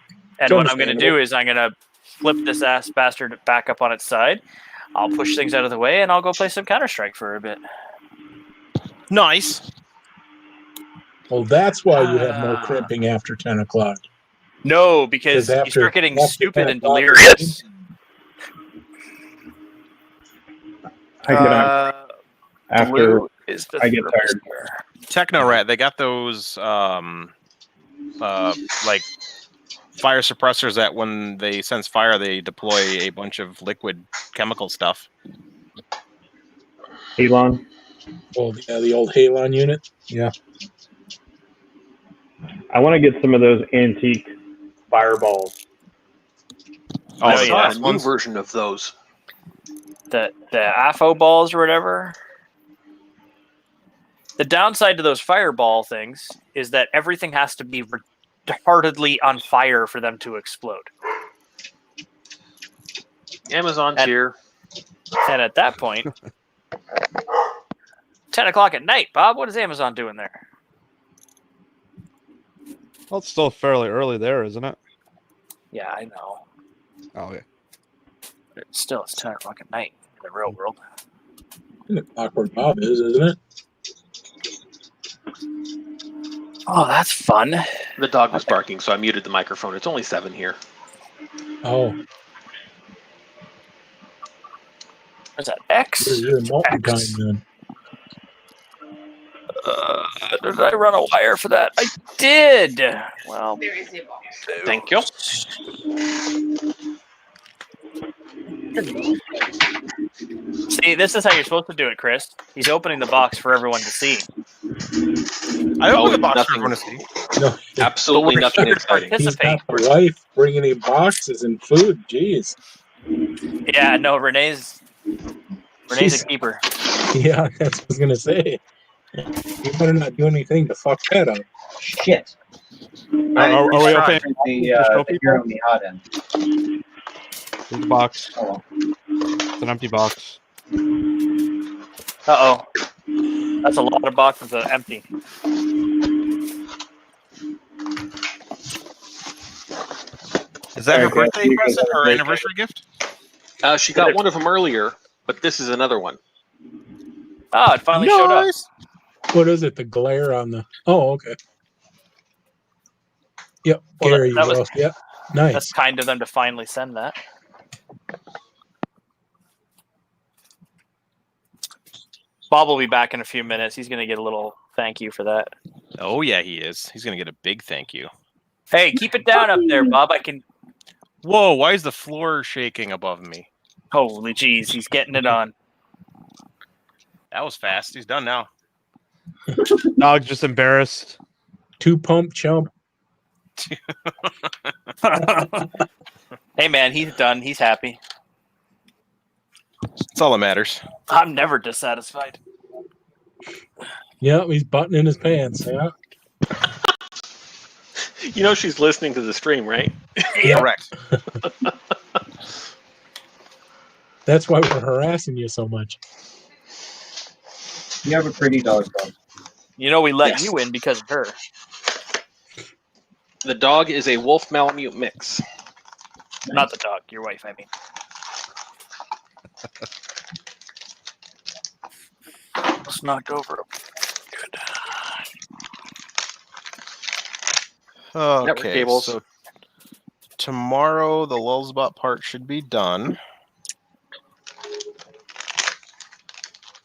And It's what I'm going to do understandable. is I'm going to flip this ass bastard back up on its side. I'll push things out of the way, and I'll go play some Counter-Strike for a bit. Nice. Well, that's why you have no crimping after 10 o'clock. No, because you after- start getting after stupid 10 and o'clock, delirious. I get out after Blue is the I get tired. Techno Rat, they got those like fire suppressors that when they sense fire, they deploy a bunch of liquid chemical stuff. Elon. Well, yeah, the old Halon unit. Yeah. I want to get some of those antique fireballs. Oh, Oh, the yeah. glass A new ones? version of those. The AFO balls or whatever. The downside to those fireball things is that everything has to be retardedly on fire for them to explode. Amazon's here. And at that point, 10 o'clock at night, Bob, what is Amazon doing there? Well, it's still fairly early there, isn't it? Yeah, I know. Oh, yeah. But still, it's 10 o'clock at night in the real world. Awkward Bob is, isn't it? Oh, that's fun. The dog was barking, so I muted the microphone. It's only 7 here. Oh, Where's that? X? you're multi-time X. then. Did I run a wire for that? I did. Well, Thank you. see, this is how you're supposed to do it, Chris. He's opening the box for everyone to see. I Oh, open the box nothing. for everyone to see. No, Absolutely But we're nothing here to exciting. he's participate. got the wife bringing in boxes and food. Jeez. Yeah, no, Renee's She's- a keeper. Yeah, that's what I was gonna say. You better not do anything to fuck that up. Shit. Are we tried opening the Hero Miata. Here's the box? Oh, It's an empty box. Uh-oh. That's a lot of boxes that are empty. Is that her Sorry, birthday guys. present or anniversary gift? She got one of them earlier, but this is another one. Oh, it finally showed up. What is it? The glare on the. Oh, okay. Yep, Well, Gary. that was- Ross, yep, nice. That's kind of them to finally send that. Bob will be back in a few minutes. He's going to get a little thank you for that. Oh yeah, he is. He's gonna get a big thank you. Hey, keep it down up there, Bob. I can. Whoa! Why is the floor shaking above me? Holy jeez, he's getting it on. That was fast. He's done now. Dog's just embarrassed. 2 pump chump. Hey, man, he's done. He's happy. That's all that matters. I'm never dissatisfied. Yep, he's buttoning his pants. Yeah. You know she's listening to the stream, right? Correct. That's why we're harassing you so much. you have a pretty dog, Bob. You know, we let Yes. you in because of her. The dog is a wolf Malamute mix. Not the dog, your wife, I mean. Let's knock over. Good. Network Okay, cables. so tomorrow the Lulzbot part should be done.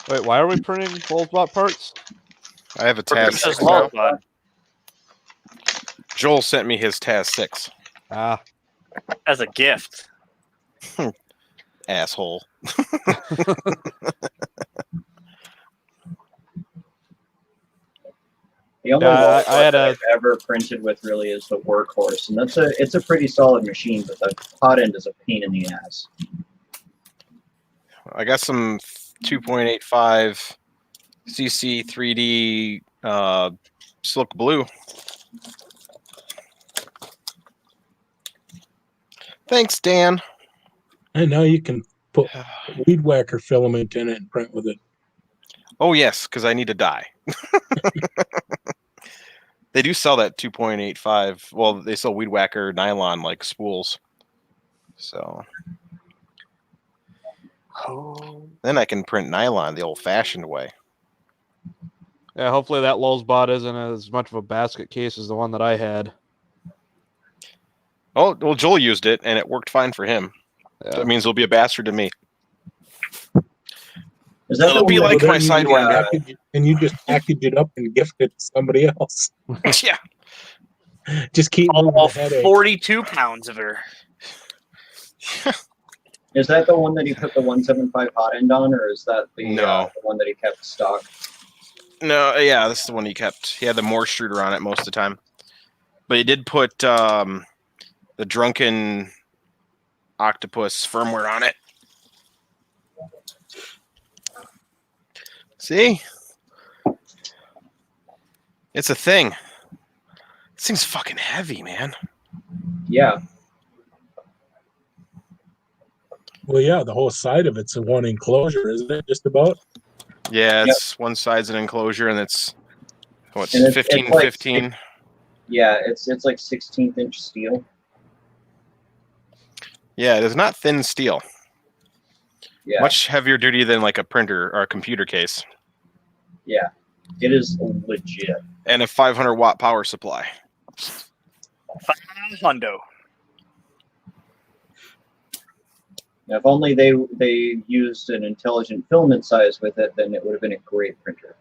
Wait, why are we printing Lulzbot parts? I have a For Taz Chris's 6 now. Lulzbot. Joel sent me his Taz 6. Ah, As a gift. Asshole. The only Yeah, Lulzbot I had that a- I've ever printed with really is the Workhorse, and it's a pretty solid machine, but the hot end is a pain in the ass. I got some 2.85 CC 3D Silk Blue. Thanks, Dan. And now you can put weed whacker filament in it and print with it. Oh, yes, because I need to die. They do sell that 2.85. Well, they sell Weed Whacker nylon like spools. So then I can print nylon the old-fashioned way. yeah. Hopefully that Lulzbot isn't as much of a basket case as the one that I had. Oh, well, Joel used it, and it worked fine for him. Yeah. That means he'll be a bastard to me. Is that the It'll one be that like Well, my then you Sidewinder. and you just package it up and gift it to somebody else. Yeah. Just keep moving All the headache. 42 pounds of her. Is that the one that he put the 175 hot end on, or is that the No. the one that he kept stock? No, yeah, this is the one he kept. He had the Moorstruder on it most of the time. But he did put the Drunken Octopus firmware on it. See? It's a thing. This thing's fucking heavy, man. Yeah. Well, yeah, the whole side of it's a one enclosure, isn't it? Just about. Yeah, it's one side's an enclosure, and it's what's And it's 15 like 15. Yeah, it's like 16th inch steel. Yeah, it is not thin steel. Yeah. Much heavier duty than like a printer or a computer case. Yeah. It is legit. And a 500-watt power supply. Hundo. Now, if only they used an intelligent filament size with it, then it would have been a great printer.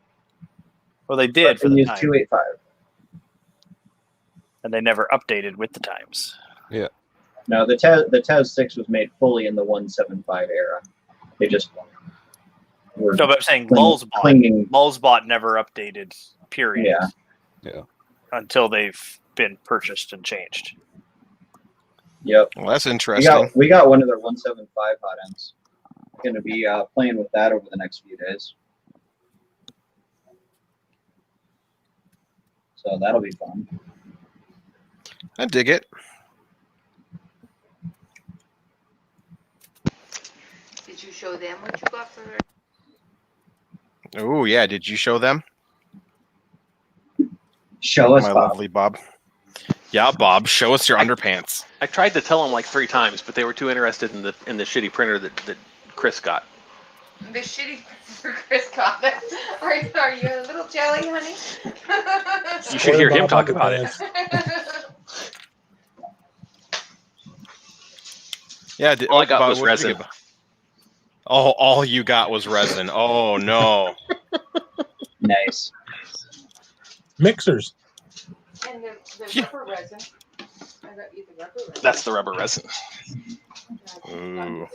Well, they did But for they the used time, 285. and they never updated with the times. No, the Taz 6 was made fully in the 175 era. They just were No, but I'm saying clinging. Lulzbot never updated, period. Yeah. Until they've been purchased and changed. Yep. Well, that's interesting. We got one of their 175 hot ends. Going to be playing with that over the next few days. So that'll be fun. I dig it. Did you show them what you got for her? Oh, yeah. Did you show them? Show us, My Bob. lovely Bob. Yeah, Bob. Show us your underpants. I tried to tell them like 3 times, but they were too interested in the shitty printer that Chris got. The shitty for Chris got it. Are you a little jelly, honey? You should hear him talk about it. Yeah. All I got Bob, was what did you resin. get? Oh, all you got was resin. Oh, no. Nice. Mixers. And the Yeah. rubber resin. I got you the rubber resin. That's the rubber resin. Ooh.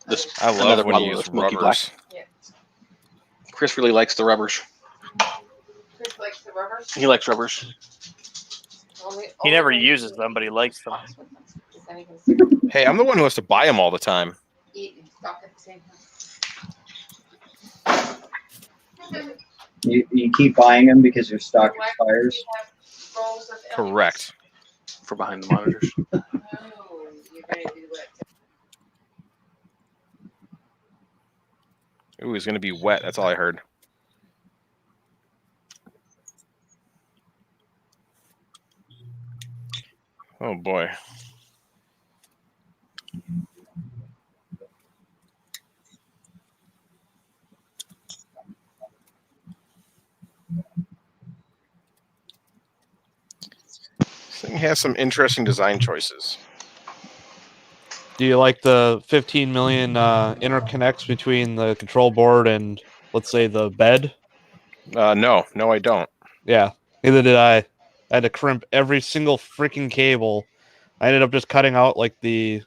This I love another when bottle you of use Smoky rubbers. Yeah. Chris really likes the rubbers. Chris likes the rubbers. He likes rubbers. He never uses them, but he likes them. Hey, I'm the one who has to buy them all the time. Eat and stop at the same time. You keep buying them because your stock expires. Correct. For behind the monitors. Oh, you're gonna do what? Ooh, he's going to be wet. That's all I heard. Oh, boy. This thing has some interesting design choices. Do you like the 15 million interconnects between the control board and let's say the bed. No, I don't. Yeah, neither did I. I had to crimp every single freaking cable. I ended up just cutting out like the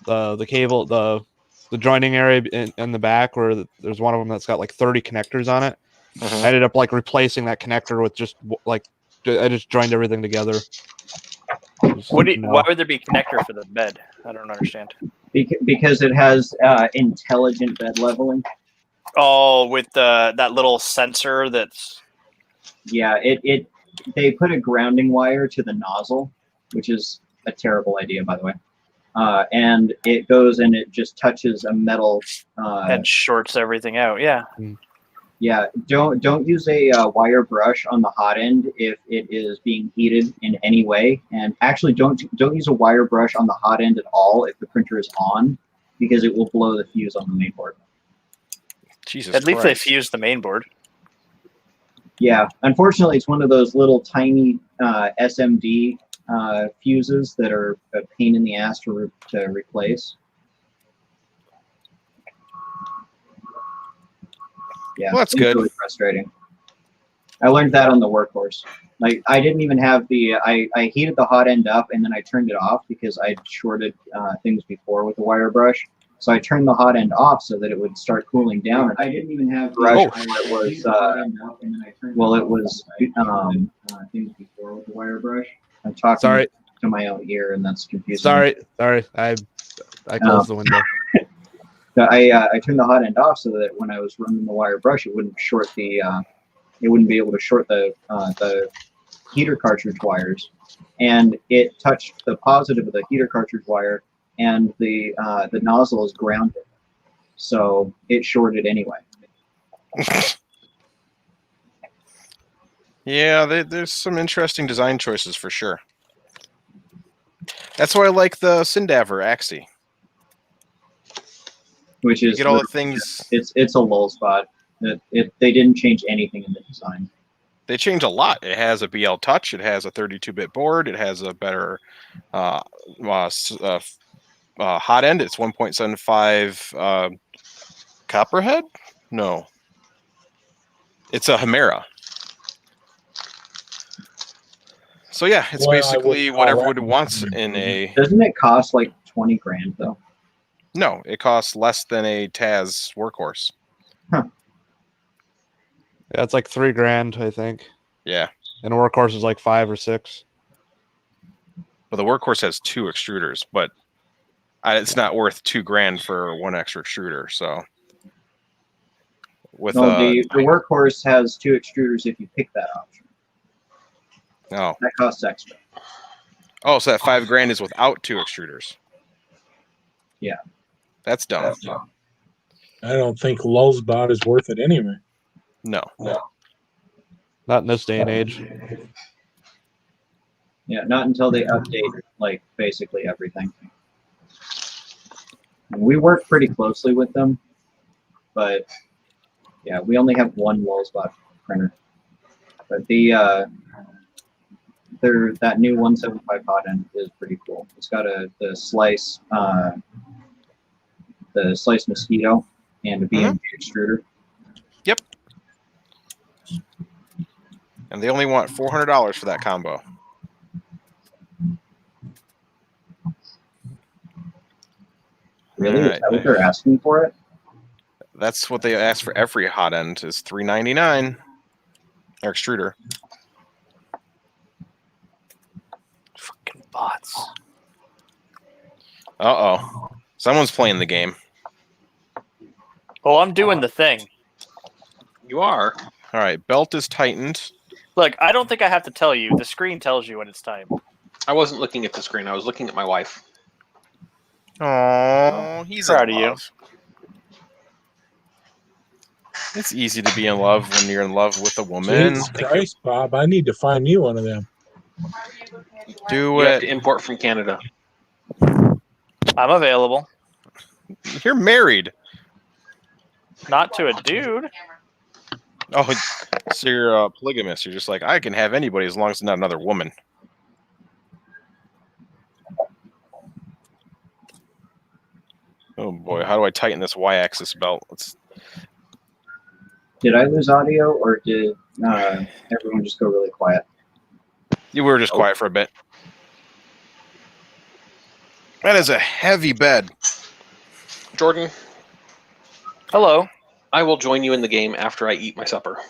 cable, the joining area in the back where there's one of them that's got like 30 connectors on it. Mhm. I ended up like replacing that connector with just like I just joined everything together. Why would there be connector for the bed? I don't understand. Because it has intelligent bed leveling. Oh, with that little sensor that's. Yeah, they put a grounding wire to the nozzle, which is a terrible idea, by the way. And it goes and it just touches a metal. And shorts everything out. Yeah. Yeah, don't use a wire brush on the hot end if it is being heated in any way, and actually don't use a wire brush on the hot end at all if the printer is on, because it will blow the fuse on the main board. Jesus At least Christ. they fused the main board. Yeah, unfortunately, it's one of those little tiny SMD fuses that are a pain in the ass to replace. Yeah, Well, that's it's good. really frustrating. I learned that on the Workhorse. Like, I didn't even have the. I heated the hot end up and then I turned it off because I'd shorted things before with the wire brush. So I turned the hot end off so that it would start cooling down. I didn't even have the brush. It was it was things before with the wire brush. I'm talking to my own ear, and that's confusing. Sorry. I closed the window. I turned the hot end off so that when I was running the wire brush, it wouldn't short the. It wouldn't be able to short the heater cartridge wires, and it touched the positive of the heater cartridge wire, and the nozzle is grounded, so it shorted anyway. Yeah, there's some interesting design choices for sure. That's why I like the Sindaver Axie. Which is you get all the things. It's a lull spot. They didn't change anything in the design. They change a lot. It has a BL Touch. It has a 32-bit board. It has a better hot end. It's 1.75 Copperhead. No, it's a Hemera. So yeah, it's basically what everybody wants in a. Doesn't it cost like $20,000 though? No, it costs less than a Taz Workhorse. Huh. Yeah, it's like $3,000, I think. Yeah. And a Workhorse is like 5 or 6. But the Workhorse has 2 extruders, but it's not worth $2,000 for one extra extruder. So with the Workhorse has 2 extruders if you pick that option. Oh. That costs extra. Oh, so that $5,000 is without 2 extruders. Yeah. That's dumb. I don't think Lulzbot is worth it anyway. No. Not in this day and age. Yeah, not until they update like basically everything. And we work pretty closely with them, but yeah, we only have one Lulzbot printer. But that new 175 hot end is pretty cool. It's got the slice mosquito and a BMG extruder. Yep. And they only want $400 for that combo. Really? Is that what they're asking for it? That's what they ask for every hot end is $399. Or extruder. Fucking bots. Uh-oh. Someone's playing the game. Oh, I'm doing the thing. You are. All right, belt is tightened. Look, I don't think I have to tell you. The screen tells you when it's time. I wasn't looking at the screen. I was looking at my wife. Oh, he's proud in of you. love. It's easy to be in love when you're in love with a woman. Jesus Christ, Bob! I need to find me one of them. Do You have it. to import from Canada. I'm available. You're married. Not to a dude. Oh, so you're polygamous. You're just like, I can have anybody as long as it's not another woman. Oh boy, how do I tighten this Y-axis belt? Did I lose audio, or did everyone just go really quiet? You were just quiet for a bit. That is a heavy bed. Jordan, Hello. I will join you in the game after I eat my supper.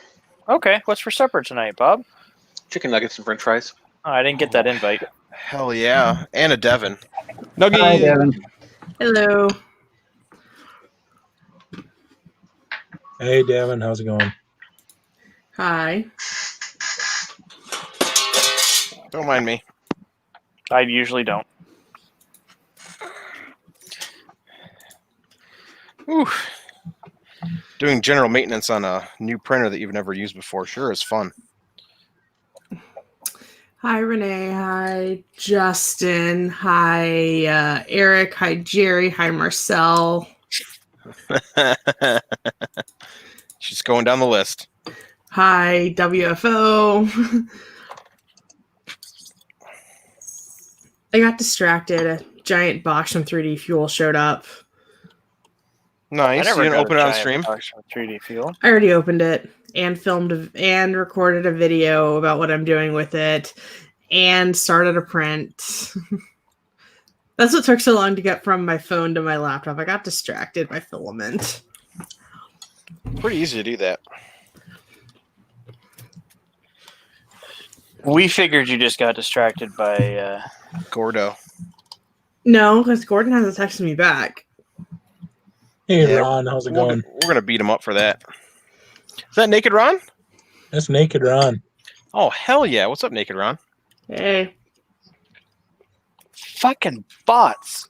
Okay, what's for supper tonight, Bob? Chicken nuggets and french fries. Oh, I didn't get that invite. Hell yeah. And a Devon. Nuggy. Hi, Devin. Hello. Hey, Devin, how's it going? Hi. Don't mind me. I usually don't. Whew. Doing general maintenance on a new printer that you've never used before sure is fun. Hi, Renee. Hi, Justin. Hi, Eric. Hi, Jerry. Hi, Marcel. She's going down the list. Hi, WFO. I got distracted. A giant box from 3D Fuel showed up. Nice. You didn't open it on stream? 3D Fuel. I already opened it and filmed and recorded a video about what I'm doing with it and started a print. That's what took so long to get from my phone to my laptop. I got distracted by filament. Pretty easy to do that. We figured you just got distracted by Gordo. No, because Gordon hasn't texted me back. Hey, Yeah, Ron, how's it going? We're gonna beat him up for that. Is that Naked Ron? That's Naked Ron. Oh hell yeah! What's up, Naked Ron? Hey. fucking bots.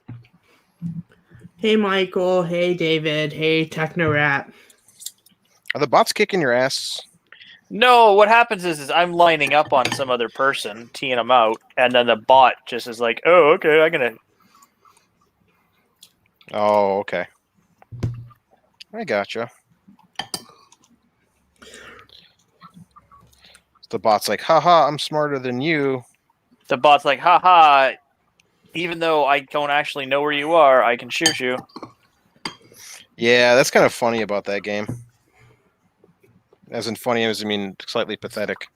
Hey, Michael. Hey, David. Hey, Techno Rat. Are the bots kicking your ass? No, what happens is I'm lining up on some other person, teeing them out, and then the bot just is like, "Oh, okay, I'm gonna." Oh, okay. I gotcha. The bot's like, haha, I'm smarter than you. The bot's like, haha, even though I don't actually know where you are, I can shoot you. Yeah, that's kind of funny about that game. As in funny as I mean slightly pathetic.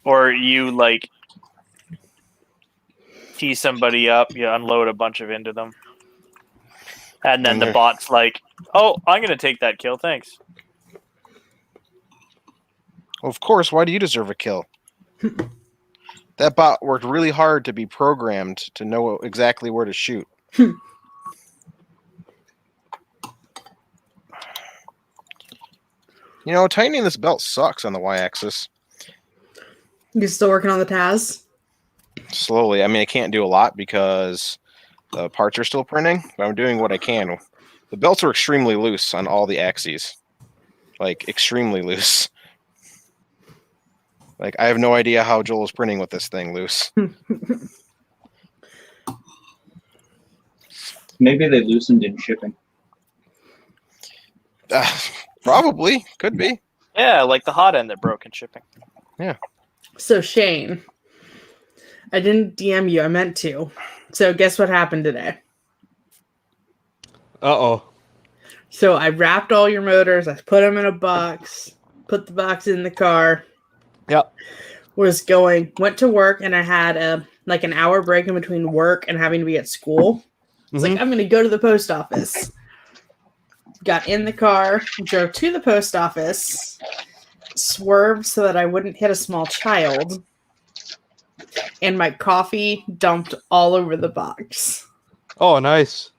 Or you, like, tee somebody up, you unload a bunch of into them. And then the bot's like, oh, I'm going to take that kill, thanks. Of course, why do you deserve a kill? That bot worked really hard to be programmed to know exactly where to shoot. You know, tightening this belt sucks on the y-axis. You still working on the Taz? Slowly. I mean, I can't do a lot because the parts are still printing, but I'm doing what I can. The belts are extremely loose on all the axes. Like, extremely loose. Like, I have no idea how Joel is printing with this thing loose. Maybe they loosened in shipping. Probably. Could be. Yeah, like the hot end that broke in shipping. Yeah. So, Shane, I didn't DM you. I meant to. So, guess what happened today? Uh-oh. So, I wrapped all your motors. I put them in a box. Put the box in the car. Yep. Went to work, and I had an hour break in between work and having to be at school. It's like, I'm going to go to the post office. Got in the car, drove to the post office, swerved so that I wouldn't hit a small child, and my coffee dumped all over the box. Oh, nice.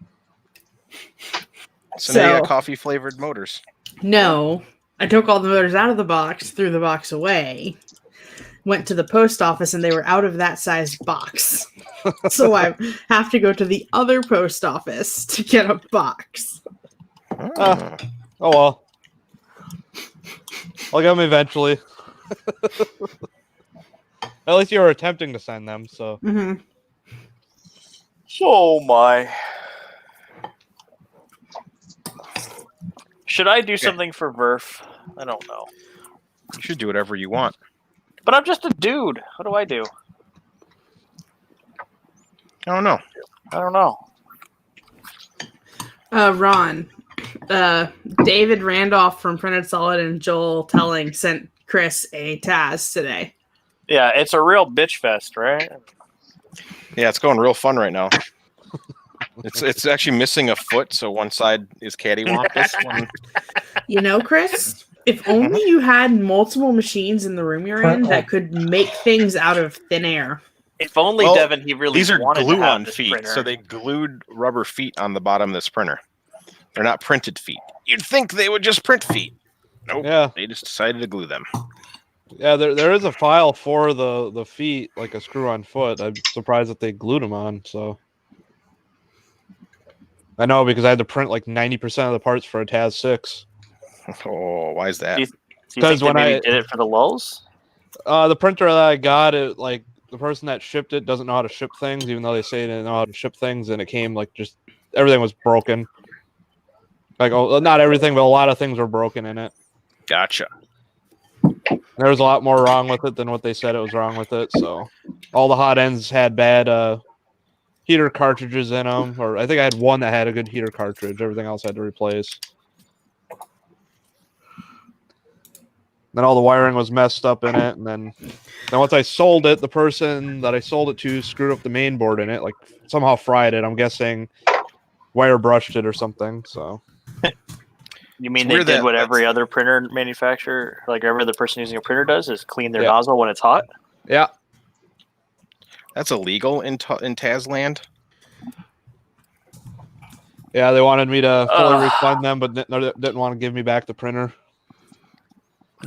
So now you got coffee-flavored motors. No. I took all the motors out of the box, threw the box away, went to the post office, and they were out of that size box. So I have to go to the other post office to get a box. Oh well. I'll get them eventually. At least you were attempting to send them, so. Mm-hmm. Oh my. Should I do something for Verf? I don't know. You should do whatever you want. But I'm just a dude. What do I do? I don't know. I don't know. Ron, David Randolph from Printed Solid and Joel Telling sent Chris a Taz today. Yeah, it's a real bitch fest, right? Yeah, it's going real fun right now. It's actually missing a foot, so one side is cattywampus. One... You know, Chris, if only you had multiple machines in the room you're in that could make things out of thin air. If only, Well, Devin, he really These are wanted to have glue-on this feet, printer. so they glued rubber feet on the bottom of this printer. They're not printed feet. You'd think they would just print feet. Nope. Yeah. They just decided to glue them. Yeah, there is a file for the feet, like a screw-on foot. I'm surprised that they glued them on. So I know because I had to print like 90% of the parts for a Taz 6. Oh, why is that? Do you think they maybe did it for the lulz? The printer that I got, it like the person that shipped it doesn't know how to ship things, even though they say they didn't know how to ship things, and it came like just everything was broken. Like, oh, not everything, but a lot of things were broken in it. Gotcha. There was a lot more wrong with it than what they said it was wrong with it. So all the hot ends had bad heater cartridges in them, or I think I had one that had a good heater cartridge. Everything else I had to replace. Then all the wiring was messed up in it, and then once I sold it, the person that I sold it to screwed up the main board in it, like somehow fried it. I'm guessing wire brushed it or something. So You mean they did what every other printer manufacturer, like every other person using a printer does, is clean their nozzle when it's hot? Yeah. That's illegal in Taz land. Yeah, they wanted me to fully refund them, but didn't want to give me back the printer.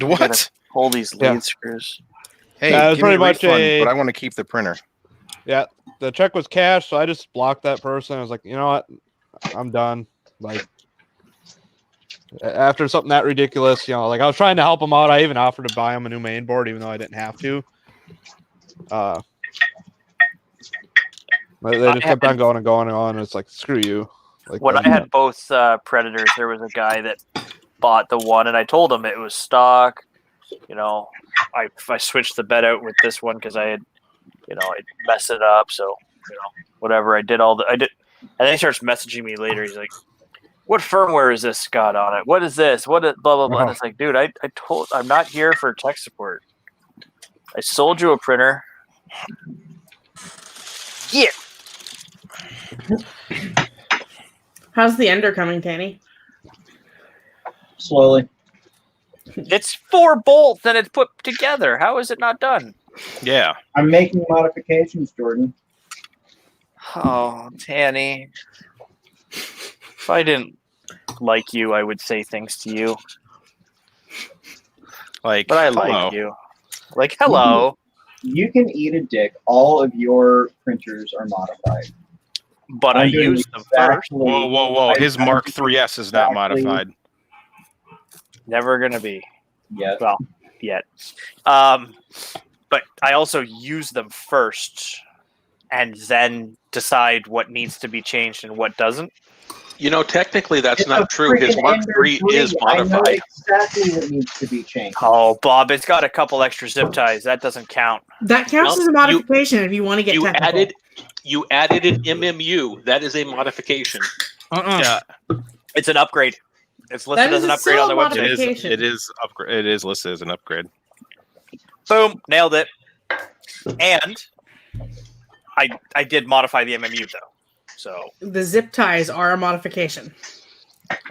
What? Hold these lead screws. Hey, yeah, it was give me pretty a much refund, but I want to keep the printer. Yeah, the check was cash, so I just blocked that person. I was like, you know what? I'm done. Like, after something that ridiculous, like I was trying to help them out. I even offered to buy them a new main board, even though I didn't have to. They just kept on going and going and on. And it's like, screw you. Like, when I had both Predators, there was a guy that bought the one, and I told him it was stock. I switched the bed out with this one because I had, I messed it up. So, whatever. I did. And then he starts messaging me later. He's like, "What firmware is this got on it? What is this? What is blah blah blah?" And it's like, dude, I'm not here for tech support. I sold you a printer. Yeah. How's the ender coming, Tanny? Slowly. It's 4 bolts and it's put together. How is it not done? Yeah. I'm making modifications, Jordan. Oh, Tanny. If I didn't like you, I would say things to you. But I like you. Like, hello. You can eat a dick. All of your printers are modified. But I used them first. Whoa. His Mark 3S is not modified. Never going to be. Yet. Well, yet. But I also use them first and then decide what needs to be changed and what doesn't. Technically that's not true. His Mark 3 is modified. I know exactly what needs to be changed. Oh, Bob, it's got a couple extra zip ties. That doesn't count. That counts as a modification if you want to get technical. You added an MMU. That is a modification. Yeah. It's an upgrade. It's listed as an upgrade on the website. It is listed as an upgrade. Boom, nailed it. And I did modify the MMU though. So the zip ties are a modification.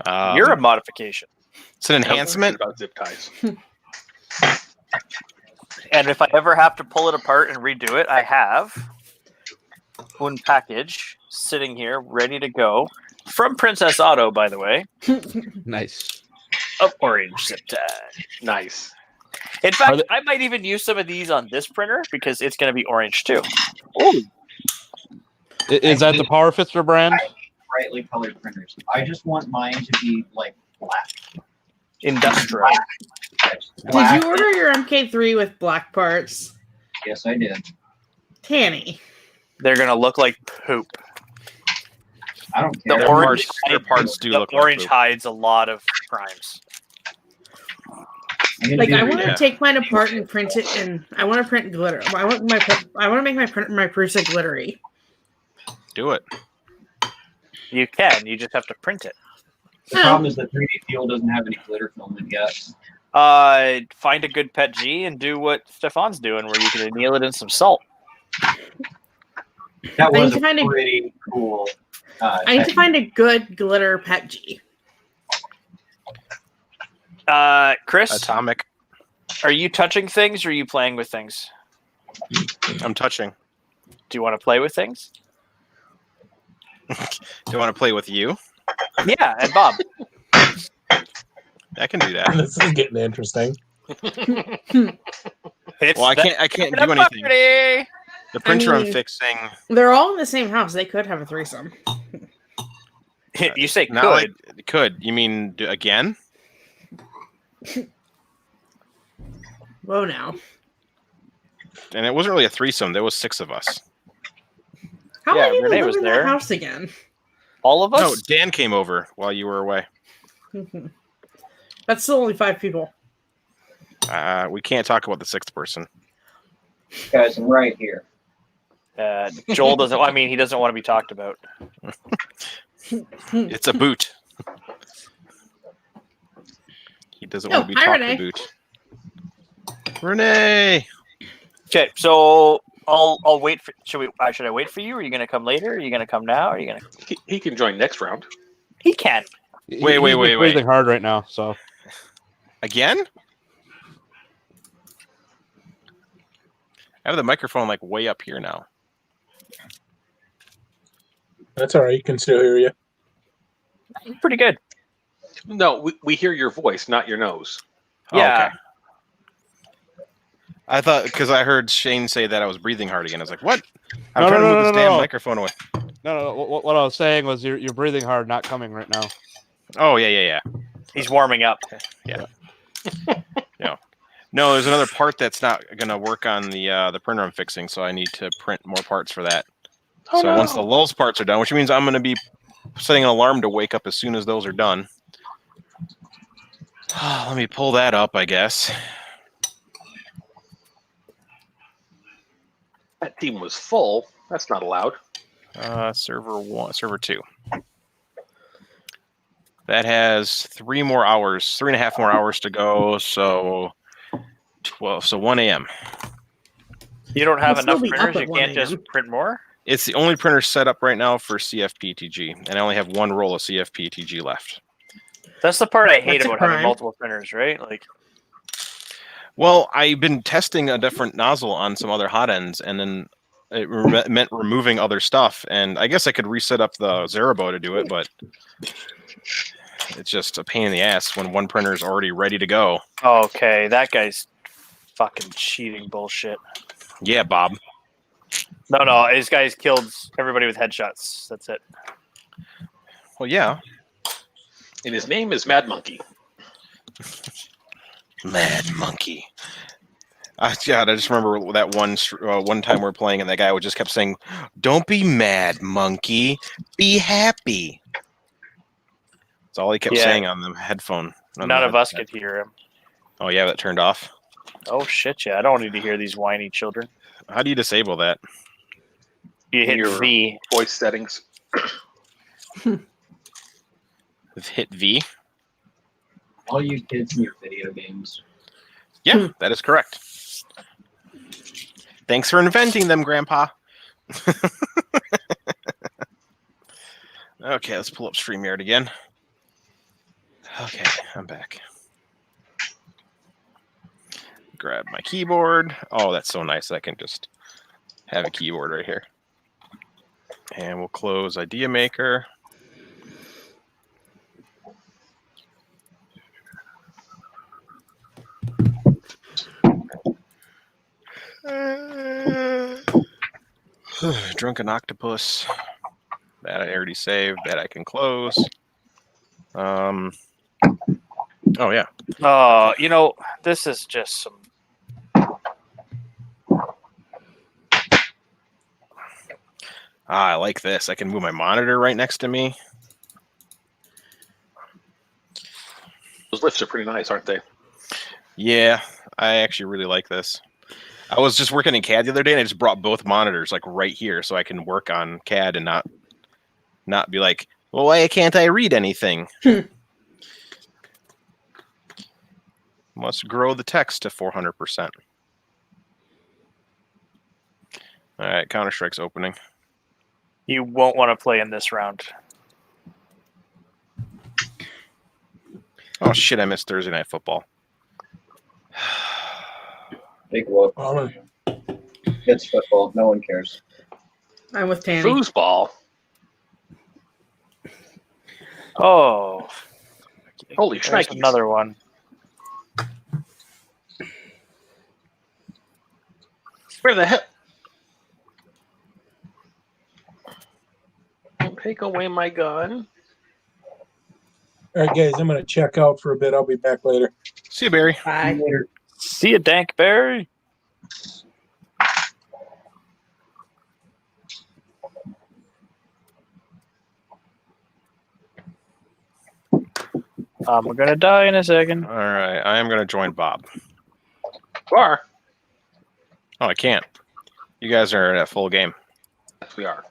You're a modification. It's an enhancement about zip ties. And if I ever have to pull it apart and redo it, I have one package sitting here ready to go from Princess Auto, by the way. Nice. Of orange zip tie. Nice. In fact, I might even use some of these on this printer because it's going to be orange too. Ooh. Is that the Power Fister brand? Brightly colored printers. I just want mine to be like black. Industrial. Did you order your MK3 with black parts? Yes, I did. Tanny. They're going to look like poop. I don't care. The orange parts do look like orange poop. hides a lot of crimes. Like I want to take mine apart and print it, and I want to print glitter. I want to make my prusa glittery. Do it. You can. You just have to print it. The problem is that 3D Fuel doesn't have any glitter filament yet. Find a good pet G and do what Stefan's doing, where you can anneal it in some salt. That I was need to find a- pretty cool. I need to find a good glitter pet G. Chris, Atomic. are you touching things or are you playing with things? I'm touching. Do you want to play with things? Do you want to play with you? Yeah, and Bob. I can do that. This is getting interesting. Well, I can't do anything. The printer I'm fixing. They're all in the same house. They could have a threesome. You say Not could. like could. You mean again? Whoa, now. And it wasn't really a threesome. There was 6 of us. How Yeah, many people Renee live was in there. that house again? All of us? No, Dan came over while you were away. That's still only 5 people. We can't talk about the 6th person. Guys, I'm right here. Joel doesn't. I mean, he doesn't want to be talked about. It's a boot. He doesn't want to be hi, talked Renee. to boot. Renee. Okay, so I'll wait for. Should I wait for you? Or are you going to come later? Are you going to come now? Or are you going to? He can join next round. He can. Wait. He's breathing hard right now. So Again? I have the microphone like way up here now. That's all right. You can still hear you. Pretty good. No, we hear your voice, not your nose. Oh, Yeah. okay. I thought because I heard Shane say that I was breathing hard again. I was like, "What?" I'm No, trying no, to move no, this no, damn no. microphone away. no. What I was saying was you're breathing hard, not coming right now. Oh yeah. He's warming up. Yeah. No, there's another part that's not going to work on the printer I'm fixing, so I need to print more parts for that. Oh, so no. once the lulls parts are done, which means I'm going to be setting an alarm to wake up as soon as those are done. Let me pull that up, I guess. That team was full. That's not allowed. Server 1, server 2. That has 3 more hours, 3.5 more hours to go. So 12. So 1 a.m. You don't have We'll enough still be up printers. at You 1 can't just a.m. print more. It's the only printer set up right now for CFPTG, and I only have 1 roll of CFPTG left. That's the part I hate That's a about having crime. multiple printers, right? Like, Well, I've been testing a different nozzle on some other hot ends, and then it meant removing other stuff. And I guess I could reset up the Zerabo to do it, but it's just a pain in the ass when one printer is already ready to go. okay, that guy's fucking cheating bullshit. Yeah, Bob. No, this guy's killed everybody with headshots. That's it. Well, yeah. And his name is Mad Monkey. Mad Monkey. God, I just remember that one time we were playing, and that guy just kept saying, "Don't be mad, monkey. Be happy." That's all he kept saying on the headphone. None of us could hear him. Oh, yeah, that turned off. Oh shit! Yeah, I don't need to hear these whiny children. How do you disable that? You hit Your V. voice settings. Hit V. All you kids in your video games. Yeah, that is correct. Thanks for inventing them, Grandpa. Okay, let's pull up StreamYard again. Okay, I'm back. Grab my keyboard. Oh, that's so nice. I can just have a keyboard right here. And we'll close Idea Maker. Drunken Octopus. That I already saved. That I can close. Oh yeah. This is just some. I like this. I can move my monitor right next to me. Those lifts are pretty nice, aren't they? Yeah, I actually really like this. I was just working in CAD the other day, and I just brought both monitors like right here, so I can work on CAD and not be like, well, why can't I read anything? Must grow the text to 400%. All right, Counter-Strike's opening. You won't want to play in this round. Oh shit! I missed Thursday Night Football. Big whoop. It's football. No one cares. I'm with Tanny. Foosball. Oh, Holy there's shnikes. another one. Where the hell? Don't take away my gun. All right, guys, I'm going to check out for a bit. I'll be back later. See you, Barry. Bye. See you, Dankberry. We're gonna die in a second. All right, I am gonna join Bob. You are. Oh, I can't. You guys are at full game. Yes, we are.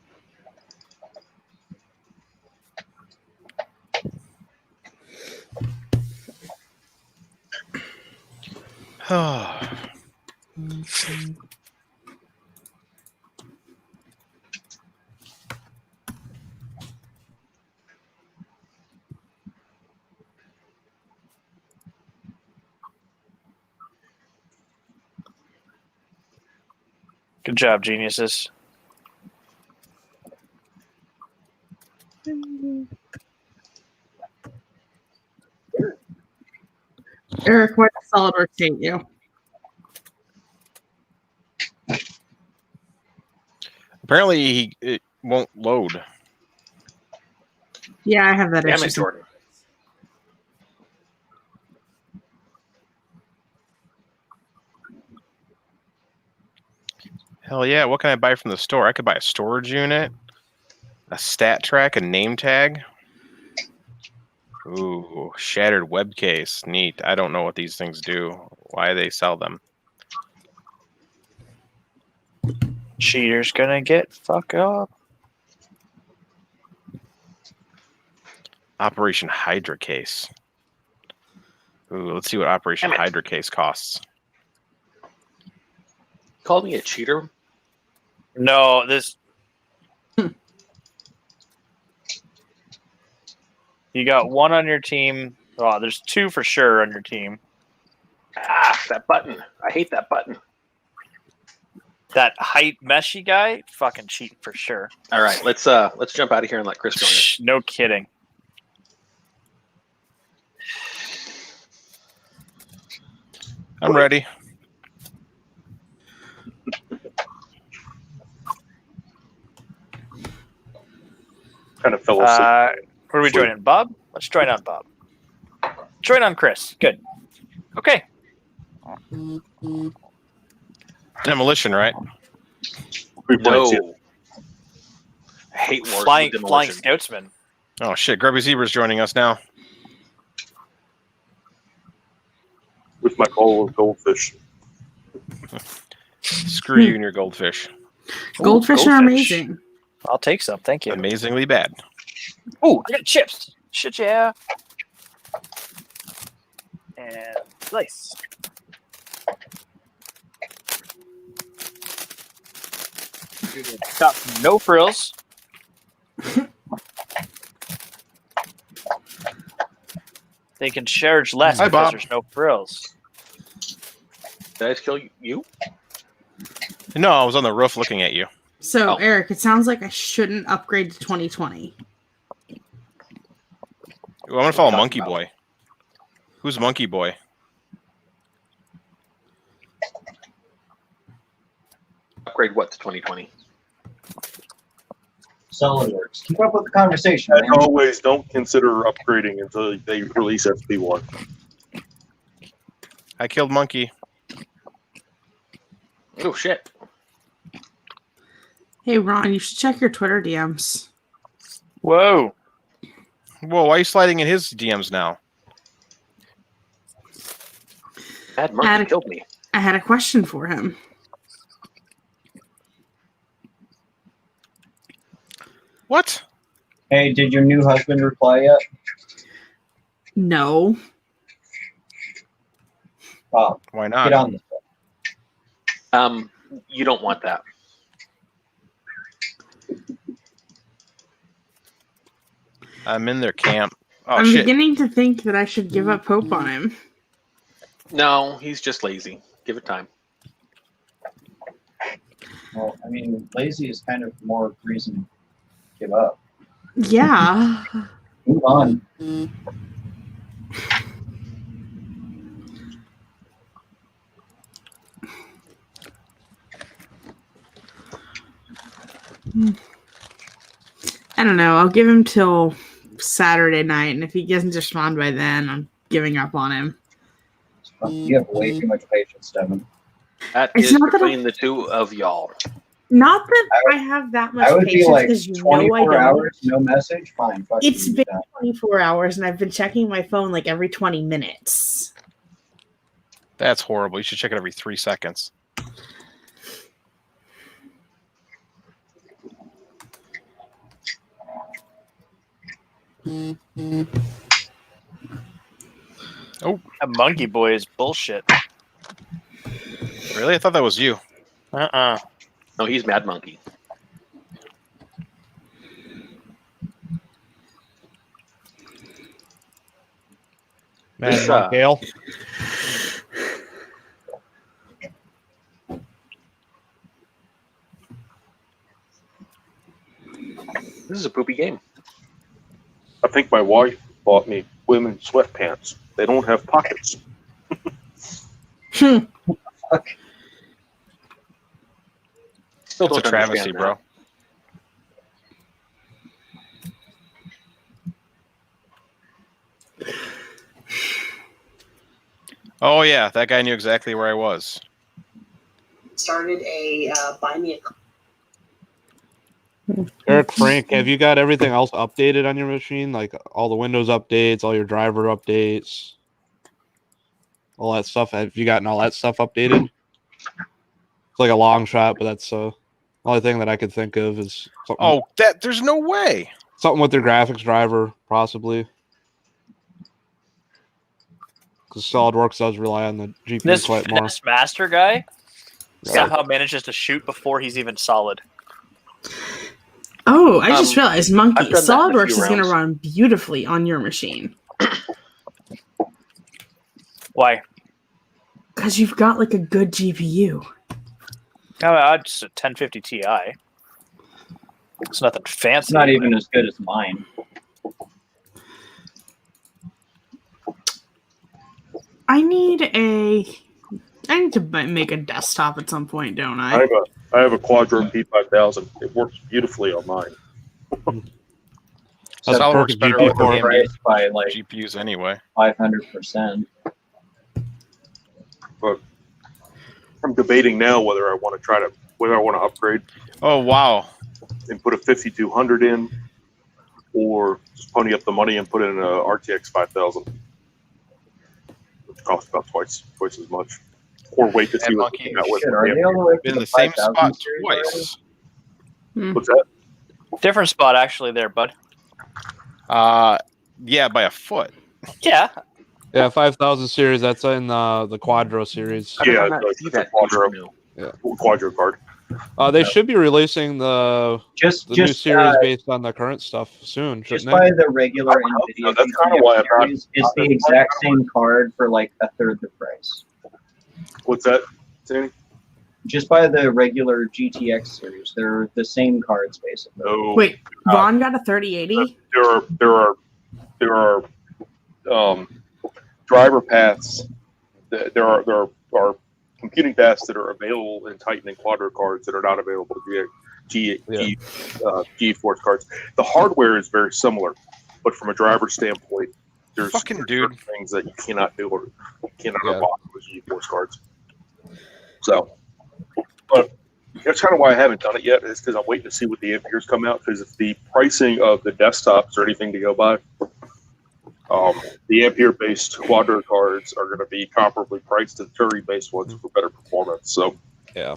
Good job, geniuses. Eric, why does SolidWorks hate you? Apparently, it won't load. Yeah, I have that Damn issue. it, Jordan. Hell yeah! What can I buy from the store? I could buy a storage unit, a stat track, a name tag. Ooh, shattered web case. Neat. I don't know what these things do. Why they sell them. Cheater's gonna get fuck up. Operation Hydra case. Ooh, let's see what Operation Damn it. Hydra case costs. Called me a cheater? No, this. You got one on your team. Oh, there's two for sure on your team. Ah, that button. I hate that button. That height meshy guy, fucking cheating for sure. All right, let's jump out of here and let Chris join us. No kidding. I'm ready. Kind of fell asleep. Who are we joining? Bob? Let's join on Bob. Join on Chris. Good. Okay. Demolition, right? No. I hate wars Flying with demolition. Scoutsman. Oh shit! Grubby Zebra's joining us now. With my bowl of goldfish. Screw you and your goldfish. Goldfish are amazing. I'll take some. Thank you. Amazingly bad. Oh, I got chips. Shit, yeah. And slice. Got no frills. They can charge less Hi, because Bob. there's no frills. Did I just kill you? No, I was on the roof looking at you. So, Eric, it sounds like I shouldn't upgrade to 2020. Ooh, I'm gonna follow Monkey Boy. Who's Monkey Boy? Upgrade what to 2020? SolidWorks. Keep up with the conversation. And man. always don't consider upgrading until they release FP1. I killed Monkey. Oh shit! Hey, Ron, you should check your Twitter DMs. Whoa. Whoa, why are you sliding in his DMs now? That monkey killed me. I had a question for him. What? Hey, did your new husband reply yet? No. Oh, Why not? get on this. You don't want that. I'm in their camp. Oh I'm shit! beginning to think that I should give up hope on him. No, he's just lazy. Give it time. Well, I mean, lazy is kind of more reason to give up. Yeah. Move on. I don't know. I'll give him till Saturday night, and if he doesn't respond by then, I'm giving up on him. You have way too much patience, Devin. That It's is not that between the two of y'all. Not that I have that much I would be patience, like because you know 24 I don't. hours, no message, fine. Fuck It's you, been done. 24 hours, and I've been checking my phone like every 20 minutes. That's horrible. You should check it every 3 seconds. Oh, A monkey boy is bullshit. really? I thought that was you. No, he's Mad Monkey. Man, Gale. This is a poopy game. I think my wife bought me women's sweatpants. They don't have pockets. Fuck. Still It's a don't travesty, understand bro. Oh yeah, that guy knew exactly where I was. Started a buy me a. Eric Frank, have you got everything else updated on your machine? Like all the Windows updates, all your driver updates, all that stuff? Have you gotten all that stuff updated? It's like a long shot, but that's the only thing that I could think of is something. Oh, there's no way. Something with your graphics driver, possibly. Because SolidWorks does rely on the GPU This quite more. finesse master guy Yeah. somehow manages to shoot before he's even solid. Oh, I just realized, Monkey, I've done that in a SolidWorks few is going to rounds. run beautifully on your machine. Why? Because you've got like a good GPU. Just a 1050 Ti. It's nothing fancy. It's not even as good as mine. I need to make a desktop at some point, don't I? I have a Quadro P5000. It works beautifully on mine. That's all works better with price by like GPUs anyway. 500%. But I'm debating now whether I want to upgrade. Oh wow! And put a 5200 in, or just pony up the money and put in a RTX 5000, which costs about twice as much. Or wait to see what they come out with. Shit, are they all the way Been to the same 5000 spot series twice. What's that? Different spot actually there, bud. Yeah, by a foot. Yeah. Yeah, 5000 series. That's in the Quadro series. Yeah, it's a Quadro. Yeah. Quadro card. They should be releasing the new series based on the current stuff soon, Just shouldn't buy they? the regular NVIDIA that's kinda why I'm not- series. It's the exact same card for like a third the price. What's that, Danny? Just buy the regular GTX series. They're the same cards basically. No. Wait, Vaughn got a 3080? There are driver paths. There are computing paths that are available in Titan and Quadro cards that are not available to GeForce cards. The hardware is very similar, but from a driver standpoint, there's Fucking certain things that you cannot do or you cannot unlock with GeForce cards. So, but that's kind of why I haven't done it yet, is because I'm waiting to see what the Amperes come out, because if the pricing of the desktops or anything to go by, the Ampere-based Quadro cards are going to be comparably priced to the Turing-based ones for better performance. So, yeah,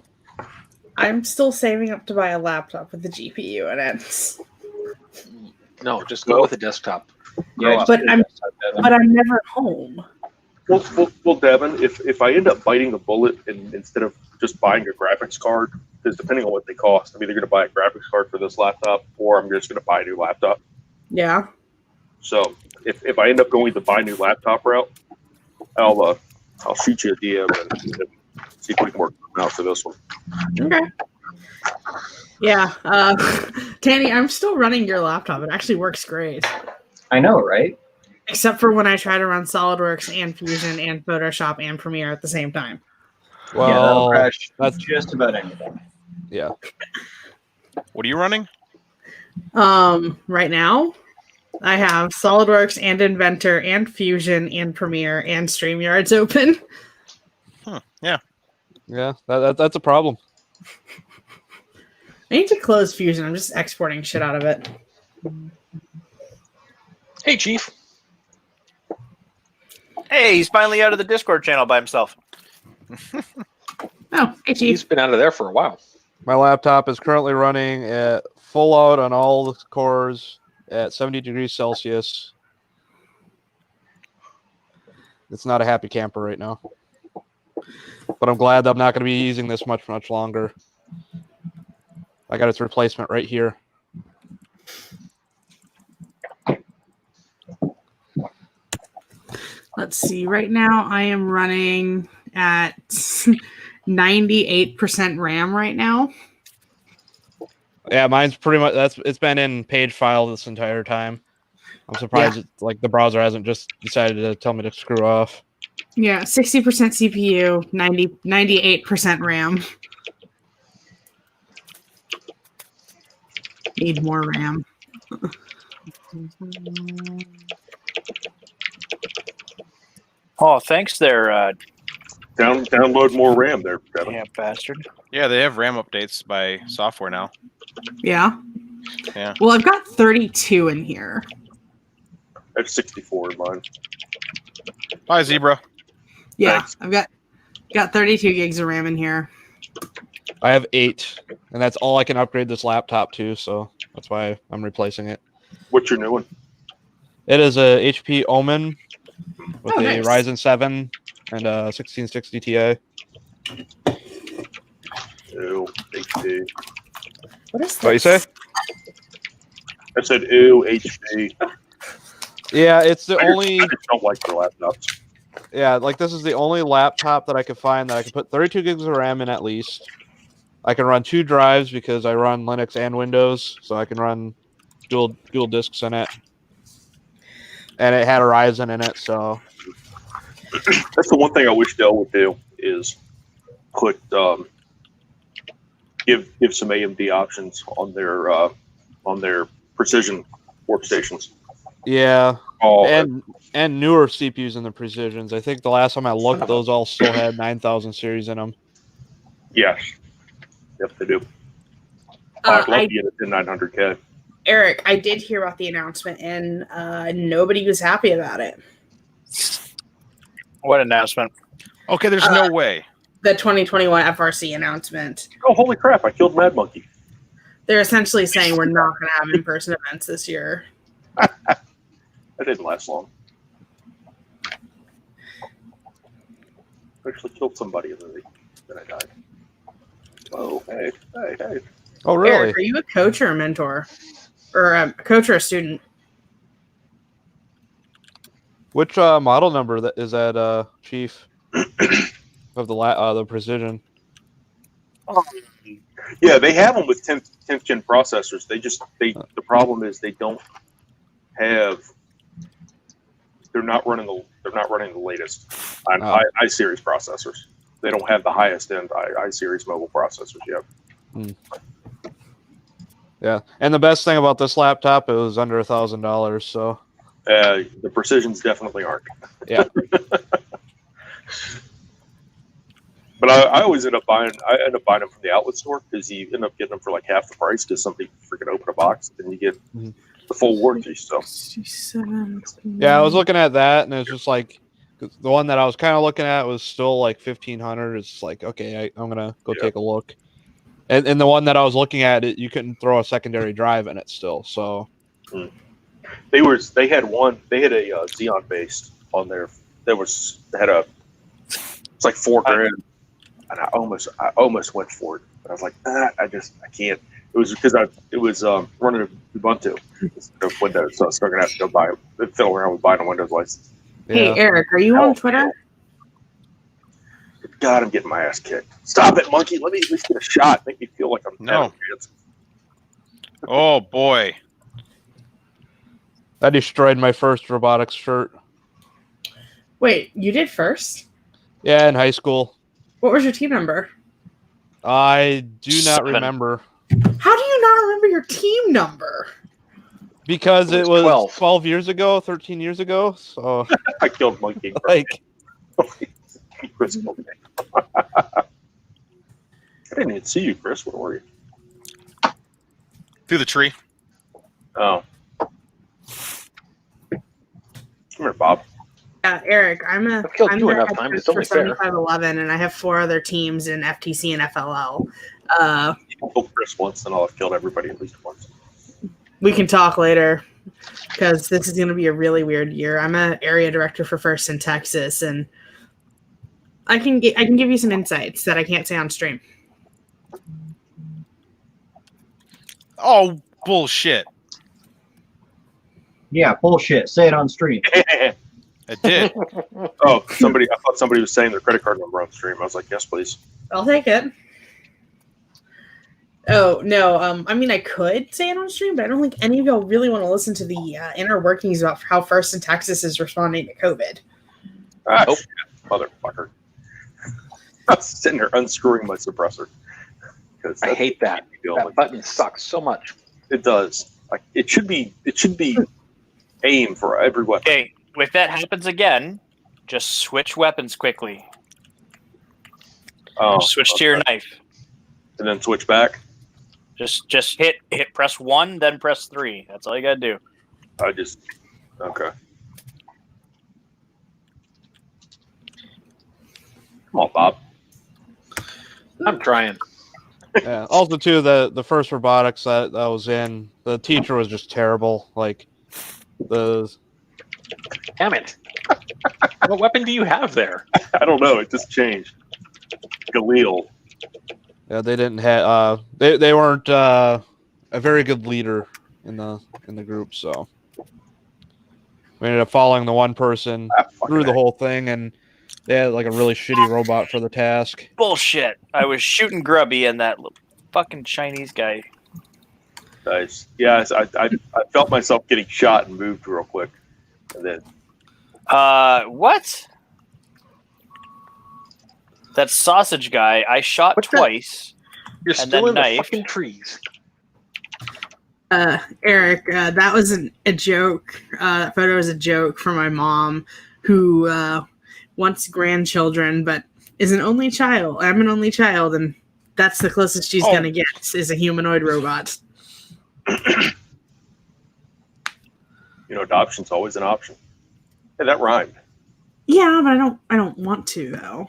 I'm still saving up to buy a laptop with the GPU in it. No, just go with a desktop. Yeah, But I'm never home. Well, Devin, if I end up biting the bullet and instead of just buying a graphics card, because depending on what they cost, I'm either going to buy a graphics card for this laptop or I'm just going to buy a new laptop. Yeah. So if I end up going the buy new laptop route, I'll shoot you a DM and see if we can work out for this one. Okay. Yeah. Tanny, I'm still running your laptop. It actually works great. I know, right? Except for when I try to run SolidWorks and Fusion and Photoshop and Premiere at the same time. Yeah, that'll Well, crash that's just about anything. yeah. What are you running? Right now, I have SolidWorks and Inventor and Fusion and Premiere and StreamYards open. Yeah. Yeah, that's a problem. I need to close Fusion. I'm just exporting shit out of it. Hey, Chief. Hey, he's finally out of the Discord channel by himself. Oh, hey, Chief. He's been out of there for a while. My laptop is currently running at full out on all the cores at 70 degrees Celsius. It's not a happy camper right now. But I'm glad that I'm not going to be using this much longer. I got its replacement right here. Let's see. Right now, I am running at 98% RAM right now. Yeah, mine's pretty much it's been in page file this entire time. I'm surprised like the browser hasn't just decided to tell me to screw off. Yeah, 60% CPU, 98% RAM. Need more RAM. Oh, thanks there, download more RAM there, Devin. yeah, bastard. Yeah, they have RAM updates by software now. Yeah. Yeah. Well, I've got 32 in here. I have 64 in mine. Bye, Zebra. Yeah, Thanks. I've got 32 gigs of RAM in here. I have 8, and that's all I can upgrade this laptop to, so that's why I'm replacing it. What's your new one? It is a HP Omen with a nice. Ryzen 7 and a 1660 Ti. Ew, HP. What is What you say? I said, ew, HP. Yeah, it's the I only. just don't like the laptops. Yeah, like this is the only laptop that I could find that I can put 32 gigs of RAM in at least. I can run 2 drives because I run Linux and Windows, so I can run dual disks in it. And it had a Ryzen in it, so That's the one thing I wish Dell would do is put give some AMD options on their precision workstations. yeah. Oh, And newer CPUs in the Precisions. I think the last time I looked, those all still had 9000 series in them. yes, yep, they do. Uh, I'd love to get it to 900K. Eric, I did hear about the announcement, and nobody was happy about it. What announcement? Okay, there's no way. The 2021 FRC announcement. Oh, holy crap! I killed Mad Monkey. They're essentially saying we're not going to have in-person events this year. That didn't last long. I actually killed somebody and then I died. Oh, hey. Oh, really? Eric, are you a coach or a mentor? Or a coach or a student? Which model number is that, Chief? Of the Precision? Yeah, they have them with 10th gen processors. The problem is they don't have. They're not running the latest on i-series processors. They don't have the highest end i-series mobile processors yet. Hmm. Yeah, and the best thing about this laptop, it was under $1,000. So the Precisions definitely aren't. Yeah. But I always end up buying them from the outlet store because you end up getting them for like half the price because somebody freaking open a box and you get the full warranty. So yeah, I was looking at that and it's just like the one that I was kind of looking at was still like 1,500. It's like, okay, I'm gonna go take a look. And the one that I was looking at, you couldn't throw a secondary drive in it still. So They had a Xeon based on there. It's like $4,000, and I almost went for it, but I was like, I can't. It was because it was running Ubuntu instead of Windows, so I was still gonna have to go buy it, fiddle around with buying a Windows license. Hey, Eric, are you on Twitter? God, I'm getting my ass kicked. Stop it, monkey. Let me at least get a shot. Make me feel like I'm No. Oh boy. I destroyed my first robotics shirt. Wait, you did first? Yeah, in high school. What was your team number? I do not remember. How do you not remember your team number? Because it was 12 years ago, 13 years ago. So I killed monkey. Like, Chris, I didn't even see you, Chris. Where were you? Through the tree. Oh. Come here, Bob. Eric, I'm the enough head time. coach It's only for fair. 7511, and I have 4 other teams in FTC and FLL. You killed Chris once, and I'll have killed everybody at least once. We can talk later because this is going to be a really weird year. I'm an area director for First in Texas, and I can give you some insights that I can't say on stream. Oh, bullshit. Yeah, bullshit. Say it on stream. It did. Oh, I thought somebody was saying their credit card number on stream. I was like, yes, please. I'll take it. Oh, no. I mean, I could say it on stream, but I don't think any of y'all really want to listen to the inner workings about how First in Texas is responding to COVID. Shit, motherfucker. I was sitting there unscrewing my suppressor. I hate that. That button sucks so much. It does. Like it should be aim for every weapon. Okay, if that happens again, just switch weapons quickly. Oh, switch to your knife, and then switch back. Just hit press 1, then press 3. That's all you gotta do. Okay. Come on, Bob. I'm trying. Yeah. Also, too, the first robotics that I was in, the teacher was just terrible. Like the. Damn it! What weapon do you have there? I don't know. It just changed. Galil. Yeah, they didn't have. They weren't a very good leader in the group, so we ended up following the one person through the whole thing, and they had like a really shitty robot for the task. Bullshit! I was shooting Grubby and that fucking Chinese guy. Nice. Yeah, I felt myself getting shot and moved real quick, and then. What? That sausage guy, I shot twice. You're still in the fucking trees. Eric, that was a joke. That photo was a joke from my mom, who wants grandchildren, but is an only child. I'm an only child, and that's the closest she's gonna get is a humanoid robot. Adoption's always an option. Hey, that rhymed. Yeah, but I don't want to though.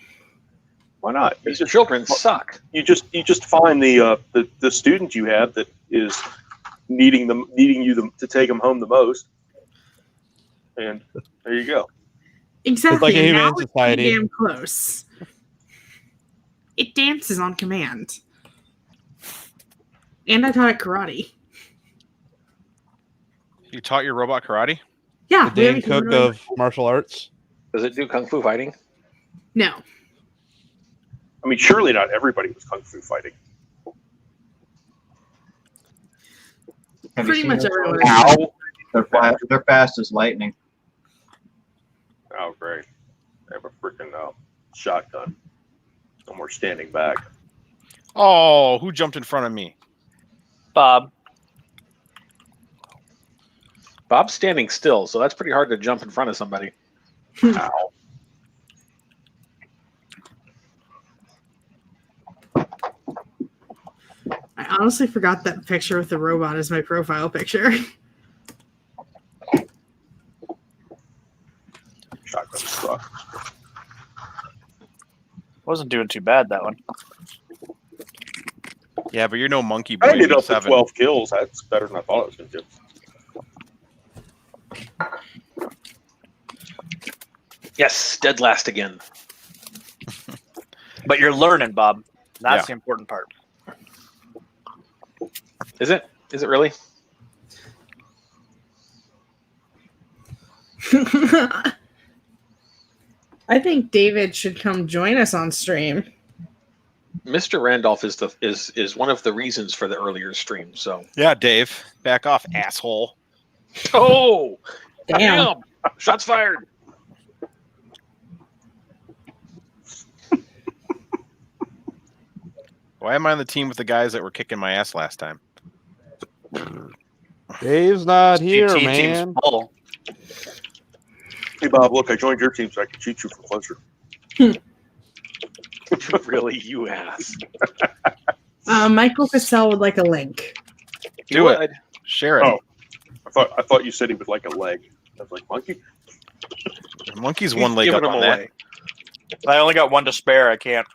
Why not? These children suck. You just find the student you have that is needing you to take them home the most, and there you go. Exactly. It's like a humane now society. It's damn close. It dances on command, and I taught it karate. You taught your robot karate? Yeah, The Dane Cook of martial arts. Does it do kung fu fighting? No. I mean, surely not everybody was kung fu fighting. Pretty much everyone. Ow! They're fast as lightning. Oh, great. I have a freaking shotgun. And we're standing back. Oh, who jumped in front of me? Bob. Bob's standing still, so that's pretty hard to jump in front of somebody. Ow. I honestly forgot that picture with the robot is my profile picture. Shotgun suck. Wasn't doing too bad, that one. Yeah, but you're no monkey boy. I ended up with V7. 12 kills. That's better than I thought it was going to do. Yes, dead last again. But you're learning, Bob. That's the important part. Is it? Is it really? I think David should come join us on stream. Mr. Randolph is one of the reasons for the earlier stream. So Yeah, Dave, back off, asshole. oh, Damn. Shots fired. Why am I on the team with the guys that were kicking my ass last time? Dave's not here, GT man. team's full. Hey, Bob, look, I joined your team so I can cheat you for pleasure. Really, you ass. Michael Cassell would like a link. Do it. Share it. Oh, I thought you said he would like a leg. I was like, monkey? Monkey's one leg up on that. I only got one to spare. I can't.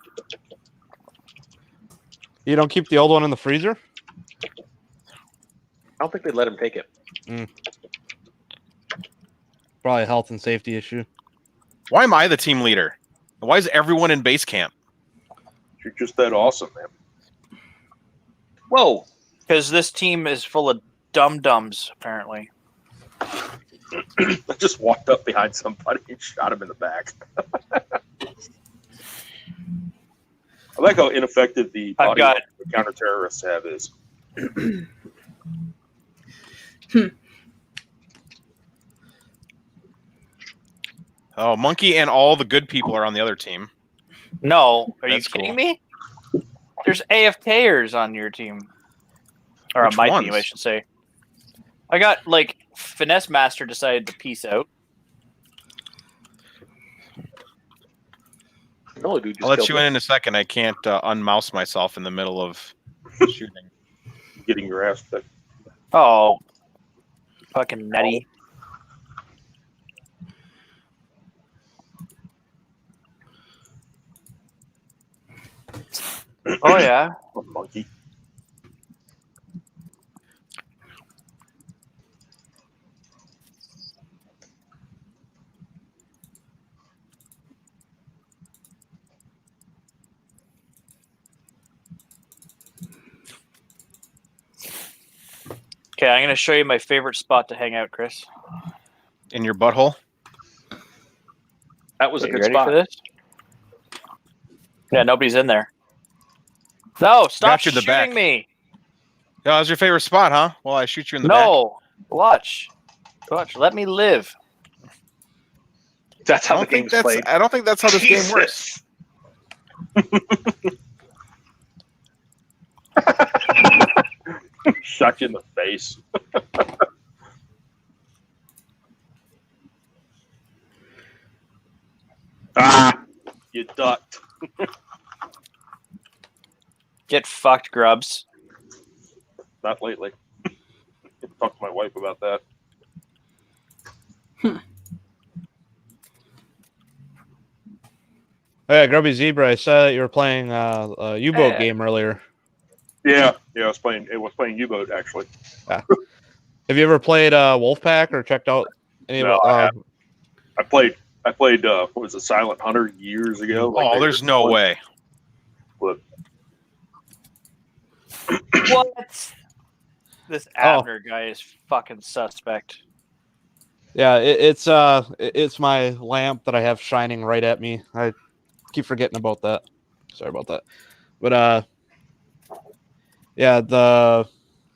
You don't keep the old one in the freezer? I don't think they'd let him take it. Probably a health and safety issue. Why am I the team leader? Why is everyone in base camp? You're just that awesome, man. Whoa. Because this team is full of dum-dums, apparently. I just walked up behind somebody and shot him in the back. I like how ineffective the body of the counter-terrorists have is. Oh, Monkey and all the good people are on the other team. No, are That's you kidding cool. me? There's AFKers on your team. Or Which on my ones? team, I should say. I got, like, Finesse Master decided to peace out. No, dude. I'll let you in a second. I can't unmouse myself in the middle of shooting. Getting your ass kicked. Oh. Fucking nutty. Oh, yeah. Monkey. Okay, I'm going to show you my favorite spot to hang out, Chris. In your butthole? That was a Okay, good you ready spot. for this? Yeah, nobody's in there. No, stop Got you in the shooting back. me. Yeah, that was your favorite spot, huh? Well, I shoot you in the back. No, watch. Let me live. That's I how the don't think game's that's. played. I don't think that's how this game works. Shot you in the face. You ducked. Get fucked, grubs. Not lately. Talk to my wife about that. Yeah, Grubby Zebra, I saw that you were playing a U-boat game earlier. Yeah, I was playing. It was playing U-boat actually. Have you ever played Wolfpack or checked out any No, of I haven't. I played. What was it, Silent Hunter years ago? Oh, there's no way. But What? This Abner guy is fucking suspect. Yeah, it's my lamp that I have shining right at me. I keep forgetting about that. Sorry about that. But yeah, the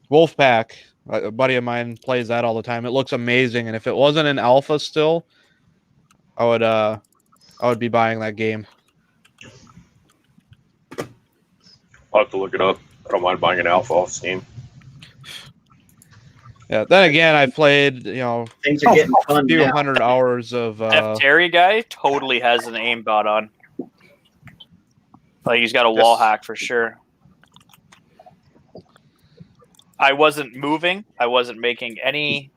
Wolfpack, a buddy of mine plays that all the time. It looks amazing, and if it wasn't in alpha still, I would be buying that game. I'll have to look it up. I don't mind buying an alpha off Steam. Yeah. Then again, I played Things are getting a fun few now. hundred hours of. F Terry guy totally has an aimbot on. Like he's got a wall hack for sure. I wasn't moving. I wasn't making any.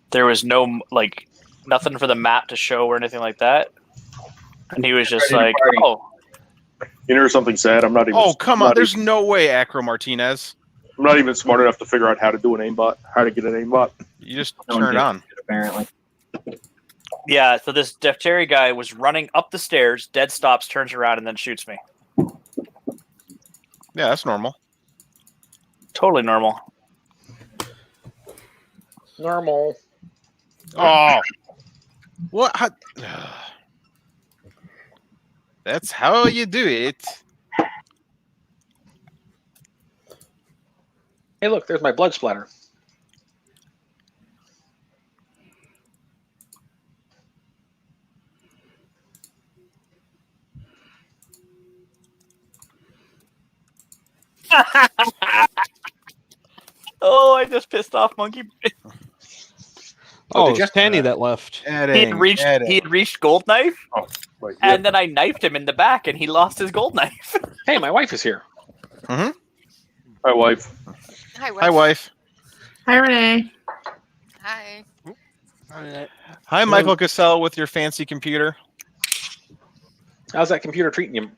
There was no nothing for the map to show or anything like that. And he was just like, "Oh, You know something sad? I'm not even. Oh, come on. not There's even- no way, Acro Martinez. I'm not even smart enough to figure out how to do an aimbot. How to get an aimbot. You just No one turn it did, on. apparently. Yeah, so this Defteri guy was running up the stairs, dead stops, turns around, and then shoots me. Yeah, that's normal. Totally normal. Normal. Oh, what? How, that's how you do it. Hey, look, there's my blood splatter. Oh, I just pissed off Monkey. Oh, did ya? it's Tanny that left. He had reached gold knife, and then I knifed him in the back, and he lost his gold knife. Hey, my wife is here. Mm-hmm. Hi, wife. Hi, Hi, wife. Hi, Renee. Hi. Hi, Michael Cassell with your fancy computer. How's that computer treating you?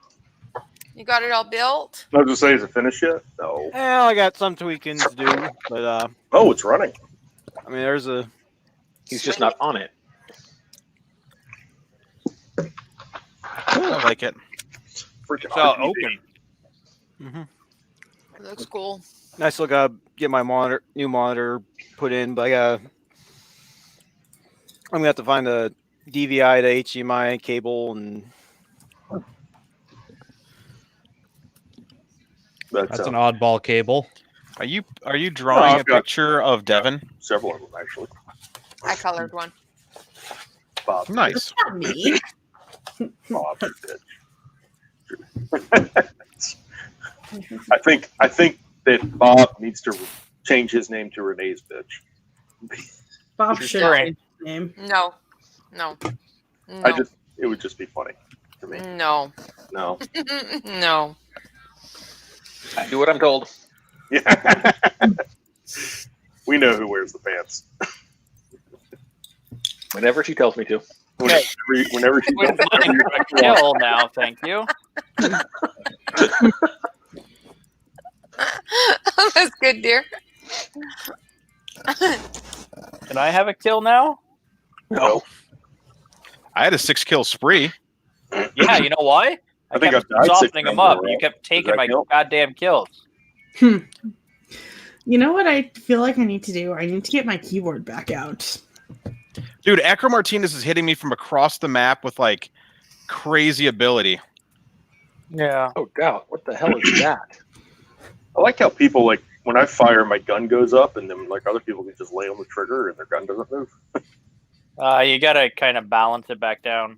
You got it all built? I was just saying, is it finished yet? No. Well, I got some tweaking to do, but Oh, it's running. I mean, there's a. He's just not on it. I like it. Freaking It's all RGB. open. Mm-hmm. It looks cool. I still gotta get my new monitor put in, but I'm gonna have to find a DVI to HDMI cable and. That's an oddball cable. Are you drawing a picture of Devin? Several of them, actually. I colored one. Bob. Nice. Not me. Bob, I think that Bob needs to change his name to Renee's bitch. Bob should change his name. No. It would just be funny to me. No. No. No. I do what I'm told. Yeah. We know who wears the pants. Whenever she tells me to. Whenever she tells me to. Kill now, thank you. That's good, dear. Can I have a kill now? No. I had a 6-kill spree. Yeah, you know why? I think kept I've died 6 softening them times in a up. row. You kept taking that my kill? goddamn kills. You know what I feel like I need to do? I need to get my keyboard back out. Dude, Acro Martinez is hitting me from across the map with like crazy ability. Yeah. Oh, God. What the hell is that? I like how people, like, when I fire, my gun goes up, and then, like, other people can just lay on the trigger, and their gun doesn't move. You gotta kind of balance it back down.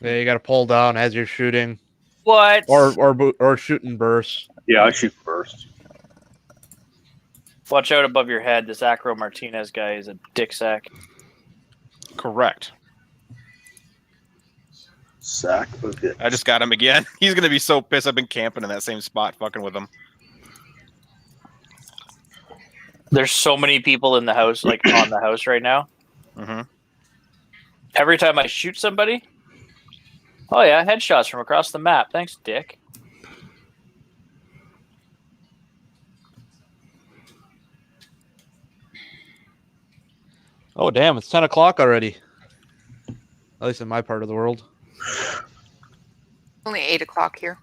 Yeah, you got to pull down as you're shooting, What? or shooting bursts. Yeah, I shoot first. Watch out above your head. This Acro Martinez guy is a dick sack. Correct. Sack of it. I just got him again. He's gonna be so pissed. I've been camping in that same spot, fucking with him. There's so many people in the house, like on the house right now. Mm-hmm. Every time I shoot somebody, oh yeah, headshots from across the map. Thanks, Dick. Oh damn! It's 10 o'clock already. At least in my part of the world. Only 8 o'clock here.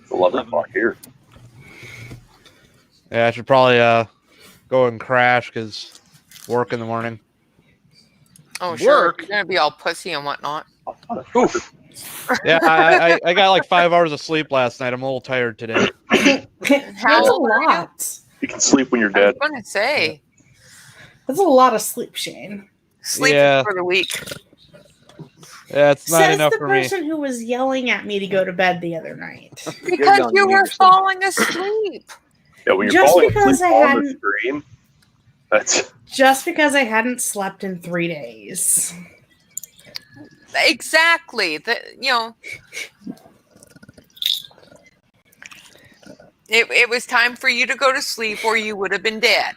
It's 11 o'clock here. Yeah, I should probably go and crash because work in the morning. Oh, sure. Work? You're going to be all pussy and whatnot. Yeah, I got like 5 hours of sleep last night. I'm a little tired today. How That's a old are you? lot. You can sleep when you're I was dead. going to say, That's a lot of sleep, Shane. sleep Yeah. for the week. Yeah, it's not Says enough the for me. person who was yelling at me to go to bed the other night. Because young, you you were understand. falling asleep. Yeah, when you're Just falling because asleep I on the hadn't- stream, that's Just because I hadn't slept in 3 days. Exactly. It was time for you to go to sleep or you would have been dead.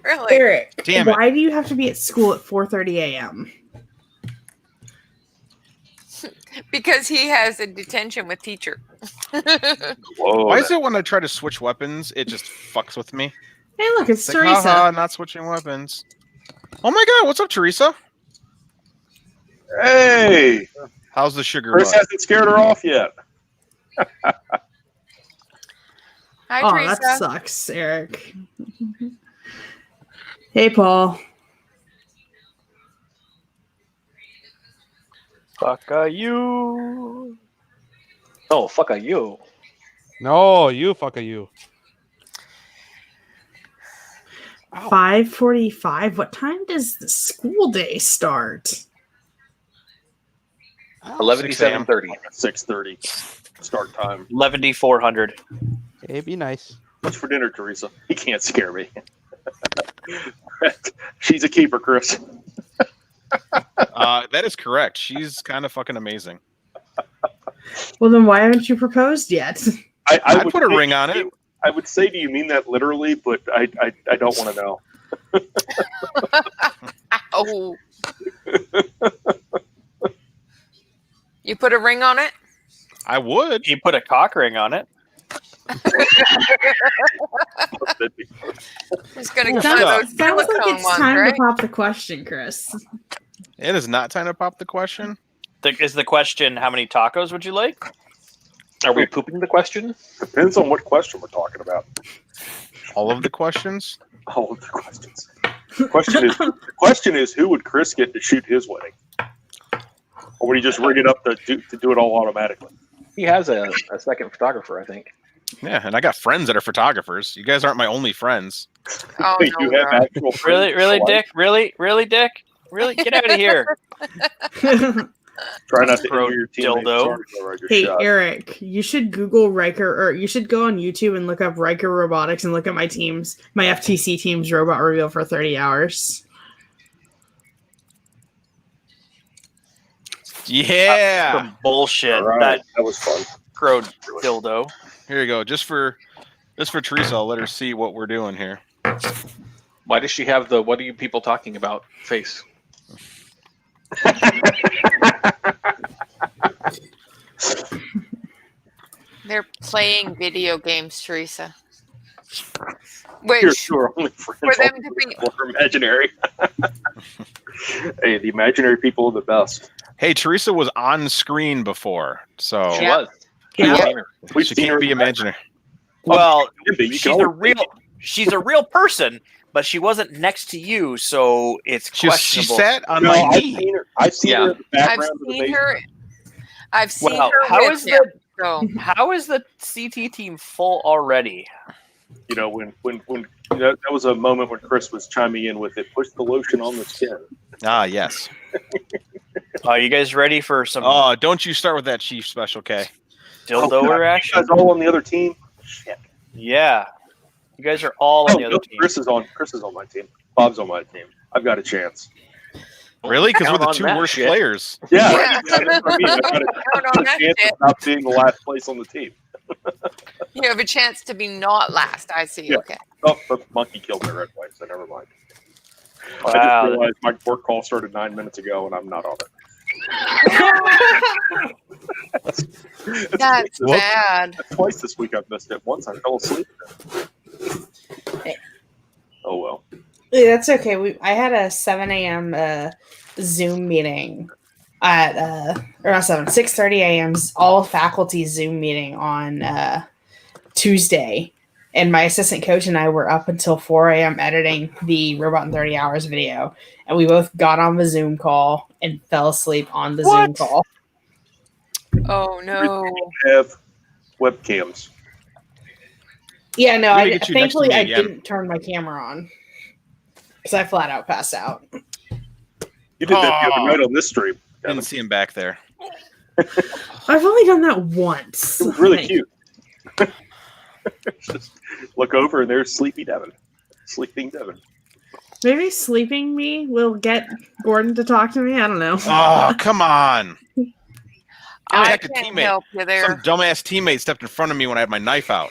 Really? Eric, Damn it. why do you have to be at school at 4:30 a.m.? Because he has a detention with teacher. Whoa. Why is it when I try to switch weapons, it just fucks with me? Hey, look, it's Like, Teresa. haha, not switching weapons. Oh my god, what's up, Teresa? Hey, How's the sugar Chris butt? hasn't scared her off yet. Hi, Oh, Teresa. that sucks, Eric. Hey, Paul. Fuck you. Oh, fuck are you? No, you fuck you. 5:45. What time does the school day start? 11 to 7:30. 6:30 start time. 11,400. Hey, be nice. What's for dinner, Teresa? He can't scare me. She's a keeper, Chris. That is correct. She's kind of fucking amazing. Well, then why haven't you proposed yet? I would put a ring on it. I would say, do you mean that literally? But I don't want to know. Oh. You put a ring on it? I would. You put a cock ring on it. It's gonna get Sounds, one of those sounds like silicone it's ones, time right? to pop the question, Chris. It is not time to pop the question. Is the question, how many tacos would you like? Are we pooping the question? Depends on what question we're talking about. All of the questions? All of the questions. The question is, who would Chris get to shoot his wedding? Or would he just rig it up to do it all automatically? He has a second photographer, I think. Yeah, and I got friends that are photographers. You guys aren't my only friends. Oh, Wait, no, you have God. actual friends Really, in really, your life? Dick? Really, Dick? Really? Get out of here. Try not to Bro, injure your teammates. dildo. Sorry, Roger, Hey, shot. Eric, you should Google Riker, or you should go on YouTube and look up Riker Robotics and look at my FTC team's robot reveal for 30 hours. Yeah. Some bullshit. All right, that was fun. Pro dildo. Here you go. Just for Teresa, I'll let her see what we're doing here. Why does she have the "what are you people talking about" face? They're playing video games, Teresa. Which, You're only friends for them to be, are imaginary. Hey, the imaginary people are the best. Hey, Teresa was on screen before, so She Yeah. was. Yeah. We've she seen her can't be in the imaginary. Well, You she's can a always- she's a real person, but she wasn't next to you, so it's She questionable. sat on No, my I've knee. seen her. I've seen her in the I've background of the seen basement. her. I've seen Well, her how with is him. the So how is the CT team full already? You know, when that was a moment when Chris was chiming in with it. Push the lotion on the skin. Ah, yes. Are you guys ready for some Oh, don't you start with that Chief Special K. dildo You reaction? guys all on the other team. Shit. Yeah, you guys are all on the other No, team. Chris is on my team. Bob's on my team. I've got a chance. Really? Because we're Count the on two that worst shit. players. Yeah, Yeah. that's what I mean. I've got Count on a that chance shit. of not being the last place on the team. You have a chance to be not last. I see. Yeah. Okay. Oh, the monkey killed my red white, so never mind. I just Wow. realized my work call started 9 minutes ago, and I'm not on it. That's Whoops. bad. Twice this week I've missed it. Once I fell asleep. Oh well. Yeah, that's okay. I had a 7 a.m. Zoom meeting at or not 6:30 a.m. all faculty Zoom meeting on Tuesday, and my assistant coach and I were up until 4 a.m. editing the Robot in 30 Hours video, and we both got on the Zoom call and fell asleep on the Zoom call. Oh no. Have webcams. Yeah, no. We I, need to get you next to thankfully me I again. didn't turn my camera on because I flat out passed out. You did that the other night on this stream. Didn't see him back there. I've only done that once. It was really Like, cute. Just look over and there's Sleepy Devin. Sleeping Devin. Maybe sleeping me will get Gordon to talk to me. I don't know. Oh, come on. I Attack a can't teammate. help you there. Some dumbass teammate stepped in front of me when I had my knife out.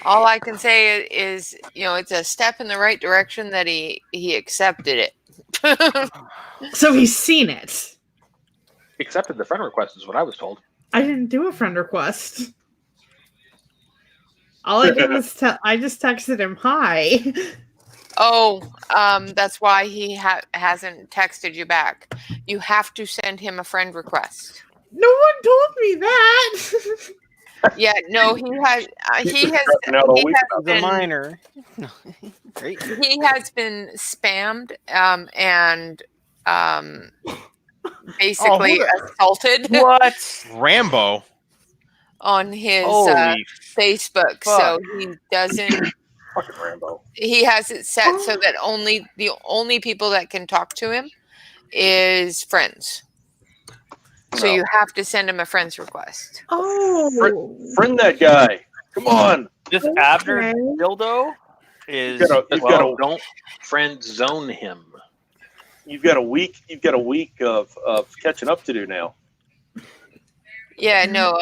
All I can say is, it's a step in the right direction that he accepted it. So he's seen it. accepted the friend request, is what I was told. I didn't do a friend request. All I did was I just texted him hi. Oh, that's why he hasn't texted you back. You have to send him a friend request. No one told me that. Yeah, no, he has He's a minor. Great. he has been spammed and basically assaulted. What? Rambo On his Holy Facebook, so he doesn't. Fucking Rambo. He has it set so that the only people that can talk to him is friends. So you have to send him a friend's request. Oh, Friend that guy. Come on. This Abner dildo is. Don't friend zone him. You've got a week. You've got a week of catching up to do now. Yeah, no.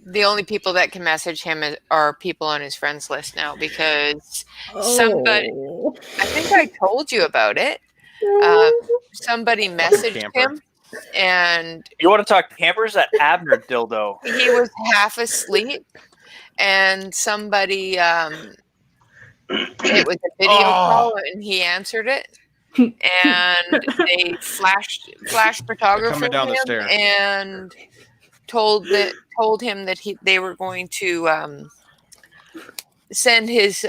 The only people that can message him are people on his friends list now because somebody. I think I told you about it. Somebody messaged him, and You want to talk campers? That Abner dildo. he was half asleep, and somebody. It was a video call, and he answered it. And they flashed photography coming down the him stairs. and told him that they were going to send his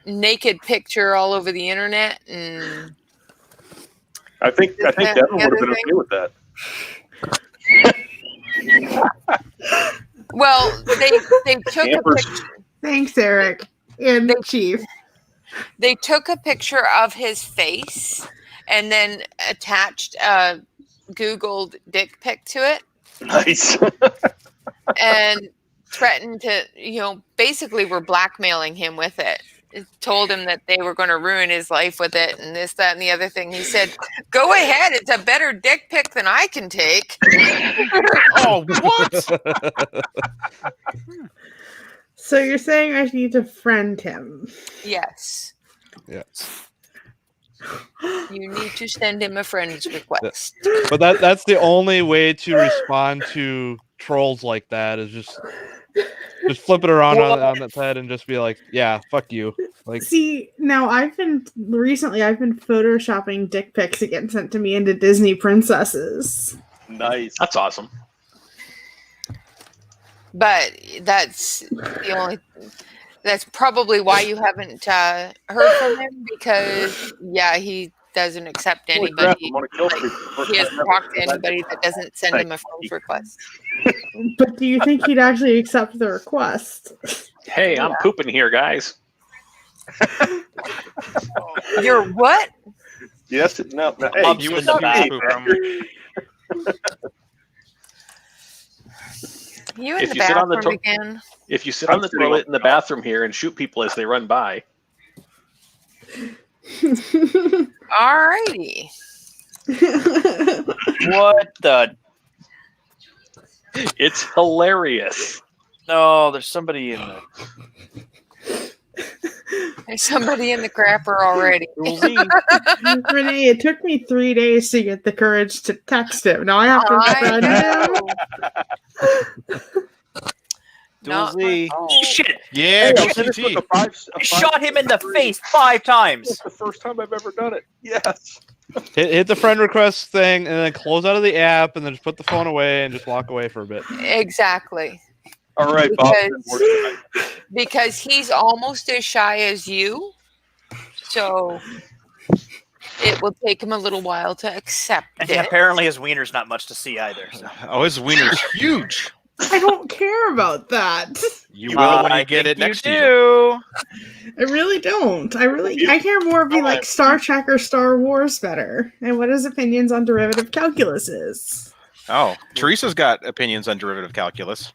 naked picture all over the internet, and I think Devin would have been okay with that. well, they took a picture. thanks, Eric and Chief. They took a picture of his face and then attached a Googled dick pic to it. Nice. And threatened to, basically were blackmailing him with it. Told him that they were going to ruin his life with it and this, that, and the other thing. He said, go ahead. It's a better dick pic than I can take. Oh, what? So you're saying I need to friend him? Yes. Yes. You need to send him a friend's request. But that's the only way to respond to trolls like that is just flip it around on its head and just be like, yeah, fuck you. Like, See, now I've been photoshopping dick pics that get sent to me into Disney princesses. Nice. That's awesome. But that's the only. That's probably why you haven't heard from him because, he doesn't accept anybody. He hasn't talked to anybody that doesn't send him a friend's request. But do you think he'd actually accept the request? Hey, I'm pooping here, guys. You're what? Yes. No. Hey, You was the pooper. You in If the you sit on the bathroom again? If you sit on the toilet in the bathroom here and shoot people as they run by. Alrighty. What the? It's hilarious. No, there's somebody in the. There's somebody in the crapper already. Renee, it took me 3 days to get the courage to text him. Now I have to friend him. Doozy. Yeah, Hey, go I did this CT. with a You shot him in the face 5 times. It's the first time I've ever done it. Yes. hit the friend request thing and then close out of the app and then just put the phone away and just walk away for a bit. Exactly. All right, Bob. Because he's almost as shy as you. So it will take him a little while to accept And it. apparently his wiener's not much to see either. So. Oh, his wiener's huge. I don't care about that. You will when you get it next to you. I really don't. I care more if you like Star Trek or Star Wars better, and what his opinions on derivative calculus is. Oh, Teresa's got opinions on derivative calculus.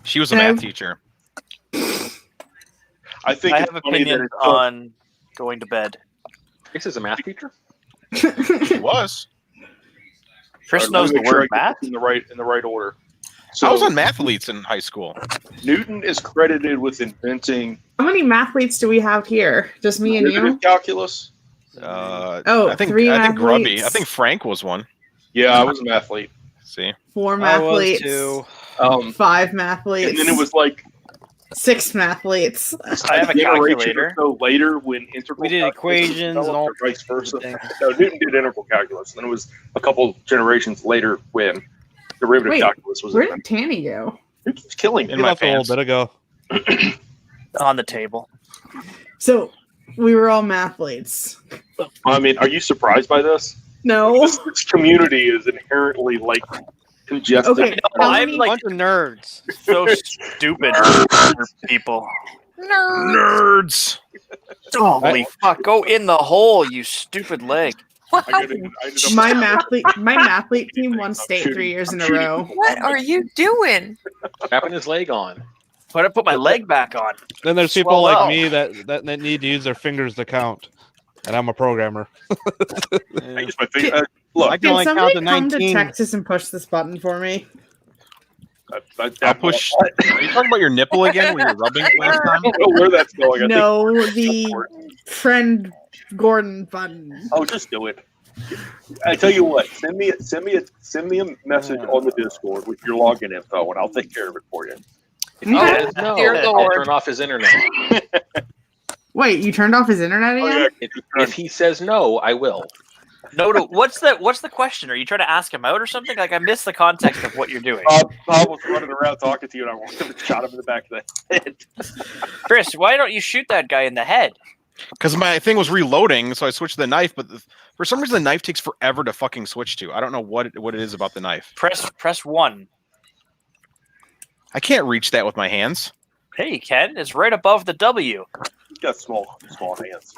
She was a math teacher. I think I have opinions on going to bed. Teresa's a math teacher? She was. Chris knows the word math in the right order. So I was on mathletes in high school. Newton is credited with inventing How many mathletes do we have here? Just me and derivative you? calculus. I think 3 Grubby. mathletes. I think Frank was one. Yeah, I was an athlete. See, 4 I was mathletes. too. 5 mathletes. And then it was like 6 mathletes. I have a generation or calculator. so later when integral We did calculus was equations and developed, all or vice versa. things. No, Newton did integral calculus, and it was a couple generations later when derivative Wait, calculus was where invented. did Tanny go? Who keeps killing me? in He my left a little pants. bit ago. On the table. So we were all mathletes. I mean, are you surprised by this? No. This community is inherently like congested. Okay, No, how I'm many- like Bunch of nerds. so stupid for people. Nerds. Holy fuck! Go in the hole, you stupid leg. I ended up- My mathlete team won state 3 years in a row. What are you doing? Wrapping his leg on. But I put my leg back on. Then there's people Swell like out. me that need to use their fingers to count, and I'm a programmer. I use my finger. Look, I can Can only count somebody to come to 19. Texas and push this button for me? I'll push. Are you talking about your nipple again? When you're rubbing it last I time? don't know where that's going. I No, think the support. friend Gordon button. Oh, just do it. I tell you what. Send me a message on the Discord with your login info, and I'll take care of it for you. If he Okay. says no, Dear I'll Lord. turn off his internet. Wait, you turned off his internet Oh, again? yeah. If he says no, I will. No, what's the question? Are you trying to ask him out or something? Like I missed the context of what you're doing. Bob was running around talking to you, and I walked him and shot him in the back of the head. Chris, why don't you shoot that guy in the head? Because my thing was reloading, so I switched to the knife. But for some reason, the knife takes forever to fucking switch to. I don't know what it is about the knife. Press 1. I can't reach that with my hands. Hey, Ken, it's right above the W. He's got small hands.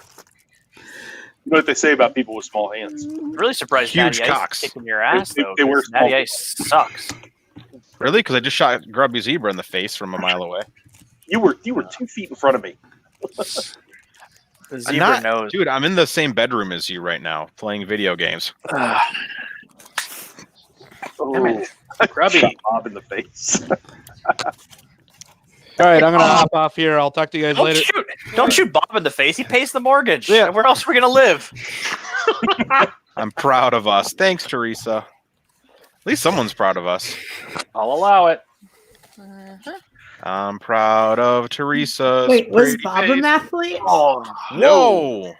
You know what they say about people with small hands? I'm really surprised Huge Natty cocks. Ice kicking your ass They- though. they wear 'cause Natty small- Ice sucks. Really? Because I just shot Grubby Zebra in the face from a mile away. You were 2 feet in front of me. The I'm zebra not, knows. dude. I'm in the same bedroom as you right now, playing video games. Oh, Grubby. shot Bob in the face. All right, I'm gonna hop off here. I'll talk to you guys later. Don't shoot Bob in the face. He pays the mortgage. Yeah. Where else are we gonna live? I'm proud of us. Thanks, Teresa. At least someone's proud of us. I'll allow it. I'm proud of Teresa. Wait, was Bob a mathlete? Oh Whoa!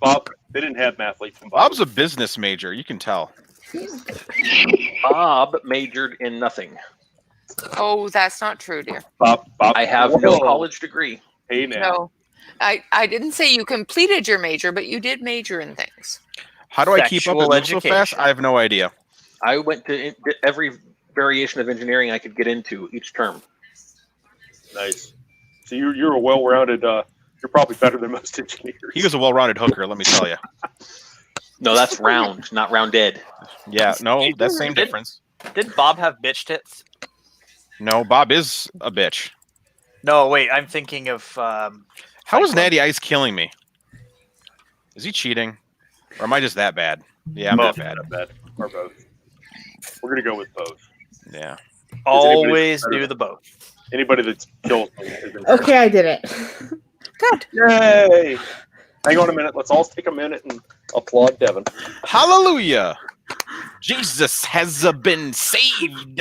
Bob. They didn't have mathletes. From Bob's a business major. You can tell. Bob majored in nothing. Oh, that's not true, dear. Bob. I have no college degree. Hey now. No. I didn't say you completed your major, but you did major in things. How do I keep up Sexual with this so fast? education. I have no idea. I went to every variation of engineering I could get into each term. Nice. So you're a well-rounded. You're probably better than most engineers. He was a well-rounded hooker. Let me tell you. No, that's round, not rounded. Yeah. No, that's the same Did- difference. Did Bob have bitch tits? No, Bob is a bitch. No, wait. I'm thinking of. How is Natty Ice killing me? Is he cheating, or am I just that bad? Yeah, I'm both. that bad. Bad. Or both. We're gonna go with both. Yeah. Always do the both. Anybody that's killed me is in- Okay, I did it. Good. Yay! Hang on a minute. Let's all take a minute and applaud Devin. Hallelujah! Jesus has been saved.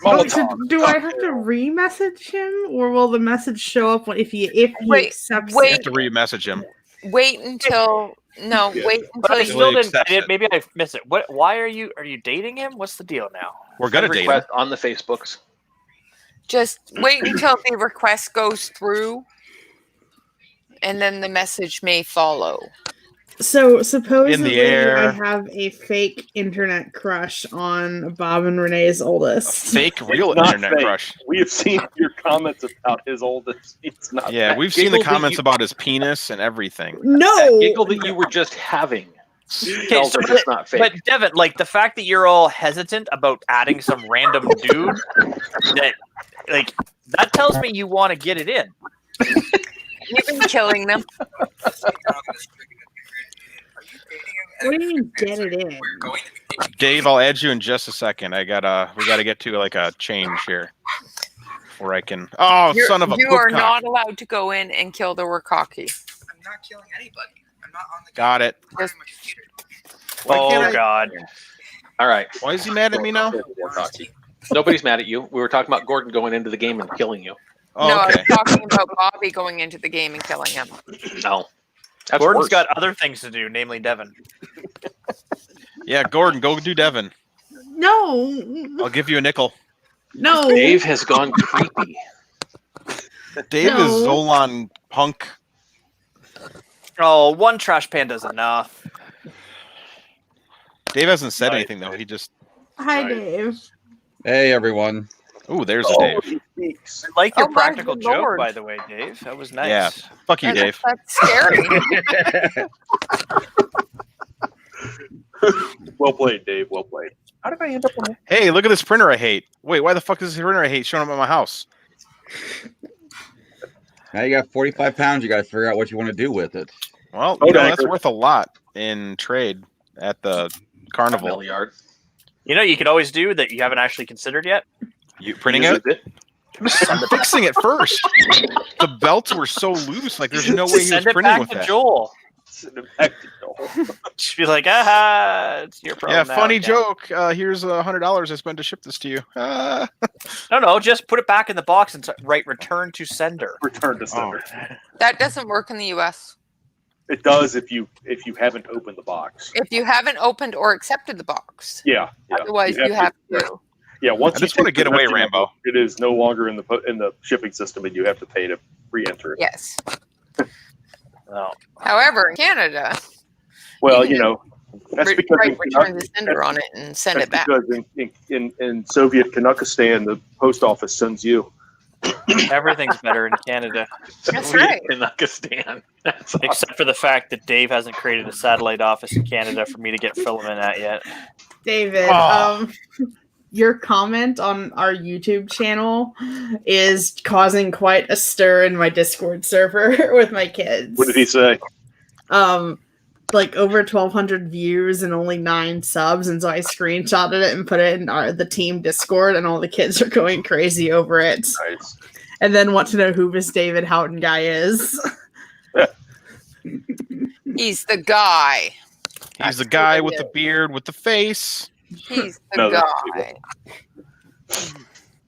Oh, so do I have to re-message him, or will the message show up if he accepts You have it? to re-message him. Wait until wait But until I you still didn't. accepts it. Maybe I missed it. What? Why are you dating him? What's the deal now? We're gonna Send date him. request on the Facebooks. just wait until the request goes through, and then the message may follow. So supposedly, air. I have a fake internet crush on Bob and Renee's oldest. Fake real It's not internet fake. crush. We have seen your comments about his oldest. It's not. Yeah, that. we've seen the Giggle that comments you- about his penis and everything. No, Giggle that you were just having. Tells us it's not fake. But Devin, like the fact that you're all hesitant about adding some random dude, that tells me you want to get it in. You've been killing them. what do you mean get it in? Dave, I'll add you in just a second. We gotta get to like a change here. Where I can son of a You poop are cock. not allowed to go in and kill the Warkocki. I'm not killing anybody. I'm not on the Got it. Just Why can't I- God. All right. Why is he mad at me now? Warkocki. Nobody's mad at you. We were talking about Gordon going into the game and killing you. Oh, No, I okay. was talking about Bobby going into the game and killing him. No. That's Gordon's worse. got other things to do, namely Devin. Yeah, Gordon, go do Devin. No. I'll give you a nickel. No. Dave has gone creepy. Dave No. is Zolan punk. Oh, one trash panda's enough. Dave hasn't said anything though. He just. Hi, Dave. Hey, everyone. Ooh, there's a Dave. I like your Oh, my practical good joke, Lord. by the way, Dave. That was nice. Yeah. Fuck you, Dave. That's scary. Well played, Dave. Well played. How did I end up on that? Hey, look at this printer I hate. Wait, why the fuck is this printer I hate showing up at my house? Now you got 45 pounds. You got to figure out what you want to do with it. Well, Oh, you know, no, that's good. worth a lot in trade at the carnival. Yard. You know, you could always do that you haven't actually considered yet. You printing Use it? I'm fixing it first. The belts were so loose, like there's no way he was Send it printing back with to that. Joel. Send it back to Joel. Just be like, it's your problem. Yeah, now funny again." joke. Here's $100 I spent to ship this to you. No, just put it back in the box and write "return to sender." Return to sender. That doesn't work in the U.S. It does if you haven't opened the box. if you haven't opened or accepted the box. Yeah. Otherwise, you have to. Yeah. Once I you just want to take get away, possession of Rambo. it, it is no longer in the shipping system, and you have to pay to re-enter it. Yes. No. However, in Canada, Well, you you know, that's because write in return to Canuck- sender on it and send that's it back. because in Soviet Kanukistan, the post office sends you. Everything's better in Canada, That's right. Kanukistan. That's except for the fact that Dave hasn't created a satellite office in Canada for me to get filament at yet. David, Oh. Your comment on our YouTube channel is causing quite a stir in my Discord server with my kids. What did he say? Like over 1,200 views and only 9 subs, and so I screenshotted it and put it in the team Discord, and all the kids are going crazy over it. Nice. And then want to know who this David Houghton guy is. He's the guy. He's the guy with the beard with the face. He's the No, that's guy.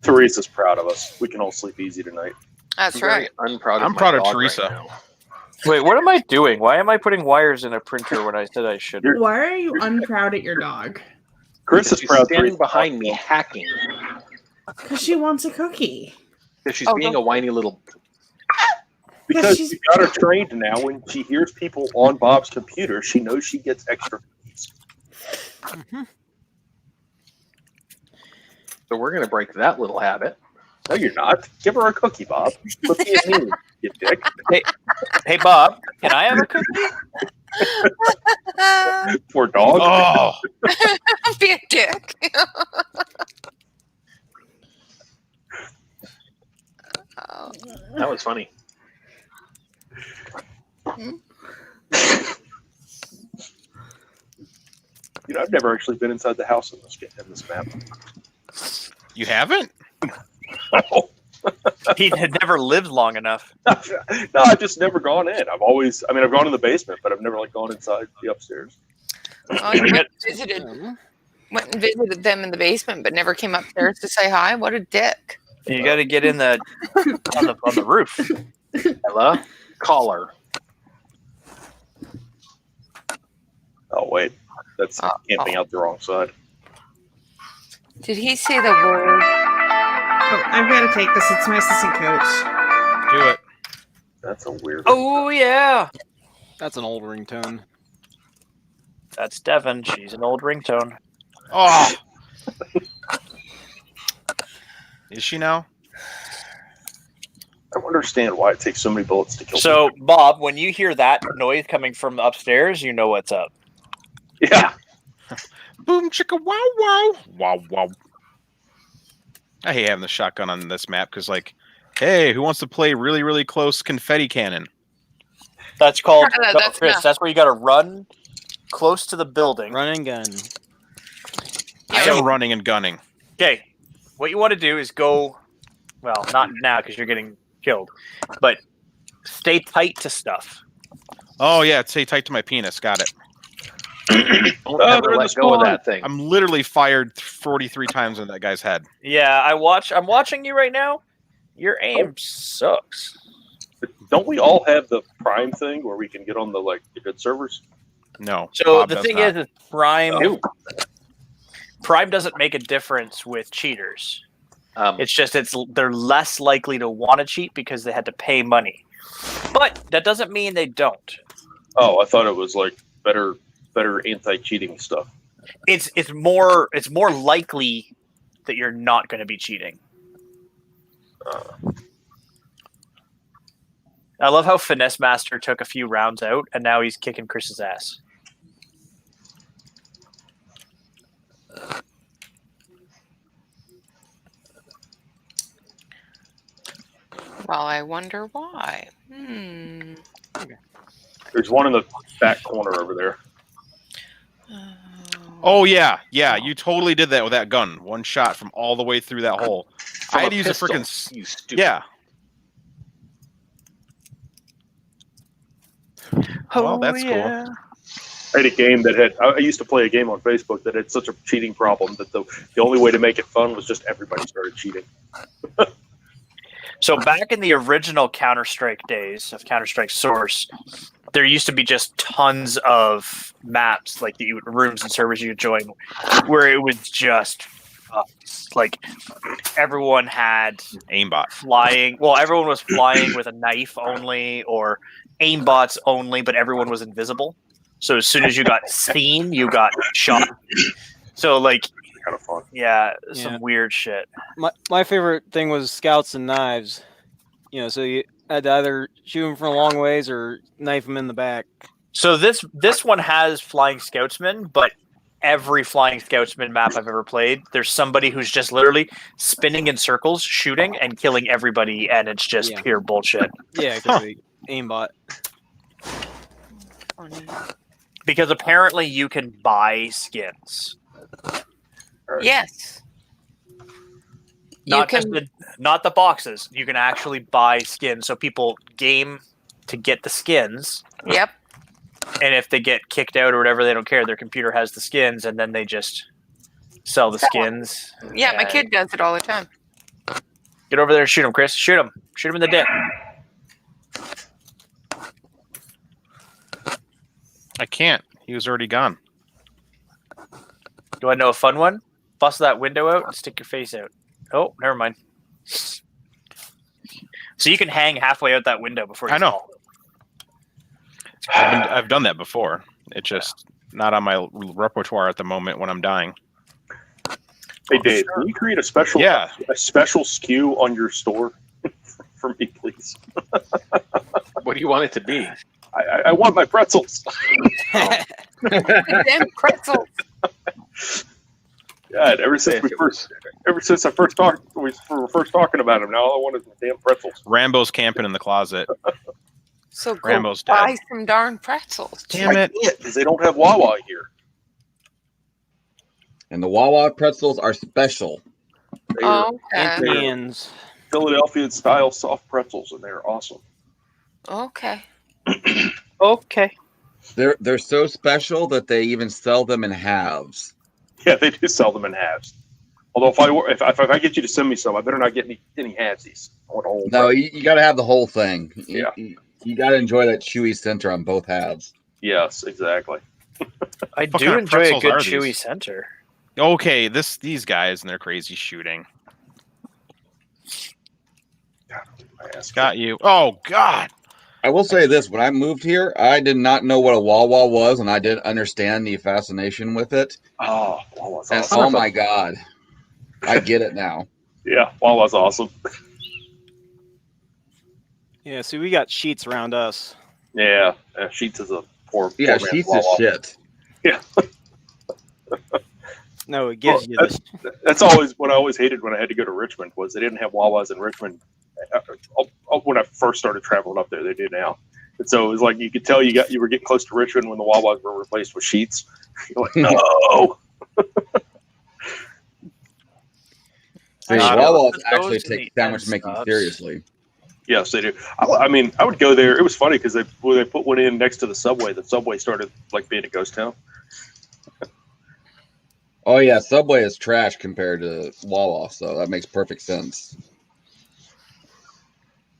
Teresa's proud of us. We can all sleep easy tonight. That's I'm very right. unproud of I'm my proud of dog Teresa. right now. Wait, what am I doing? Why am I putting wires in a printer when I said I shouldn't? Why are you unproud at your dog? Chris is She's proud. standing Teresa behind me hacking Because she wants a cookie. because she's Oh, being don't- a whiny little. Because she's- you got her trained now. When she hears people on Bob's computer, she knows she gets extra. So we're gonna break that little habit. No, you're not. Give her a cookie, Bob. What do you mean, you dick? Hey, Bob, can I have a cookie? Poor dog. Oh, Don't be a dick. Oh. That was funny. You know, I've never actually been inside the house in this map. you haven't? No, He had never lived long enough. I've just never gone in. I've gone in the basement, but I've never gone inside the upstairs. Oh, you went and visited them in the basement, but never came upstairs to say hi. What a dick! You got to get in on the roof. Ella, caller. Oh wait, that's camping out the wrong side. Did he say the word? Oh, I've got to take this. It's my assistant coach. Do it. That's a weird. Oh yeah, That's an old ringtone. that's Devin. She's an old ringtone. Oh. Is she now? I don't understand why it takes so many bullets to kill. So, Bob, when you hear that noise coming from upstairs, you know what's up. people. Yeah. Boom chicka wow wow wow wow. I hate having the shotgun on this map because, like, hey, who wants to play really really close confetti cannon? That's called That's Chris. enough. That's where you got to run close to the building. Run and gun. I am running and gunning. Okay, what you want to do is go. Well, not now because you're getting killed, but stay tight to stuff. Oh yeah, stay tight to my penis. Got it. Don't ever let go of that thing. I'm literally fired 43 times on that guy's head. Yeah, I'm watching you right now. Your aim sucks. Don't we all have the Prime thing where we can get on the good servers? No. So Bob the does thing not. is Prime doesn't make a difference with cheaters. It's just they're less likely to want to cheat because they had to pay money. But that doesn't mean they don't. Oh, I thought it was like better anti-cheating stuff. It's more likely that you're not going to be cheating. I love how Finesse Master took a few rounds out and now he's kicking Chris's ass. Well, I wonder why. There's one in the back corner over there. Oh yeah, you totally did that with that gun. One shot from all the way through that hole. I had to use a freaking You stupid. yeah. Well, that's cool. I had a game that had. I used to play a game on Facebook that had such a cheating problem that the only way to make it fun was just everybody started cheating. So back in the original Counter-Strike days of Counter-Strike Source, there used to be just tons of maps, like rooms and servers you could join, where it was just like everyone had aimbot flying. Well, everyone was flying with a knife only, or aimbots only, but everyone was invisible. So as soon as you got seen, you got shot. So kind of fun. Yeah, some weird shit. My favorite thing was scouts and knives. So you had to either shoot them from a long ways or knife them in the back. So this one has flying scoutsmen, but every flying scoutsman map I've ever played, there's somebody who's just literally spinning in circles, shooting and killing everybody, and it's just pure bullshit. Yeah, because they aimbot. Because apparently you can buy skins. Yes. Not the boxes. You can actually buy skins. So people game to get the skins. Yep. And if they get kicked out or whatever, they don't care. Their computer has the skins, and then they just sell the skins. Yeah, my kid does it all the time. Get over there and shoot him, Chris. Shoot him. Shoot him in the dick. I can't. He was already gone. Do I know a fun one? Bust that window out and stick your face out. Oh, never mind. So you can hang halfway out that window before you fall. I've done that before. It's just not on my repertoire at the moment when I'm dying. Hey Dave, can you create a special SKU on your store for me, please? What do you want it to be? I want my pretzels. Damn pretzels. God, ever since I first we were first talking about them, now all I want is my damn pretzels. Rambo's camping in the closet. So go Rambo's buy dead. some darn pretzels. Damn it! Because they don't have Wawa here. And the Wawa pretzels are special. Okay. Philadelphia style soft pretzels, and they're awesome. Okay. Okay. They're so special that they even sell them in halves. Yeah, they do sell them in halves. Although if I get you to send me some, I better not get any halvesies. I want a whole. No, you got to have the whole thing. Yeah. You got to enjoy that chewy center on both halves. Yes, exactly. I What do kind of enjoy a pretzels good are chewy these? center. Okay, these guys and their crazy shooting. Got you. Oh God. I will say this: when I moved here, I did not know what a Wawa was, and I didn't understand the fascination with it. Oh, Wawa's And awesome. oh my God, I get it now. Yeah, Wawa's awesome. Yeah, see, we got Sheets around us. Yeah, Sheets is a poor. Yeah, poor Sheets man's is Wawa. shit. Yeah. No, it gives you this. That's always what I always hated when I had to go to Richmond was they didn't have Wawas in Richmond. When I first started traveling up there, they do now. And so it was like you could tell you were getting close to Richmond when the Wawas were replaced with Sheets. You're like, no. See, Wawas actually take sandwich making seriously. Yes, they do. I mean, I would go there. It was funny because when they put one in next to the subway started like being a ghost town. Oh yeah, Subway is trash compared to Wawa, so that makes perfect sense.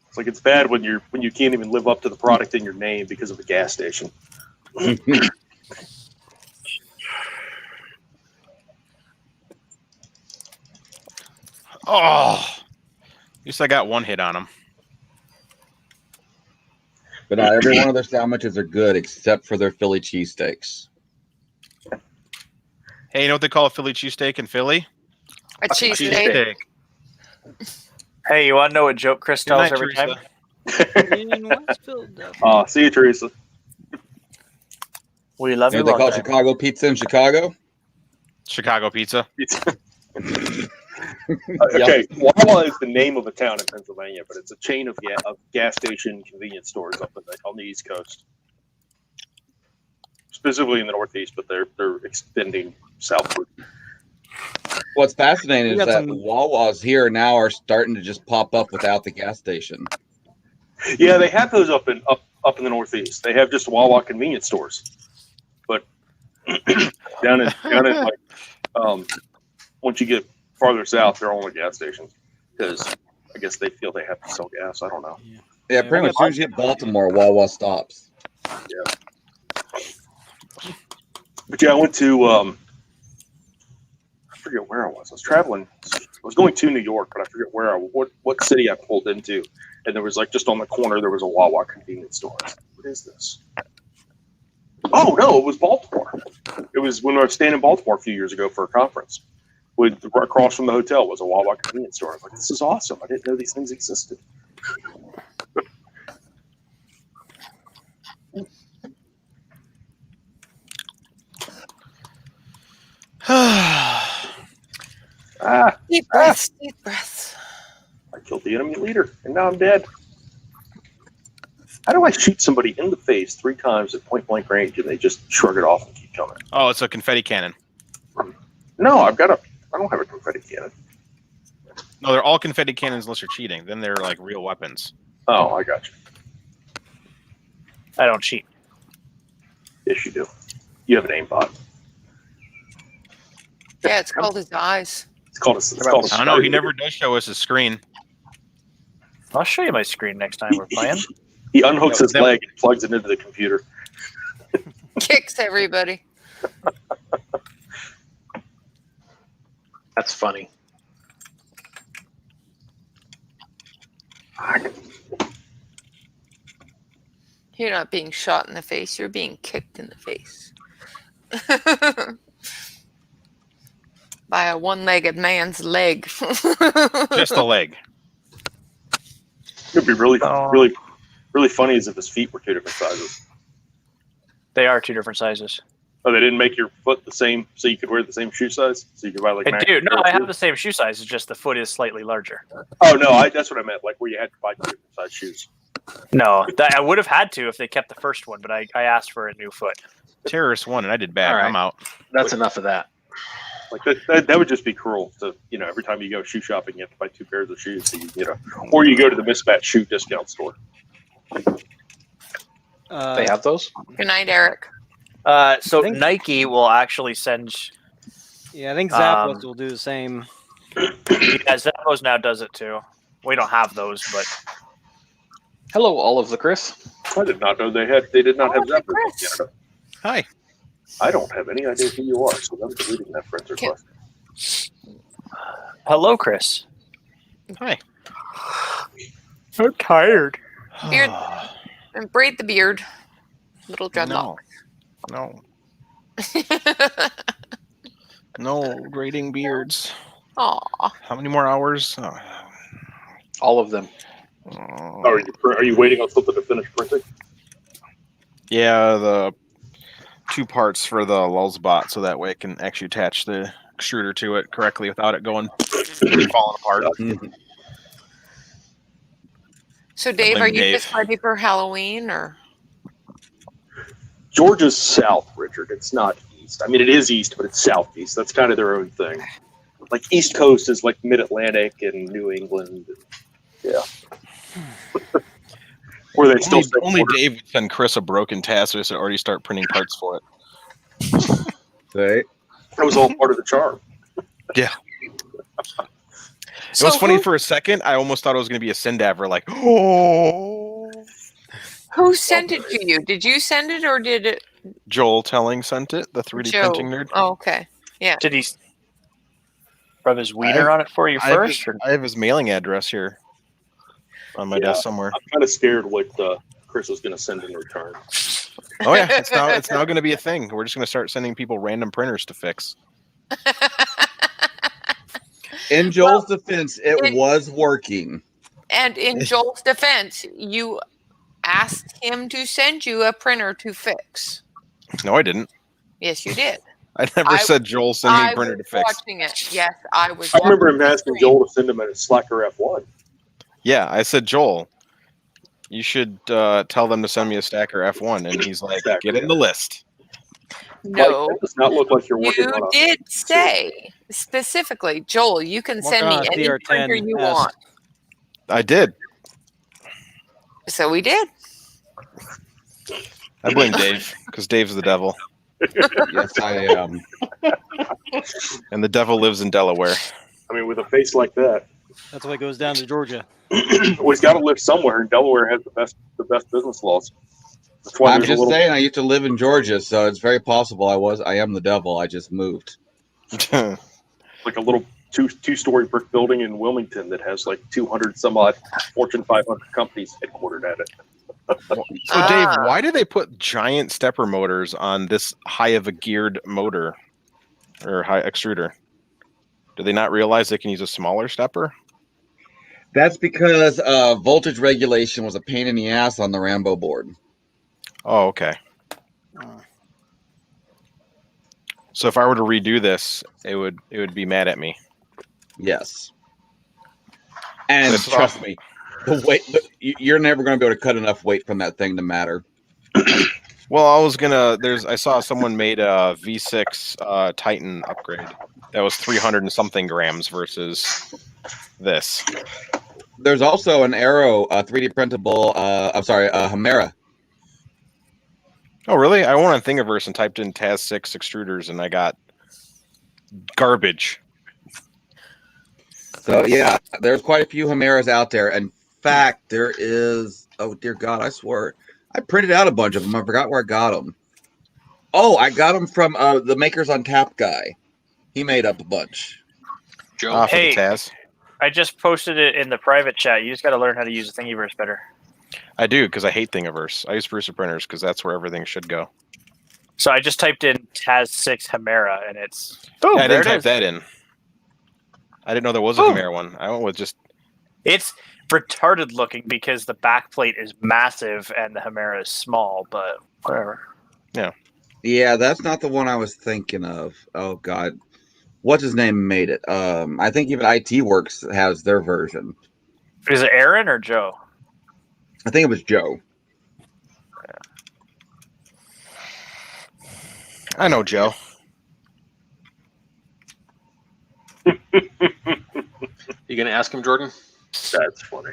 It's like it's bad when you can't even live up to the product in your name because of a gas station. Oh, at least I got one hit on him. But not every one of their sandwiches are good except for their Philly cheesesteaks. Hey, you know what they call a Philly cheesesteak in Philly? A cheesesteak. Hey, you want to know what joke Chris Good tells night, every Teresa. time? See you, Teresa. We love You know you what they all call day. Chicago pizza in Chicago? Chicago pizza. Okay, Wawa is the name of a town in Pennsylvania, but it's a chain of gas station convenience stores up on the East Coast, specifically in the Northeast, but they're extending southward. What's fascinating We is got that some- Wawas here now are starting to just pop up without the gas station. Yeah, they have those up in the Northeast. They have just Wawa convenience stores, but down in like once you get farther south, they're only gas stations because I guess they feel they have to sell gas. I don't know. Yeah, pretty much as soon as you hit Baltimore, Wawa stops. Yeah. But yeah, I went to I forget where I was. I was traveling. I was going to New York, but I forget what city I pulled into. And there was like just on the corner there was a Wawa convenience store. I was like, what is this? Oh no, it was Baltimore. It was when I was staying in Baltimore a few years ago for a conference. Across from the hotel was a Wawa convenience store. I was like, this is awesome. I didn't know these things existed. Deep breaths, deep breaths. I killed the enemy leader, and now I'm dead. How do I shoot somebody in the face 3 times at point blank range and they just shrug it off and keep coming? Oh, it's a confetti cannon. No, I don't have a confetti cannon. No, they're all confetti cannons unless you're cheating. Then they're like real weapons. Oh, I got you. I don't cheat. Yes, you do. You have an aimbot. Yeah, it's called his eyes. It's called a I don't know. He never does show us his screen. I'll show you my screen next time we're playing. He unhooks his leg and plugs it into the computer. Kicks everybody. That's funny. You're not being shot in the face, you're being kicked in the face. By a one-legged man's leg. Just a leg. It'd be really funny as if his feet were 2 different sizes. They are 2 different sizes. Oh, they didn't make your foot the same, so you could wear the same shoe size. So you could buy like. I do. No, I have the same shoe size. It's just the foot is slightly larger. Oh no, that's what I meant. Like where you had to buy 2 different size shoes. No, I would have had to if they kept the first one, but I asked for a new foot. Terrorist won, and I did bad. All right. I'm out. That's enough of that. Like that would just be cruel. To every time you go shoe shopping, you have to buy 2 pairs of shoes. So or you go to the mismatched shoe discount store. They have those. Good night, Eric. So Nike will actually send. Yeah, I think Zappos will do the same. Yeah, Zappos now does it too. We don't have those, but. Hello, all of the Chris. I did not know they did not have Zappos in Canada. Hi. I don't have any idea who you are, so I'm deleting that friend's request. Hello, Chris. Hi. I'm tired. Beard. And braid the beard. Little dreadlock. No. No grading beards. Aw. How many more hours? Oh. All of them. Are you waiting on something to finish printing? Yeah, the 2 parts for the Lulzbot, so that way it can actually attach the extruder to it correctly without it going falling apart. So, Dave, are you Dave. just ready for Halloween, or? Georgia's south, Richard. It's not east. I mean, it is east, but it's southeast. That's kind of their own thing. Like East Coast is like Mid-Atlantic and New England. Yeah. Where they still Only Dave would send Chris a broken task so he already start printing parts for it. Right. That was all part of the charm. Yeah. It was funny for a second. I almost thought it was going to be a Sindaver, like, oh. Who sent it to you? Did you send it or did it? Joel Telling sent it, the 3D Joe. printing nerd. Oh, okay. Yeah. Did he rub his wiener on it for you first? I have his mailing address here on my desk somewhere. I'm kind of scared what Chris is going to send in return. Oh yeah, it's now going to be a thing. We're just going to start sending people random printers to fix. In Joel's defense, it was working. And in Joel's defense, you asked him to send you a printer to fix. No, I didn't. Yes, you did. I never said Joel send me a printer to fix. Watching it. Yes, I was. I remember him asking Joel to send him a Slacker F1. Yeah, I said, Joel, you should tell them to send me a Stacker F1, and he's like, get in the list. No, that does not look like you're working on you a did say specifically, Joel, you can send me any printer you want. I did. So we did. I blame Dave because Dave's the devil. Yes, I am. And the devil lives in Delaware. I mean, with a face like that. That's why it goes down to Georgia. Well, he's got to live somewhere, and Delaware has the best business laws. That's why I'm there's a just little- saying, I used to live in Georgia, so it's very possible I am the devil. I just moved. like a little two-story brick building in Wilmington that has like 200 some odd Fortune 500 companies headquartered at it. So, Dave, why do they put giant stepper motors on this high of a geared motor or high extruder? Do they not realize they can use a smaller stepper? That's because voltage regulation was a pain in the ass on the Rambo board. Oh, okay. So if I were to redo this, it would be mad at me. Yes. And trust me, the weight you're never going to be able to cut enough weight from that thing to matter. Well, I saw someone made a V6 Titan upgrade that was 300 and something grams versus this. There's also an Aero 3D printable. Hemera. Oh, really? I went on Thingiverse and typed in TAS 6 extruders, and I got garbage. So yeah, there's quite a few Hemeras out there. In fact, there is. Oh dear God, I swear, I printed out a bunch of them. I forgot where I got them. Oh, I got them from the Makers on Tap guy. He made up a bunch. Joe, hey, Taz. I just posted it in the private chat. You just got to learn how to use the Thingiverse better. I do, because I hate Thingiverse. I use Brucer printers because that's where everything should go. So I just typed in TAS 6 Hemera, and it's... Yeah, I didn't type that in. I didn't know there was a Hemera one. I went with just... It's retarded looking because the back plate is massive and the Hemera is small, but whatever. Yeah. Yeah, that's not the one I was thinking of. Oh God, what's his name made it? I think even IT Works has their version. Is it Aaron or Joe? I think it was Joe. I know Joe. You gonna ask him, Jordan? That's funny.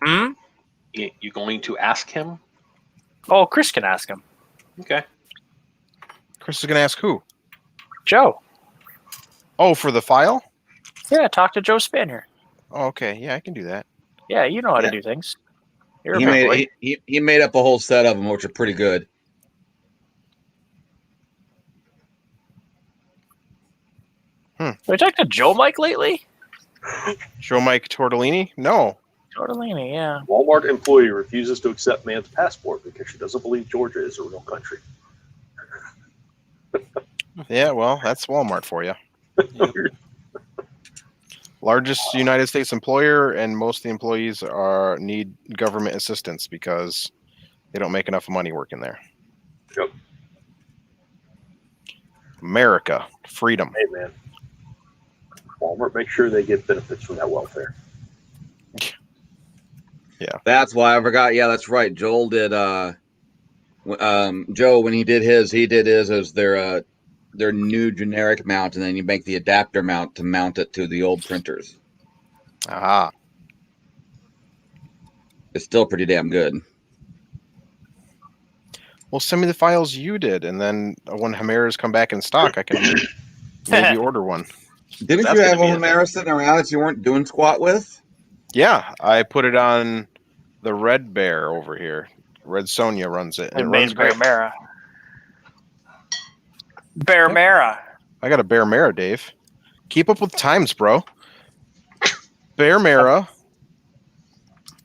Hmm? You going to ask him? Oh, Chris can ask him. Okay. Chris is going to ask who? Joe. Oh, for the file? Yeah, talk to Joe Spanier. Oh, okay. Yeah, I can do that. Yeah, you know how to do things. You're He a big boy. he made up a whole set of them, which are pretty good. Have you talked to Joe Mike lately? Joe Mike Tortellini? No. Tortellini, yeah. Walmart employee refuses to accept man's passport because she doesn't believe Georgia is a real country. Yeah, well, that's Walmart for you. Largest United States employer, and most of the employees need government assistance because they don't make enough money working there. Yep. America, freedom. Hey, man. Walmart, make sure they get benefits from that welfare. Yeah. That's why I forgot. Yeah, that's right. Joel did. Joe, when he did his as their new generic mount, and then you make the adapter mount to mount it to the old printers. Aha. It's still pretty damn good. Well, send me the files you did, and then when Hemera's come back in stock, I can maybe order one. Didn't That's you have a gonna be a Homera sitting around that you weren't doing squat with? Yeah, I put it on the Red Bear over here. Red Sonja runs it, and it runs Bear great. Mara. Bear Mara. I got a Bear Mara, Dave. Keep up with times, bro. Bear Mara,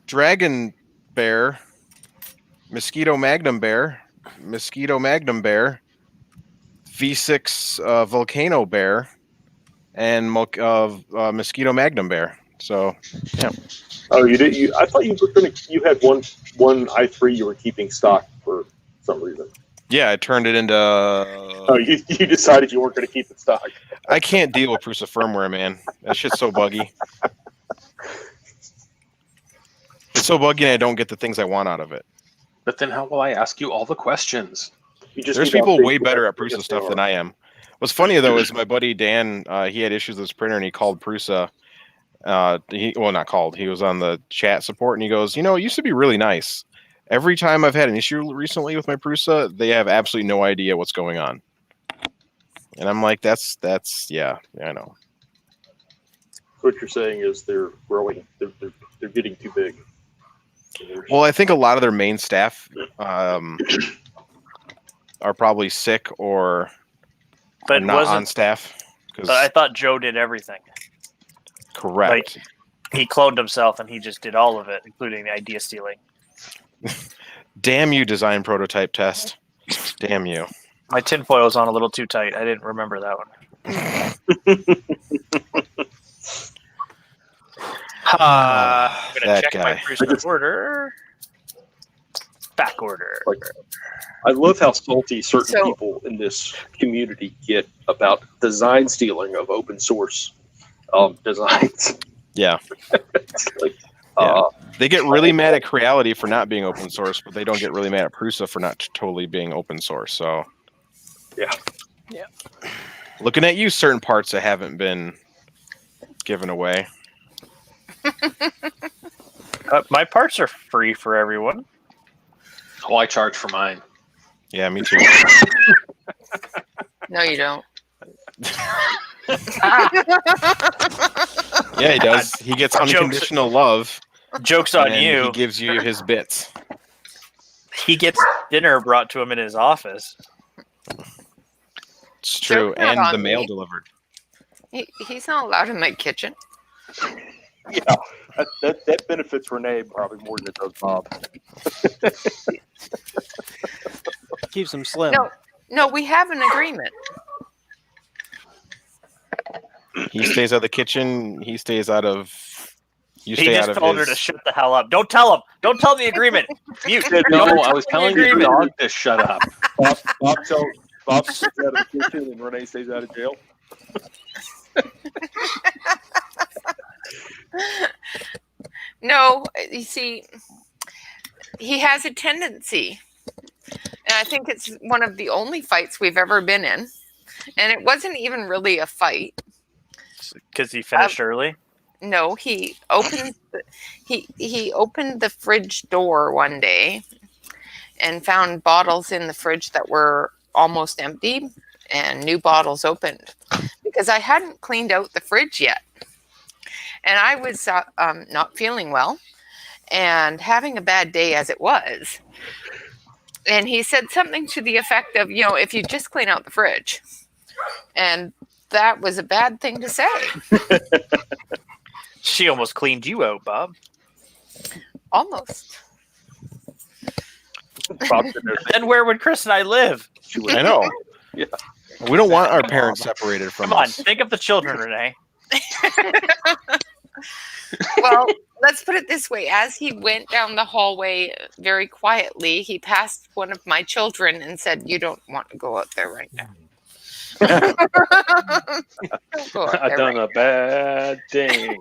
Dragon Bear, Mosquito Magnum Bear, V6 Volcano Bear, and Mosquito Magnum Bear. So, yeah. Oh, you did. I thought you were gonna. You had one i3 you were keeping stock for some reason. Yeah, I turned it into. Oh, you decided you weren't going to keep it stock. I can't deal with Prusa firmware, man. That shit's so buggy. It's so buggy, and I don't get the things I want out of it. But then how will I ask you all the questions? There's people way better at Prusa stuff than I am. What's funny though is my buddy Dan. He had issues with his printer, and he called Prusa. He was on the chat support, and he goes, it used to be really nice. Every time I've had an issue recently with my Prusa, they have absolutely no idea what's going on. And I'm like, that's yeah, I know. What you're saying is they're growing. They're getting too big. Well, I think a lot of their main staff are probably sick or But not on staff. But I thought Joe did everything. Correct. Like, he cloned himself and he just did all of it, including the idea stealing. Damn you, design prototype test. Damn you. My tinfoil was on a little too tight. I didn't remember that one. I'm going to check my Prusa order. Back order. I love how salty certain people in this community get about design stealing of open source designs. Yeah. They get really mad at Creality for not being open source, but they don't get really mad at Prusa for not totally being open source. So, yeah. Looking at you, certain parts that haven't been given away. My parts are free for everyone. Oh, I charge for mine. Yeah, me too. No, you don't. Yeah, he does. He gets unconditional love. Joke's on and you. He gives you his bits. He gets dinner brought to him in his office. It's true, Joke's not and on the mail me. delivered. He's not allowed in my kitchen. Yeah, that benefits Renee probably more than it does Bob. Keeps him slim. No, we have an agreement. He stays out of the kitchen. He stays out of. You He stay just out of told his. her to shut the hell up. Don't tell him. Don't tell the agreement. Mute. No, Don't I was tell telling the your agreement. dog to shut up. Bob stays out of the kitchen and Renee stays out of jail. No, you see, he has a tendency, and I think it's one of the only fights we've ever been in, and it wasn't even really a fight. Because he finished early. No, he opened he opened the fridge door one day and found bottles in the fridge that were almost empty and new bottles opened because I hadn't cleaned out the fridge yet. And I was not feeling well and having a bad day as it was. And he said something to the effect of, if you just clean out the fridge. And that was a bad thing to say. She almost cleaned you out, Bob. Almost. Then where would Chris and I live? I know. Yeah. We don't want our parents separated from Come on, us. think of the children, Renee. Well, let's put it this way. As he went down the hallway very quietly, he passed one of my children and said, "You don't want to go out there right now." Don't go out I've there done right a bad thing.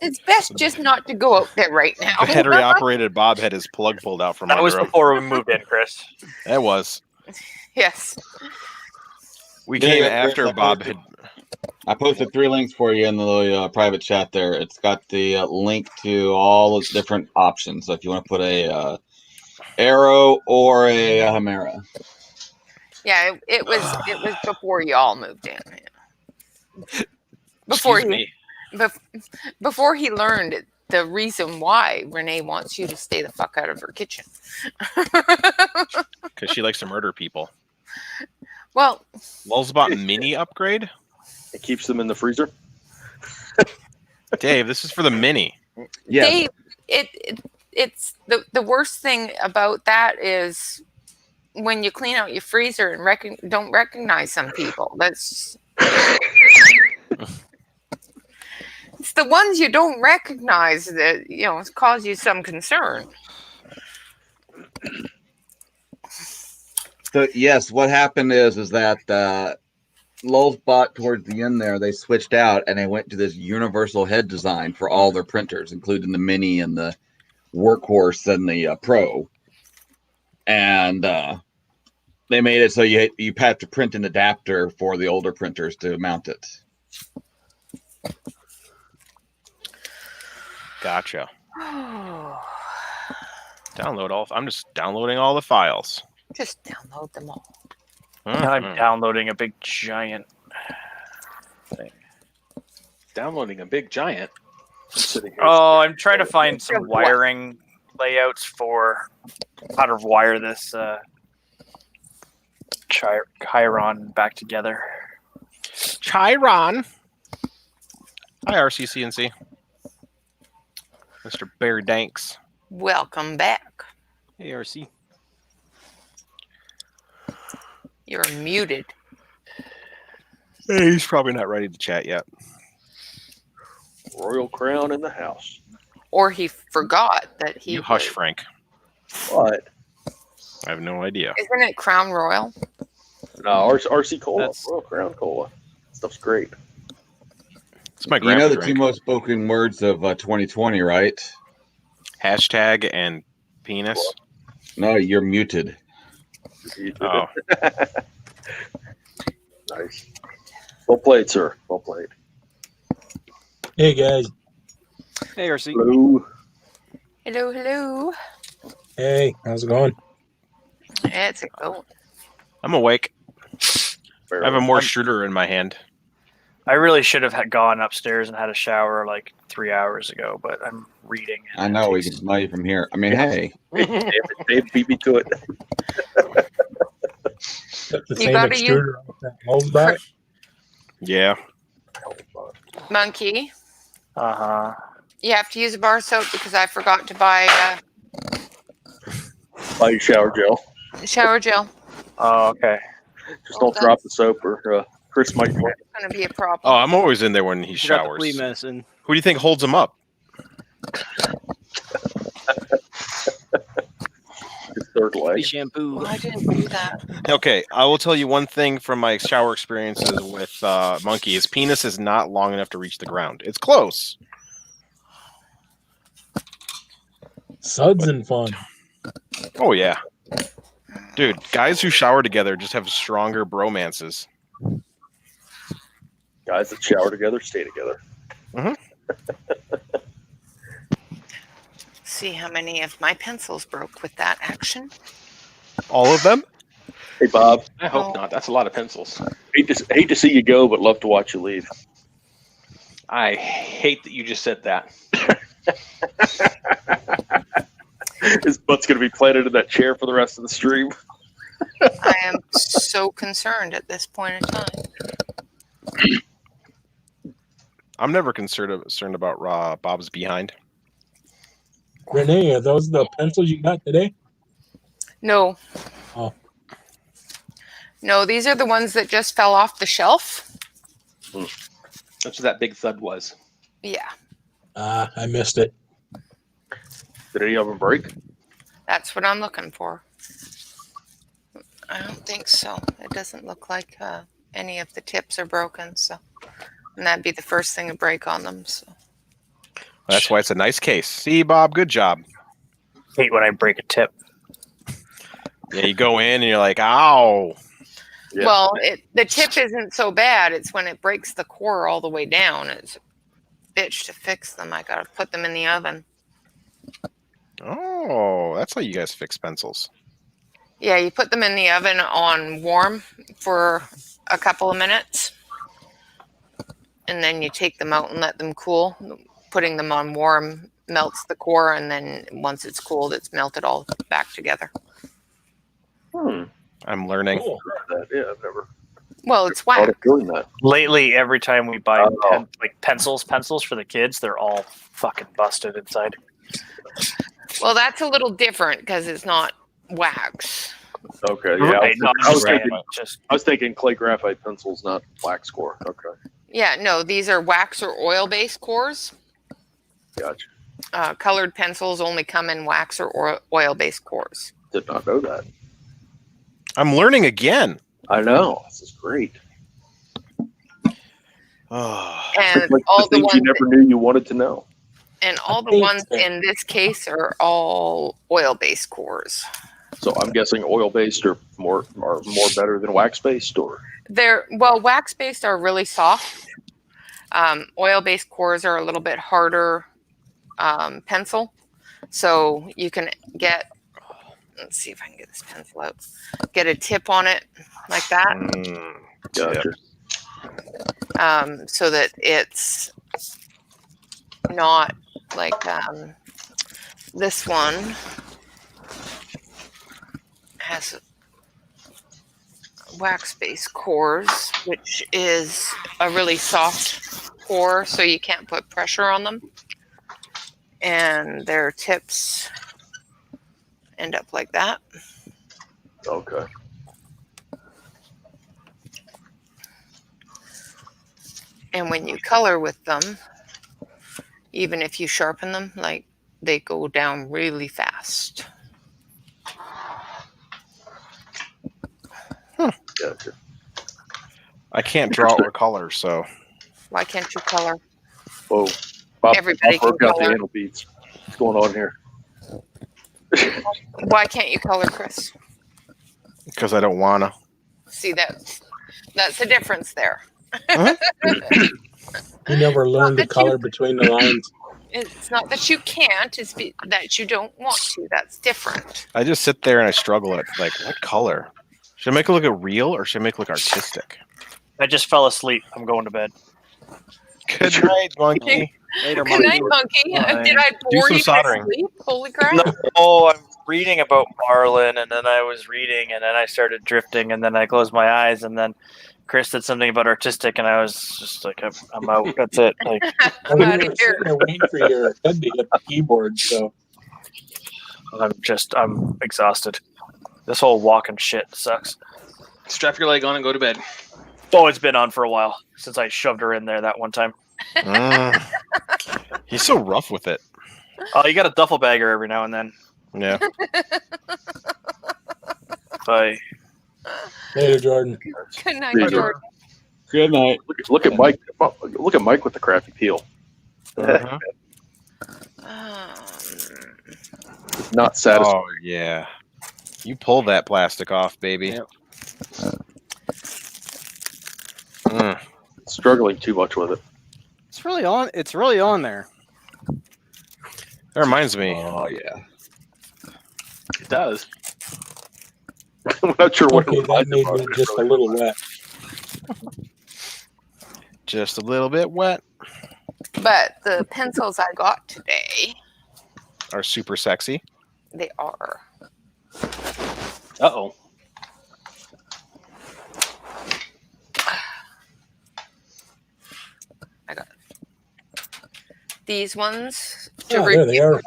it's best just not to go out there right now. Battery operated Bob had his plug pulled out from That under was him. before we moved in, Chris. That was. Yes. We came after Bob had. I posted 3 links for you in the private chat there. It's got the link to all those different options. So if you want to put a Arrow or a Chimera. Yeah, it was before y'all moved in. Yeah. Before Excuse me. before he learned the reason why Renee wants you to stay the fuck out of her kitchen. Because she likes to murder people. Well, Lulzbot mini upgrade? It keeps them in the freezer. Dave, this is for the mini. Dave, it's the worst thing about that is when you clean out your freezer and don't recognize some people. That's it's the ones you don't recognize that cause you some concern. So yes, what happened is that Lulzbot towards the end there, they switched out and they went to this universal head design for all their printers, including the Mini and the Workhorse and the Pro. And they made it so you have to print an adapter for the older printers to mount it. Gotcha. I'm just downloading all the files. Just download them all. Now I'm downloading a big giant thing. Downloading a big giant. Oh, I'm trying to find some wiring layouts for how to wire this Chiron back together. Chiron. Hi, RCCNC. Mr. Barry Danks. Welcome back. Hey, RC. You're muted. Hey, he's probably not ready to chat yet. Royal Crown in the house. Or he forgot that he. You hush, Frank. What? I have no idea. Isn't it Crown Royal? No, RC Cola. Royal Crown Cola. Stuff's great. It's my You grandpa know the drink. two most spoken words of 2020, right? Hashtag and penis. No, you're muted. Oh. Nice. Well played, sir. Well played. Hey guys. Hey, RC. Hello. Hello, hello. Hey, how's it going? It's a go. I'm awake. I have a more shooter in my hand. I really should have gone upstairs and had a shower like 3 hours ago, but I'm reading. I know we can smell you from here. I mean, hey. Dave beat me to it. That's the You same gotta extruder on that Lulzbot? Yeah. Monkey. Uh-huh. You have to use a bar soap because I forgot to buy Buy your shower gel. shower gel. Oh, okay. Just don't drop the soap or Chris might. It's going to be a problem. Oh, I'm always in there when he You got the showers. flea medicine. Who do you think holds him up? His third Flea leg. shampoo. I didn't do that. Okay, I will tell you one thing from my shower experiences with Monkey. His penis is not long enough to reach the ground. It's close. Suds and fun. Oh, yeah. Dude, guys who shower together just have stronger bromances. Guys that shower together stay together. Mm-hmm. See how many of my pencils broke with that action. All of them? Hey, Bob. I hope not. That's a lot of pencils. Hate to see you go, but love to watch you leave. I hate that you just said that. His butt's going to be planted in that chair for the rest of the stream. I am so concerned at this point in time. I'm never concerned about Bob's behind. Renee, are those the pencils you got today? No. Oh. No, these are the ones that just fell off the shelf. That's what that big thud was. Yeah, I missed it. Did any of them break? that's what I'm looking for. I don't think so. It doesn't look like any of the tips are broken, so and that'd be the first thing to break on them. So That's why it's a nice case. See, Bob, good job. Hate when I break a tip. Yeah, you go in and you're like, ow. Yeah. well, the tip isn't so bad. It's when it breaks the core all the way down. It's a bitch to fix them. I gotta put them in the oven. Oh, that's how you guys fix pencils. Yeah, you put them in the oven on warm for a couple of minutes. And then you take them out and let them cool. Putting them on warm melts the core, and then once it's cooled, it's melted all back together. I'm learning. Cool. Yeah, I've never Well, it's thought wax. of doing that. Lately, every time we buy pencils for the kids, they're all fucking busted inside. Well, that's a little different because it's not wax. Okay, yeah. Right, no, I was saying, thinking, just I was thinking clay graphite pencils, not wax core. Okay, Yeah, no, these are wax or oil-based cores. gotcha. Colored pencils only come in wax or oil-based cores. Did not know that. I'm learning again. I know. This is great. And Like all the things you never knew you wanted to know. And all the ones in this case are all oil-based cores. So I'm guessing oil-based are more better than wax-based, or Wax-based are really soft. Oil-based cores are a little bit harder pencil. So you can get, let's see if I can get this pencil out, get a tip on it like that. Gotcha. So that it's not like this one has wax-based cores, which is a really soft core, so you can't put pressure on them. And their tips end up like that. Okay. And when you color with them, even if you sharpen them, like they go down really fast. Gotcha. I can't draw or color, so. Why can't you color? Whoa. Bob Everybody broke can out the color. anal beads. What's going on here? Why can't you color, Chris? Because I don't wanna. See, that's the difference there. You never learned to color between the lines. It's not that you can't, it's that you don't want to. That's different. I just sit there and I struggle at like what color. Should I make it look real or should I make it look artistic? I just fell asleep. I'm going to bed. Good night, monkey. Good night, monkey. Did I bore some you soldering. to sleep? Holy crap. No, I'm reading about Marlin, and then I was reading, and then I started drifting, and then I closed my eyes, and then Chris said something about artistic, and I was just like, I'm out. That's it. Like, We were sitting there waiting for your head to hit the keyboard, so. I'm exhausted. This whole walking shit sucks. Strap your leg on and go to bed. Oh, it's been on for a while since I shoved her in there that one time. He's so rough with it. Oh, you got a duffel bagger every now and then. Yeah. Bye. Later, Jordan. Good night, Later. Jordan. Good night. Look at Mike. Look at Mike with the crafty peel. Not satisfied. Oh yeah. You pull that plastic off, baby. Yep. Struggling too much with it. It's really on. It's really on there. That reminds me. Oh yeah. It does. I'm not sure what Okay, it that reminds made about. me just a little wet. Just a little bit wet. But the pencils I got today, Are super sexy. they are. Uh-oh. I got these ones to Oh, there they review. are.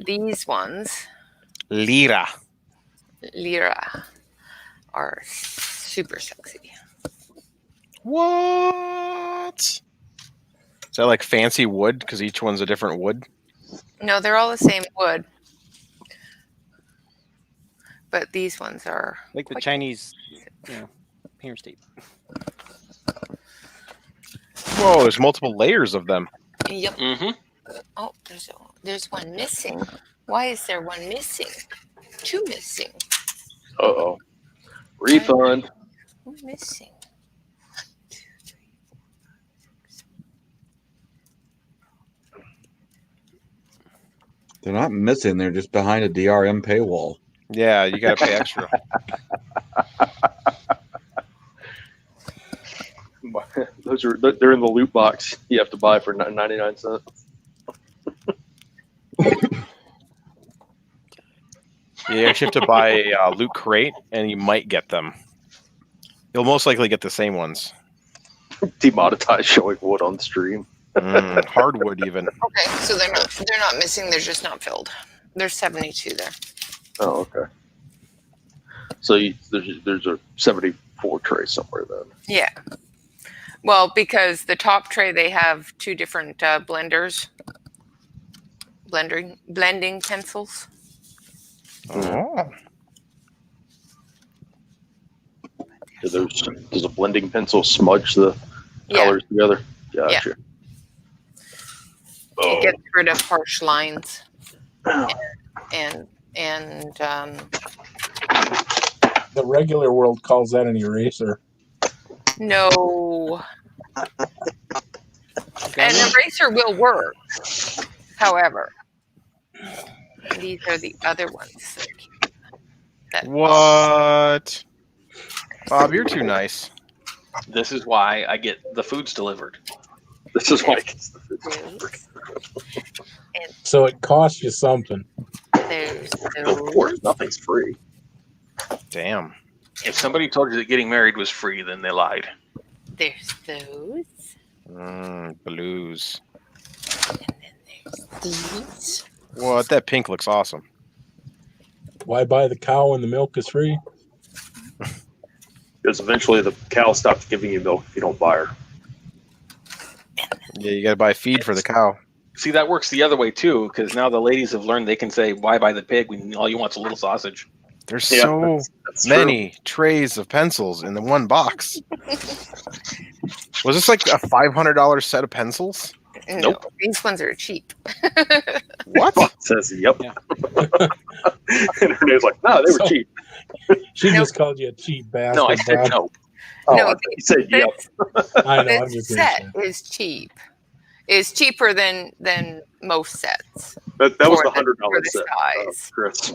These ones, Lira. Lira, are super sexy. What? Is that like fancy wood? Because each one's a different wood. No, they're all the same wood. But these ones are Like the quite- Chinese, here, Steve. Whoa, there's multiple layers of them. Yep. Mm-hmm. Oh, there's one missing. Why is there one missing? Two missing. Uh-oh. Refund. Who's missing? They're not missing. They're just behind a DRM paywall. Yeah, you got to pay extra. They're in the loot box. You have to buy for 99 cents. You actually have to buy a loot crate, and you might get them. You'll most likely get the same ones. Demonetized showing wood on stream. Hardwood even. Okay, so they're not missing. They're just not filled. There's 72 there. Oh, okay. So there's a 74 tray somewhere then. Yeah. Well, because the top tray they have two different blenders, blending pencils. Oh. Does a blending pencil smudge the colors together? Gotcha. Yeah. It gets rid of harsh lines. And The regular world calls that an eraser. no. An eraser will work. However, these are the other ones. What? Bob, you're too nice. This is why I get the foods delivered. This is why I get the foods delivered. So it costs you something. Of course, nothing's free. Damn. If somebody told you that getting married was free, then they lied. There's those. Blues. And then there's these. What? That pink looks awesome. Why buy the cow when the milk is free? Because eventually the cow stops giving you milk if you don't buy her. Yeah, you got to buy feed for the cow. See, that works the other way too, because now the ladies have learned they can say, "Why buy the pig when all you want's a little sausage?" There's so many trays of pencils in the one box. Was this like a $500 set of pencils? No, Nope. these ones are cheap. What? It says yep. And Renee's like, no, they were cheap. She just called you a cheap bastard. No, I said Bob. no. Oh, No, I thought you said yep. I know. I'm This just set is cheap. Is cheaper than most sets. That was For the $100 for the set, size. Chris.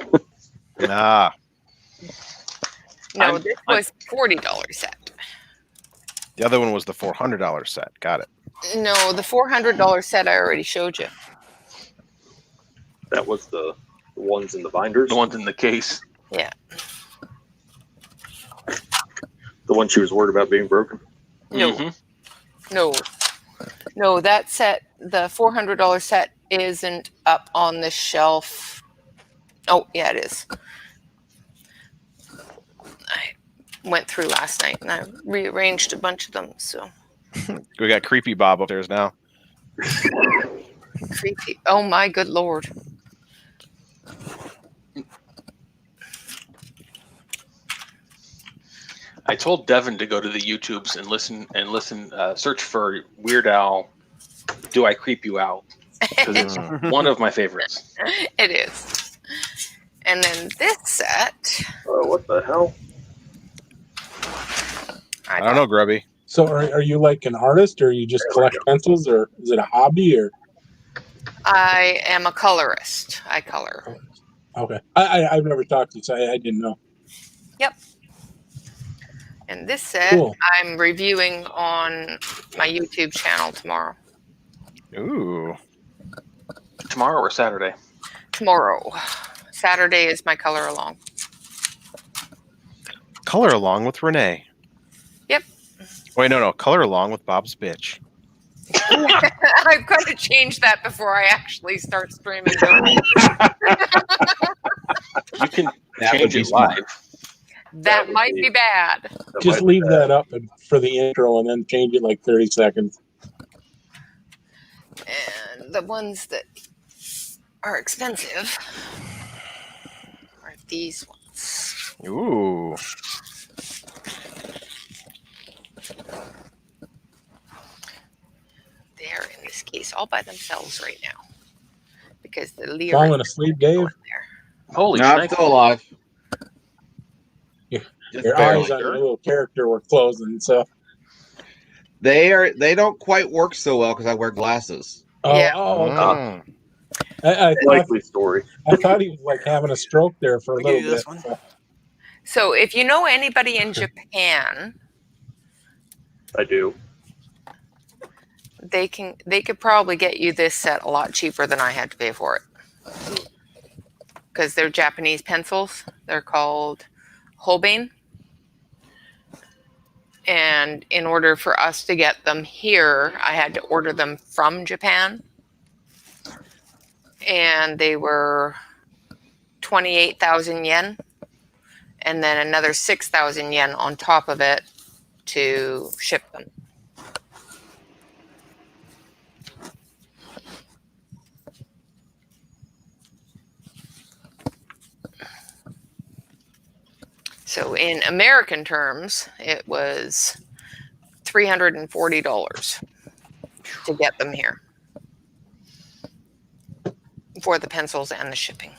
Nah. No, this was $40 set. The other one was the $400 set. Got it. No, the $400 set I already showed you. That was the ones in the binders. The ones in the case. Yeah. The one she was worried about being broken. No. No, that set, the $400 set isn't up on the shelf. Oh, yeah, it is. I went through last night and I rearranged a bunch of them, so. We got Creepy Bob upstairs now. Creepy. Oh, my good Lord. I told Devin to go to the YouTubes and listen, search for Weird Al. Do I creep you out? Because it's one of my favorites. It is. And then this set. Oh, what the hell? I don't know, Grubby. So are you like an artist, or you just collect pencils, or is it a hobby, or? I am a colorist. I color. Okay. I've never talked to you, so I didn't know. Yep. And this set Cool. I'm reviewing on my YouTube channel tomorrow. Ooh. Tomorrow or Saturday? Tomorrow. Saturday is my color along. Color along with Renee. Yep. Wait, no. Color along with Bob's bitch. I've got to change that before I actually start streaming. You can That would change be it smart. live. That might be bad. Just leave that up for the intro, and then change it like 30 seconds. And the ones that are expensive are these ones. Ooh. They're in this case all by themselves right now because the Lear Falling asleep, Dave? Holy No, I'm shit. still alive. Your eyes on your little character were closing, so. They don't quite work so well because I wear glasses. Oh, Yeah. okay. Likely story. I thought he was like having a stroke there for a I'll give little you this bit. one. So if you know anybody in Japan, I do. they could probably get you this set a lot cheaper than I had to pay for it. Because they're Japanese pencils. They're called Holbein. And in order for us to get them here, I had to order them from Japan. And they were 28,000 yen. And then another 6,000 yen on top of it to ship them. So in American terms, it was $340 to get them here for the pencils and the shipping.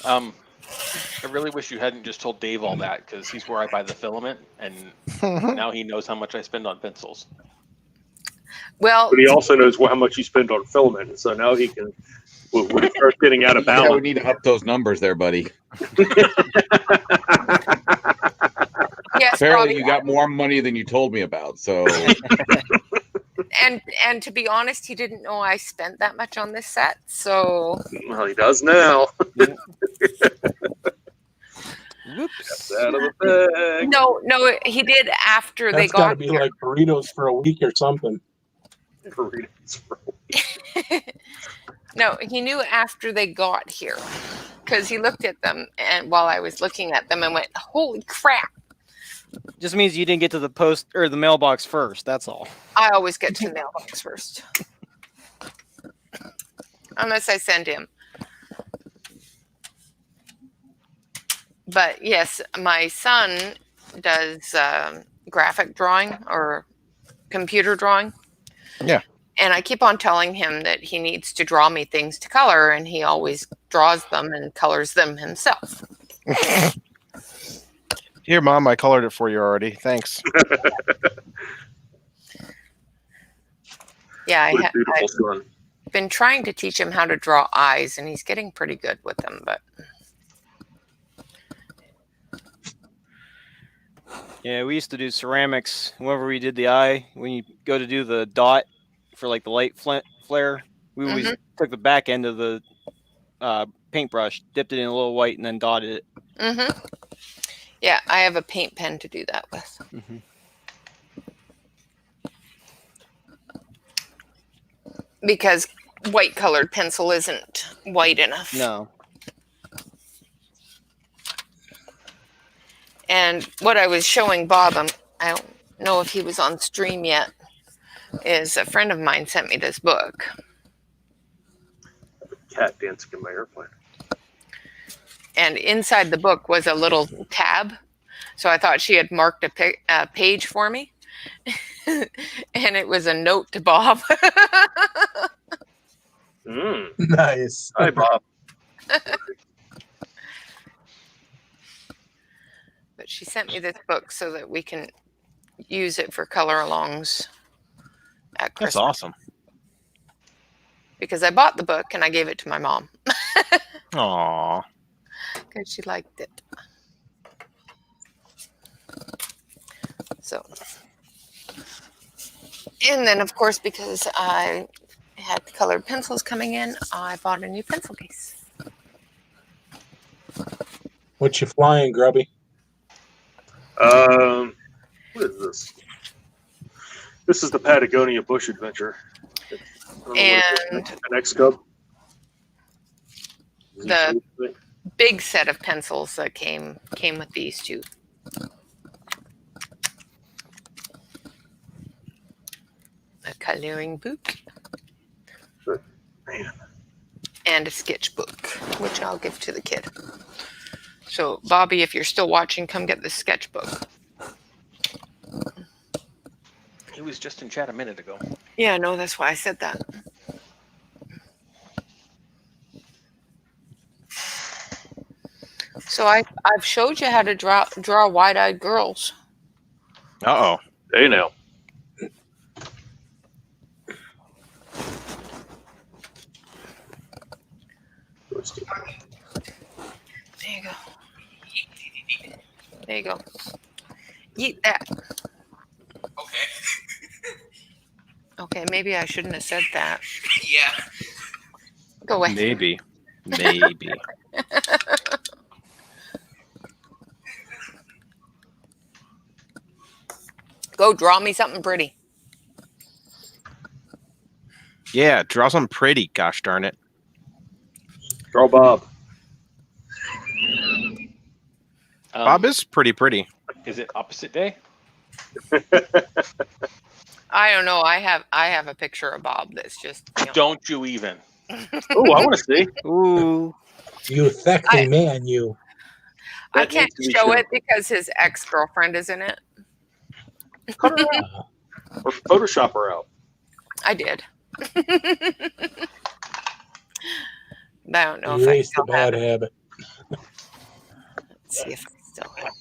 I really wish you hadn't just told Dave all that, because he's where I buy the filament, and now he knows how much I spend on pencils. Well, but he also knows how much you spend on filament, and so now he can. When it starts getting out of balance, Yeah, we need to up those numbers there, buddy. Yes, apparently Bobby. you got more money than you told me about. So, and to be honest, he didn't know I spent that much on this set. So well, he does now. Whoops. Out of the bag. No, he did after they That's got to got be here. like burritos for a week or something. Burritos for a week. No, he knew after they got here because he looked at them and while I was looking at them and went, "Holy crap!" Just means you didn't get to the post or the mailbox first. That's all. I always get to the mailbox first, unless I send him. But yes, my son does graphic drawing or computer drawing. Yeah. And I keep on telling him that he needs to draw me things to color, and he always draws them and colors them himself. Here, Mom, I colored it for you already. Thanks. Yeah, What a beautiful son. I've been trying to teach him how to draw eyes, and he's getting pretty good with them, but... Yeah, we used to do ceramics. Whenever we did the eye, when you go to do the dot for like the light flare, we always took the back end of the paintbrush, dipped it in a little white, and then dotted it. Mm-hmm. Yeah, I have a paint pen to do that with. Mm-hmm. Because white colored pencil isn't white enough. No. And what I was showing Bob, I don't know if he was on stream yet, is a friend of mine sent me this book. Cat dancing in my airplane. And inside the book was a little tab. So I thought she had marked a page for me. And it was a note to Bob. Nice. Hi, Bob. But she sent me this book so that we can use it for color alongs at Christmas. That's awesome. Because I bought the book and I gave it to my mom. Aww. Because she liked it. So, and then of course, because I had colored pencils coming in, I bought a new pencil case. What you flying, Grubby? What is this? This is the Patagonia Bush Adventure. And an X-Cub. the big set of pencils that came with these two. A coloring book. Man. And a sketchbook, which I'll give to the kid. So, Bobby, if you're still watching, come get the sketchbook. He was just in chat a minute ago. Yeah, no, that's why I said that. So I've showed you how to draw wide-eyed girls. Uh-oh. Hey now. missed it. There you go. There you go. Eat that. Okay. Okay, maybe I shouldn't have said that. Yeah. Go away. Maybe. Go draw me something pretty. Yeah, draw something pretty. Gosh darn it. Draw Bob. Bob is pretty. Is it opposite day? I don't know. I have a picture of Bob that's just. Don't you even? Oh, I want to see. Ooh. You sexy man, you. I can't show it because his ex-girlfriend is in it. Cut her out. Or Photoshop her out. I did. I don't know if I Erase the still have bad it. habit. Let's see if I still have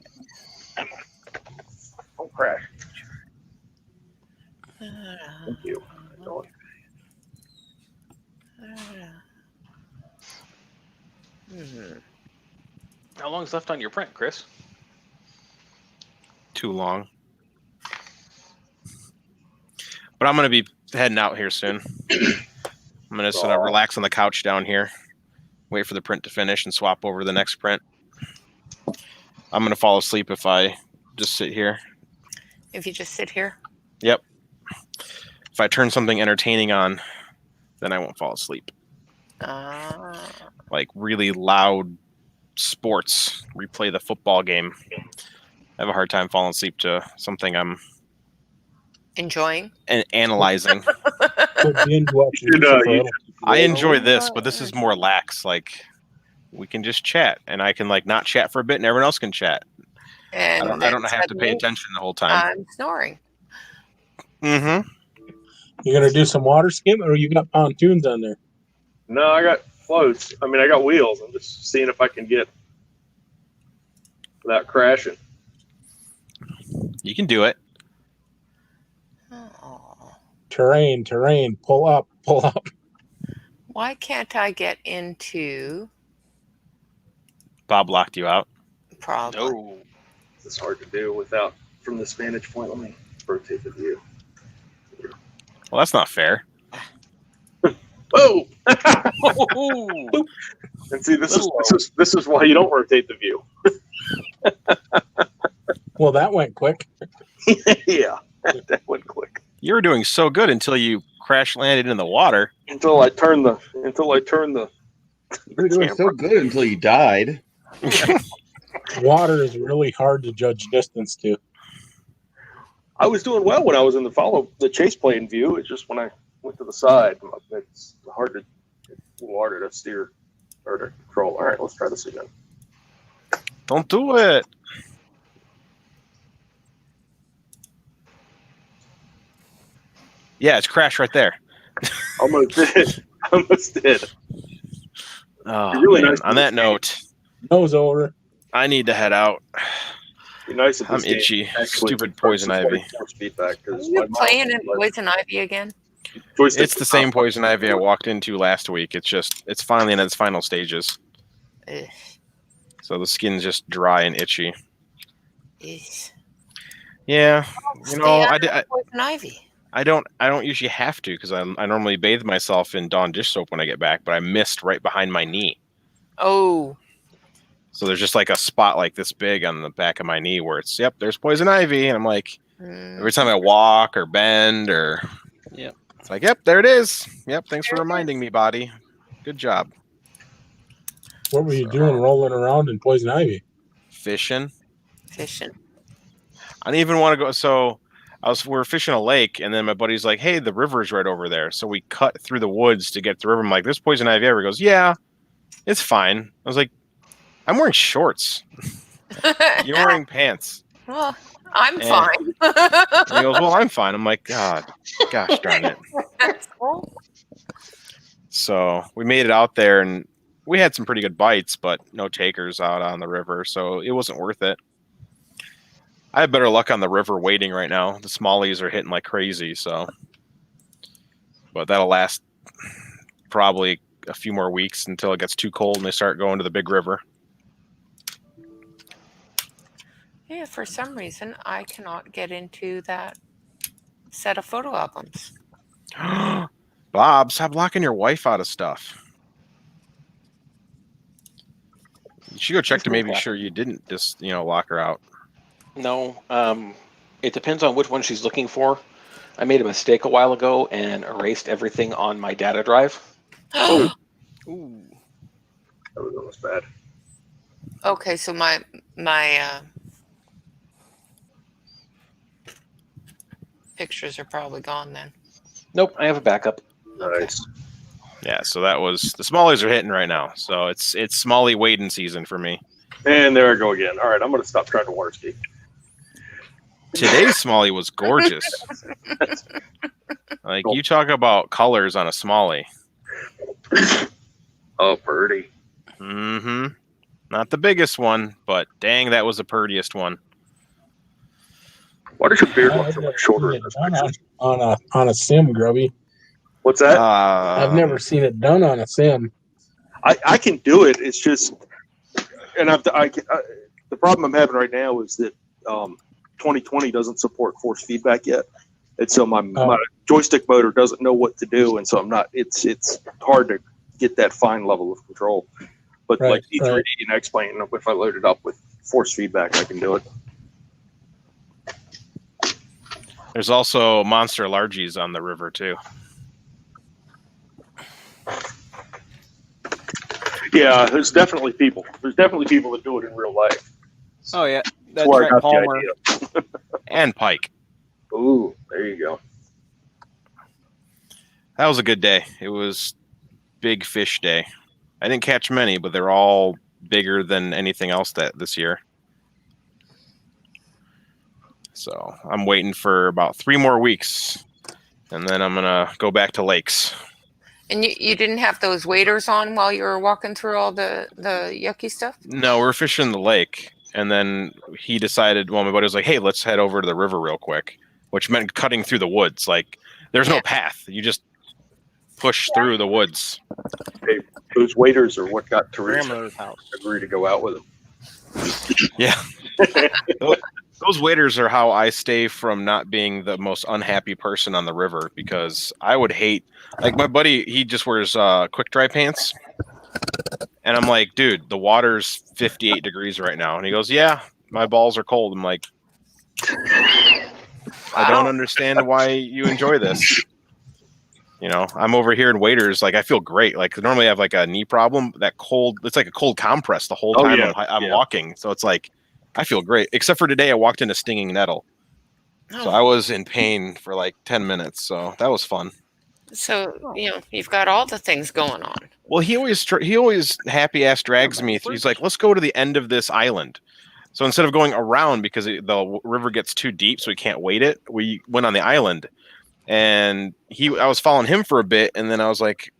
it. Don't crash. Thank you. How long's left on your print, Chris? Too long. But I'm going to be heading out here soon. I'm going to sort of relax on the couch down here, wait for the print to finish, and swap over to the next print. I'm going to fall asleep if I just sit here. If you just sit here. Yep. If I turn something entertaining on, then I won't fall asleep. Like really loud sports, replay the football game. I have a hard time falling asleep to something I'm enjoying and analyzing. You I enjoy this, but this is more lax. Like we can just chat, and I can like not chat for a bit, and everyone else can chat. And I don't have to pay attention the whole time. I'm snoring. Mm-hmm. You gonna do some water skim, or you got pontoons on there? No, I got floats. I mean, I got wheels. I'm just seeing if I can get without crashing. You can do it. Terrain. Pull up. Why can't I get into? Bob locked you out. Probably. No, it's hard to do without from this vantage point. Let me rotate the view. Well, that's not fair. Oh! And see, this is why you don't rotate the view. Well, that went quick. Yeah, that went quick. You were doing so good until you crash landed in the water. Until I turned the. You were doing so good until you died. Water is really hard to judge distance to. I was doing well when I was in the chase plane view. It's just when I went to the side, it's hard to water to steer or to control. All right, let's try this again. Don't do it. Yeah, it's crashed right there. Almost did. Almost did. Oh, really man. nice On that note, nose over. I need to head out. Be nice if I'm this game itchy. actually Stupid poison ivy. Feedback, Are you playing in Poison Ivy again? It's the same poison ivy I walked into last week. It's finally in its final stages. Ugh. So the skin's just dry and itchy. Ugh. Yeah, Stay out of Poison Ivy. I don't usually have to because I normally bathe myself in Dawn dish soap when I get back, but I missed right behind my knee. Oh. So there's just like a spot like this big on the back of my knee where it's, yep, there's poison ivy. And I'm like, every time I walk or bend or, yep, it's like, yep, there it is. Yep, thanks for reminding me, body. Good job. What were you doing rolling around in poison ivy? Fishing. I didn't even want to go. So we were fishing a lake, and then my buddy's like, hey, the river's right over there. So we cut through the woods to get to the river. I'm like, there's poison ivy everywhere. He goes, yeah, it's fine. I was like, I'm wearing shorts. You're wearing pants. Well, I'm And fine. he goes, well, I'm fine. I'm like, gosh darn it. That's cool. So we made it out there, and we had some pretty good bites, but no takers out on the river, so it wasn't worth it. I have better luck on the river waiting right now. The smallies are hitting like crazy, so. But that'll last probably a few more weeks until it gets too cold and they start going to the big river. Yeah, for some reason, I cannot get into that set of photo albums. Bob, stop locking your wife out of stuff. You should go check to maybe sure you didn't just, lock her out. No, it depends on which one she's looking for. I made a mistake a while ago and erased everything on my data drive. Ooh, Ooh. that was almost bad. Okay, so my pictures are probably gone then. Nope, I have a backup. Nice. Yeah, so that was the smallies are hitting right now. So it's smally wading season for me. And there I go again. All right, I'm going to stop trying to water ski. Today's smally was gorgeous. Like you talk about colors on a smally. Oh, pretty. Mm-hmm. Not the biggest one, but dang, that was the prettiest one. Why does your beard look so much shorter in this picture? On a sim, Grubby. What's that? I've never seen it done on a sim. I can do it. It's just, and the problem I'm having right now is that 2020 doesn't support force feedback yet, and so my joystick motor doesn't know what to do, and so I'm not. It's hard to get that fine level of control. But like E3D and X-Plane, if I load it up with force feedback, I can do it. There's also monster largies on the river too. Yeah, there's definitely people. There's definitely people that do it in real life. Oh yeah, that's where I Trent got the Palmer. idea. And pike. Ooh, there you go. That was a good day. It was big fish day. I didn't catch many, but they're all bigger than anything else this year. So I'm waiting for about 3 more weeks, and then I'm gonna go back to lakes. And you didn't have those waders on while you were walking through all the yucky stuff? No, we're fishing the lake, and then he decided. Well, my buddy was like, "Hey, let's head over to the river real quick," which meant cutting through the woods. Like, there's no path. You just push through the woods. Hey, those waiters are what got Teresa Grandmother's house. agree to go out with him. Yeah. Those waders are how I stay from not being the most unhappy person on the river, because I would hate, like my buddy, he just wears quick dry pants. And I'm like, dude, the water's 58 degrees right now. And he goes, yeah, my balls are cold. I'm like, I don't understand why you enjoy this. I'm over here in waders. Like, I feel great. Like, normally I have like a knee problem. That cold, it's like a cold compress the whole time I'm walking. So it's like, I feel great. Except for today, I walked in a stinging nettle. So I was in pain for like 10 minutes. So that was fun. So, you've got all the things going on. Well, he always happy ass drags me. He's like, let's go to the end of this island. So instead of going around because the river gets too deep, so we can't wade it, we went on the island. And I was following him for a bit, and then I was like,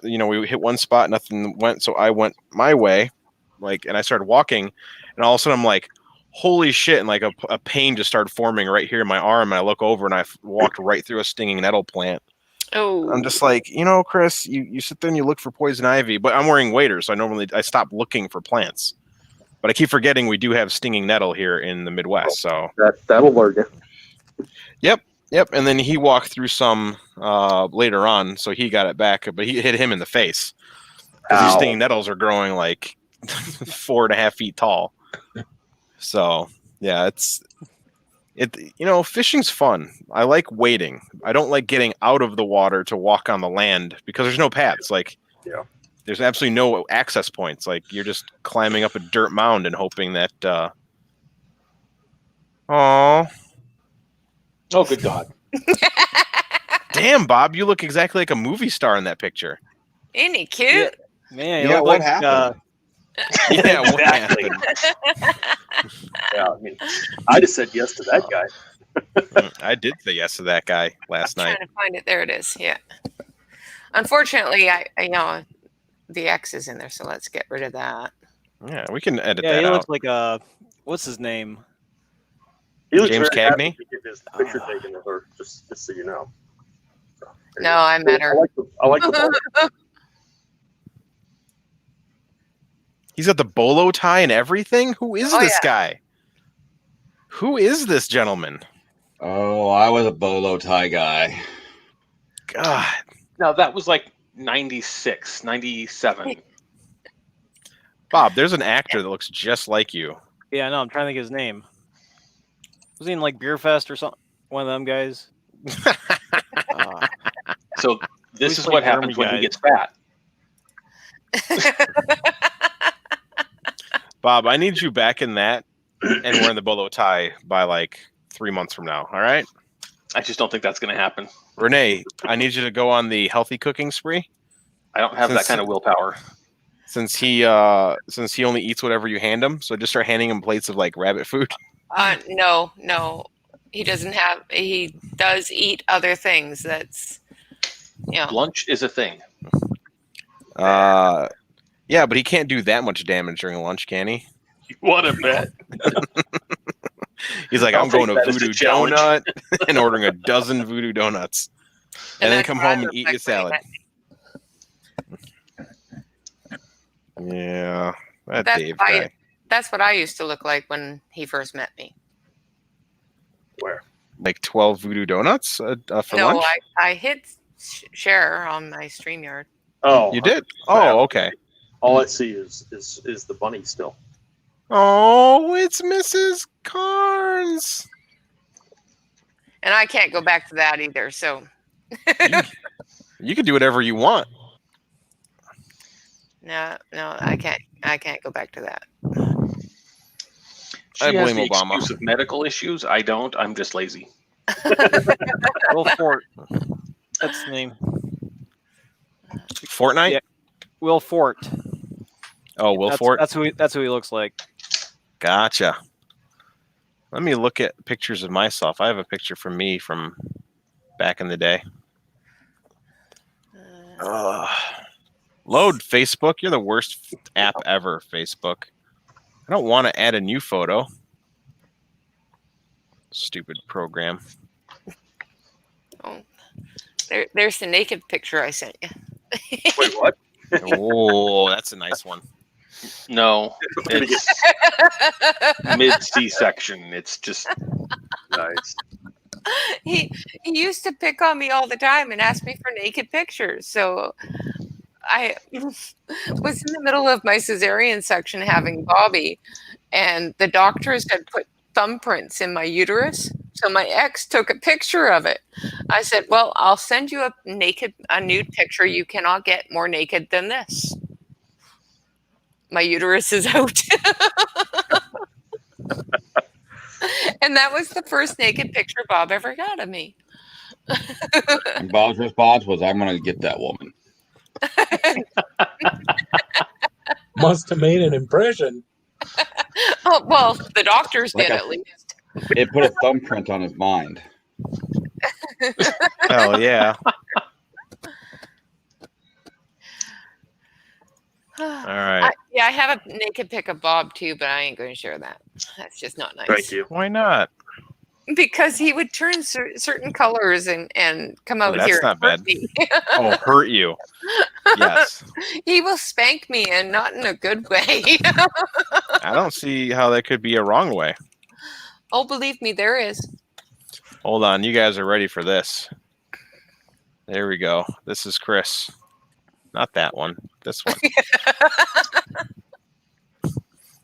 we hit one spot, nothing went, so I went my way, and I started walking, and all of a sudden I'm like, holy shit, and like a pain just started forming right here in my arm, and I look over and I walked right through a stinging nettle plant. Oh, I'm just like, Chris, you sit there and you look for poison ivy, but I'm wearing waders, so I stop looking for plants. But I keep forgetting we do have stinging nettle here in the Midwest, so that'll learn you. Yep, and then he walked through some later on, so he got it back, but he hit him in the face. These stinging nettles are growing like 4.5 feet tall. So yeah, fishing's fun. I like wading. I don't like getting out of the water to walk on the land because there's no paths. There's absolutely no access points. Like, you're just climbing up a dirt mound and hoping that. Oh, good God. Damn, Bob, you look exactly like a movie star in that picture. Ain't he cute? Man, you look like happened? Yeah, what happened? Yeah, I just said yes to that guy. I did say yes to that guy last night. Trying to find it. There it is. Yeah. Unfortunately, I the X is in there, so let's get rid of that. Yeah, we can edit Yeah, that he out. looks like what's his name? He looks James very happy Cagney? to get his picture taken with her, just so you know. No, I met her. I like the ball. He's got the bolo tie and everything. Who is this guy? Who is this gentleman? Oh, I was a bolo tie guy. God. No, that was like 96, 97. Bob, there's an actor that looks just like you. Yeah, no, I'm trying to think of his name. Was he in like Beer Fest or something? One of them guys. So this is what happens when he gets fat. Bob, I need you back in that and wearing the bolo tie by like 3 months from now. All right. I just don't think that's going to happen. Renee, I need you to go on the healthy cooking spree. I don't have that kind of willpower. Since he only eats whatever you hand him, so just start handing him plates of like rabbit food. No, he doesn't have. He does eat other things. That's Lunch is a thing. Yeah, but he can't do that much damage during lunch, can he? What a bet. He's like, I'm going to Voodoo Donut and ordering a dozen Voodoo Donuts, and then come home and eat your salad. Yeah, Dave guy. That's what I used to look like when he first met me. Where? Like 12 Voodoo Donuts for lunch? No, I hit share on my StreamYard. Oh, you did? Oh, okay. All I see is the bunny still. Oh, it's Mrs. Carnes. And I can't go back to that either. So you can do whatever you want. No, I can't. I can't go back to that. She has the excuse of medical issues. I don't. I'm just lazy. Will Fort. That's the name. Fortnite? Yeah. Will Fort. Oh, Will Fort? That's who he looks like. Gotcha. Let me look at pictures of myself. I have a picture from me from back in the day. Load Facebook. You're the worst app ever, Facebook. I don't want to add a new photo. Stupid program. Oh, there's the naked picture I sent you. Wait, what? Oh, that's a nice one. No, it's mid C-section. It's just nice. He used to pick on me all the time and ask me for naked pictures. So I was in the middle of my cesarean section having Bobby, and the doctors had put thumbprints in my uterus. So my ex took a picture of it. I said, well, I'll send you a nude picture. You cannot get more naked than this. My uterus is out. And that was the first naked picture Bob ever got of me. And Bob's response was, I'm going to get that woman. Must have made an impression. Oh, well, the doctors Like did a- at least. It put a thumbprint on his mind. Hell yeah. All right. I have a naked pic of Bob too, but I ain't going to share that. That's just not nice. Thank you. Why not? Because he would turn certain colors and come out That's here. not and hurt bad. me. Oh, hurt you. Yes. He will spank me, and not in a good way. I don't see how that could be a wrong way. Oh, believe me, there is. Hold on. You guys are ready for this. There we go. This is Chris. Not that one. This one.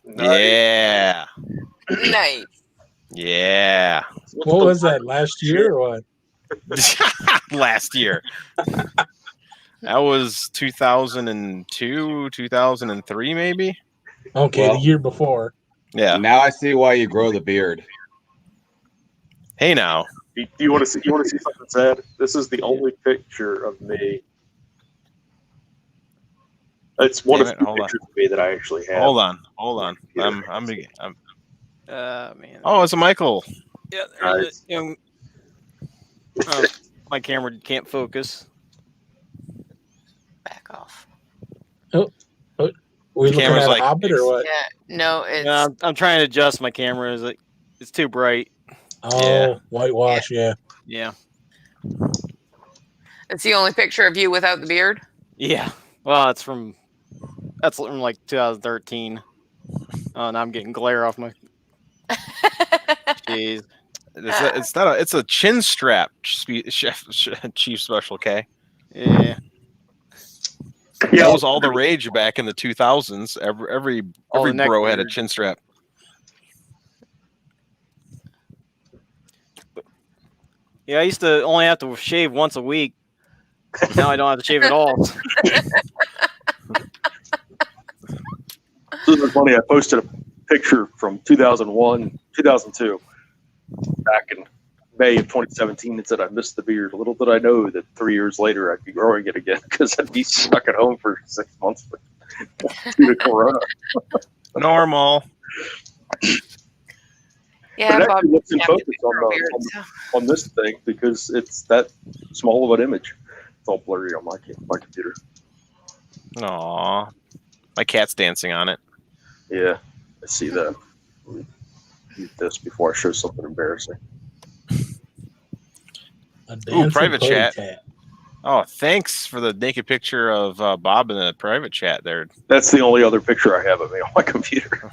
Yeah. Nice. Yeah. What was that, last year or what? Last year. That was 2002, 2003, maybe. Okay, Well- the year before. Yeah. Now I see why you grow the beard. Hey, now. Do you want to see? You want to see something sad? This is the only picture of me. It's one Damn of it, two hold on. pictures of me that I actually have. Hold on. I'm Man. Oh, it's a Michael. Yeah, Nice. my camera can't focus. Back off. We looking Camera's at like- a Hobbit or what? Yeah, no, it's Yeah, I'm trying to adjust my camera. It's too bright. Oh, Yeah. whitewash, yeah. Yeah. it's the only picture of you without the beard. Yeah. Well, it's from That's from like 2013. Oh, now I'm getting glare off my. Jeez. It's a chin strap, Chief Special K. Yeah. That was all the rage back in the 2000s. Every All the neck bro had a beard. chin strap. Yeah, I used to only have to shave once a week. Now I don't have to shave at all. So this is funny. I posted a picture from 2001, 2002, back in May of 2017. It said I missed the beard. Little did I know that 3 years later I'd be growing it again because I'd be stuck at home for 6 months due to Corona. Normal. Yeah, but it Bob. actually looks in you have to focus grow beards. on this thing because it's that small of an image. It's all blurry on my computer. Aw. My cat's dancing on it. Yeah, I see that. Let me mute this before I show something embarrassing. Ooh, private chat. Oh, thanks for the naked picture of Bob in the private chat there. That's the only other picture I have of me on my computer.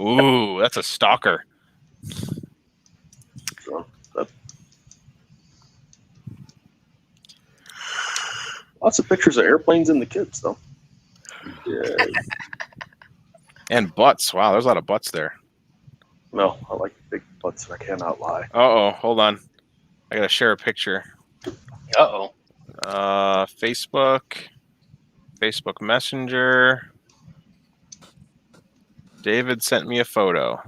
Ooh, that's a stalker. So, lots of pictures of airplanes and the kids, though. Yeah. And butts. Wow, there's a lot of butts there. No, I like big butts. I cannot lie. Uh-oh, hold on. I gotta share a picture. Uh-oh. Facebook Messenger. David sent me a photo.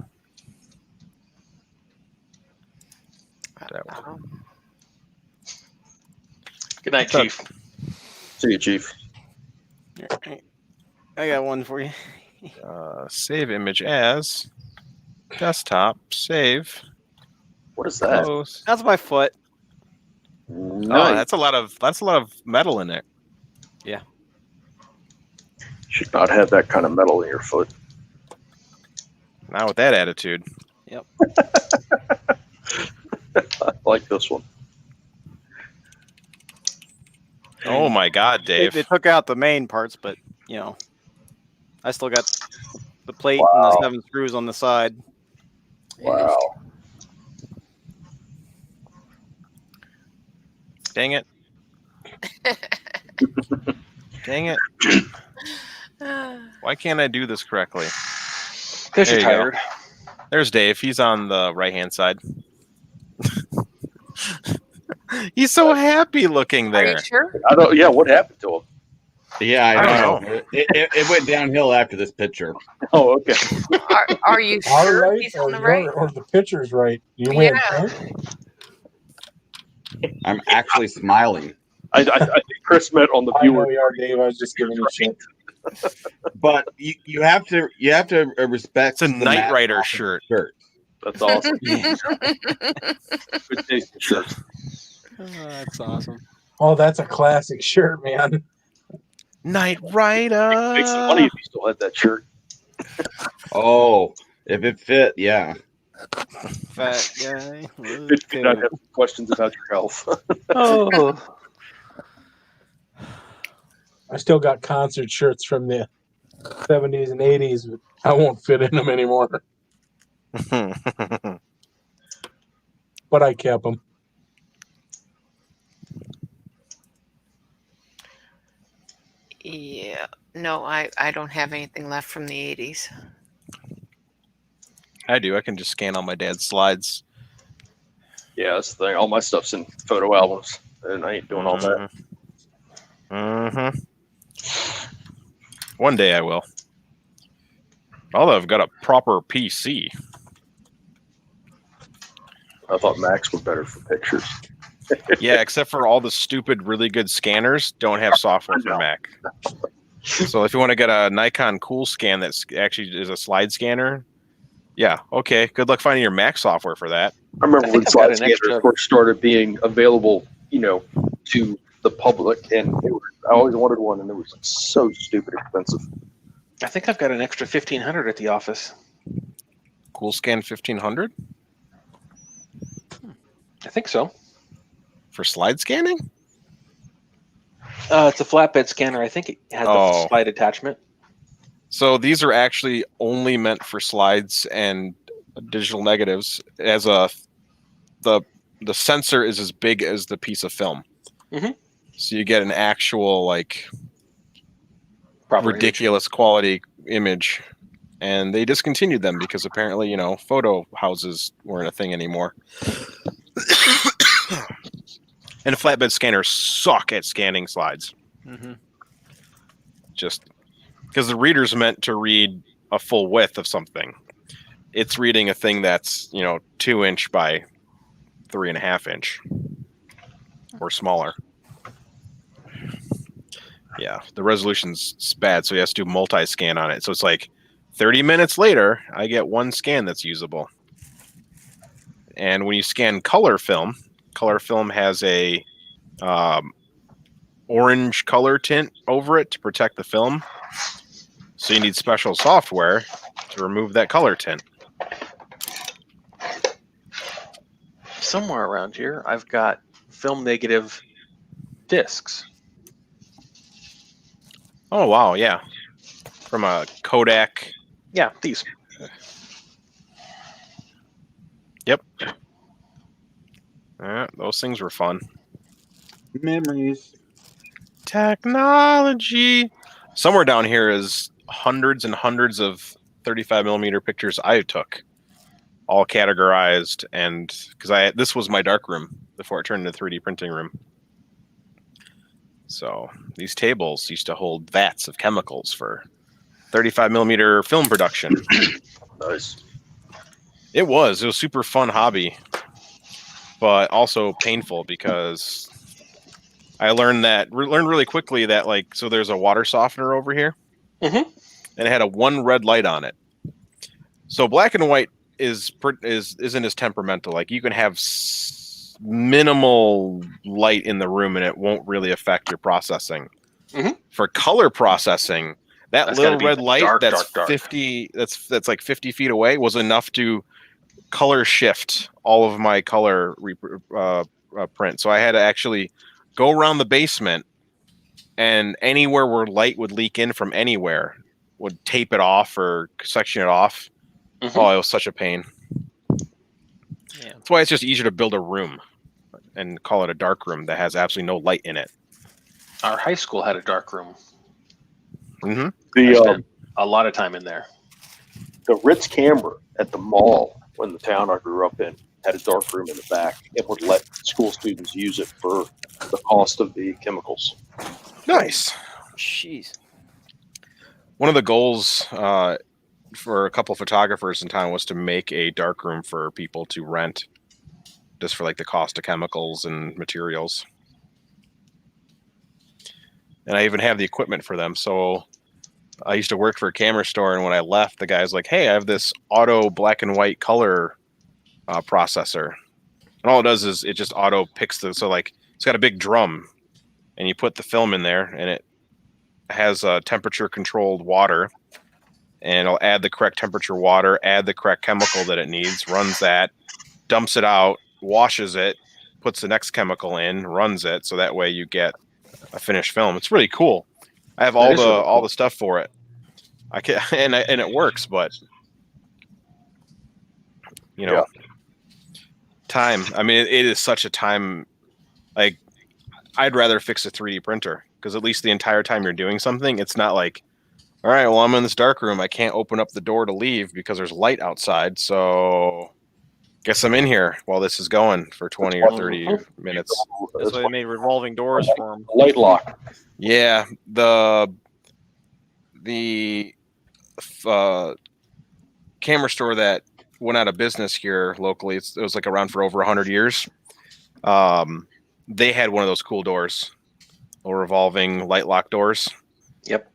Good night, Chief. See you, Chief. I got one for you. Save image as desktop. Save. What is that? Close. That's my foot. Oh, that's a lot of metal in it. Yeah. Should not have that kind of metal in your foot. Not with that attitude. Yep. I like this one. Oh my God, Dave. They took out the main parts, but you know, I still got the plate and the 7 screws on the side. Wow. Dang it. Dang it. Why can't I do this correctly? Because you're There you go. tired. There's Dave. He's on the right-hand side. He's so happy looking there. Are you sure? I don't. Yeah, what happened to him? Yeah, I don't know. It went downhill after this picture. Oh, okay. Are you Our sure right he's or on the right? or the pitcher's right? You win. Yeah. I'm actually smiling. I think Chris meant on the I know viewer. you are, Dave. I was just giving you shit. But you have to respect. It's a the Knight Matt Rider Hoffman shirt. That's awesome. Good taste in shirts. That's awesome. Oh, that's a classic shirt, man. Knight Rider. Make some money if you still had that shirt. Oh, if it fit, yeah. Fat guy. Good to not have questions about your health. Oh. I still got concert shirts from the 70s and 80s, but I won't fit in them anymore. But I kept them. Yeah. No, I don't have anything left from the 80s. I do. I can just scan all my dad's slides. Yeah, that's the thing. All my stuff's in photo albums, and I ain't doing all that. Mm-hmm. One day I will. Although I've got a proper PC. I thought Macs were better for pictures. Yeah, except for all the stupid, really good scanners don't have software for Mac. So if you want to get a Nikon Cool Scan that's actually is a slide scanner, yeah, okay. Good luck finding your Mac software for that. I remember when slide scanners first started being available, to the public, and I always wanted one, and it was so stupid expensive. I think I've got an extra 1500 at the office. Cool Scan 1500? I think so. For slide scanning? It's a flatbed scanner. I think it has the slide attachment. So these are actually only meant for slides and digital negatives. As the sensor is as big as the piece of film, so you get an actual like Proper ridiculous quality image. And they discontinued them because apparently, photo houses weren't a thing anymore. And flatbed scanners suck at scanning slides. Just because the reader's meant to read a full width of something. It's reading a thing that's, 2 inch by 3.5 inch or smaller. Yeah, the resolution's bad, so he has to do multi-scan on it. So it's like 30 minutes later, I get one scan that's usable. And when you scan color film has a orange color tint over it to protect the film. So you need special software to remove that color tint. Somewhere around here, I've got film negative discs. Oh, wow, yeah. From a Kodak. Yeah, these. Yep. Those things were fun. Memories. Technology. Somewhere down here is hundreds and hundreds of 35 millimeter pictures I took, all categorized, and because this was my dark room before it turned into 3D printing room. So these tables used to hold vats of chemicals for 35 millimeter film production. Nice. It was a super fun hobby, but also painful because I learned really quickly that so there's a water softener over here, and it had a one red light on it. So black and white isn't as temperamental. Like you can have minimal light in the room and it won't really affect your processing. For color processing, that's little red light dark. 50 that's like 50 feet away was enough to color shift all of my color print. So I had to actually go around the basement, and anywhere where light would leak in from anywhere would tape it off or section it off. Oh, it was such a pain. Yeah. That's why it's just easier to build a room and call it a dark room that has absolutely no light in it. Our high school had a dark room. Mm-hmm. I spent a lot of time in there. The Ritz camera at the mall, when the town I grew up in, had a dark room in the back. It would let school students use it for the cost of the chemicals. Nice. Jeez. One of the goals for a couple photographers in town was to make a dark room for people to rent, just for the cost of chemicals and materials. And I even have the equipment for them. So I used to work for a camera store, and when I left, the guy's like, "Hey, I have this auto black and white color processor." And all it does is it just auto picks it's got a big drum, and you put the film in there, and it has a temperature controlled water, and it'll add the correct temperature water, add the correct chemical that it needs, runs that, dumps it out, washes it, puts the next chemical in, runs it, so that way you get a finished film. It's really cool. I have all the stuff for it. I can and it works, but time. I mean, it is such a time. I'd rather fix a 3D printer because at least the entire time you're doing something, it's not like, all right, well, I'm in this dark room. I can't open up the door to leave because there's light outside. So guess I'm in here while this is going for 20 or 30 minutes. That's why they made revolving doors for them. Light lock. Yeah, the camera store that went out of business here locally, it was around for over 100 years. They had one of those cool doors, little revolving light lock doors. Yep.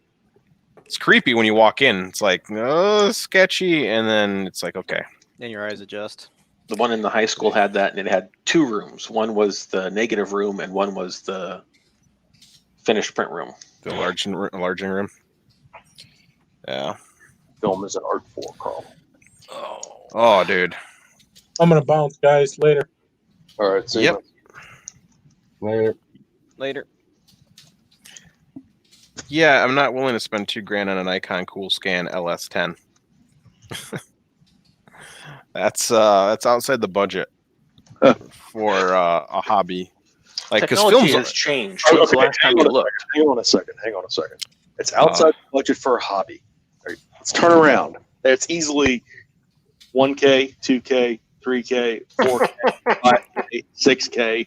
It's creepy when you walk in. It's like, oh, sketchy, and then it's like, okay. Then your eyes adjust. The one in the high school had that, and it had two rooms. One was the negative room, and one was the finished print room. The enlarging room. Yeah. Film is an art form, Carl. Oh, dude. I'm gonna bounce, guys. Later. All right. See you. Later. Later. Yeah, I'm not willing to spend $2,000 on a Nikon Coolscan LS10. That's outside the budget for a hobby. Like, because Technology films has changed. Oh, When's the okay, last time you looked? hang on a second. It's outside the budget for a hobby. All right, let's turn around. It's easily 1K, 2K, 3K, 4K, 5K, 6K.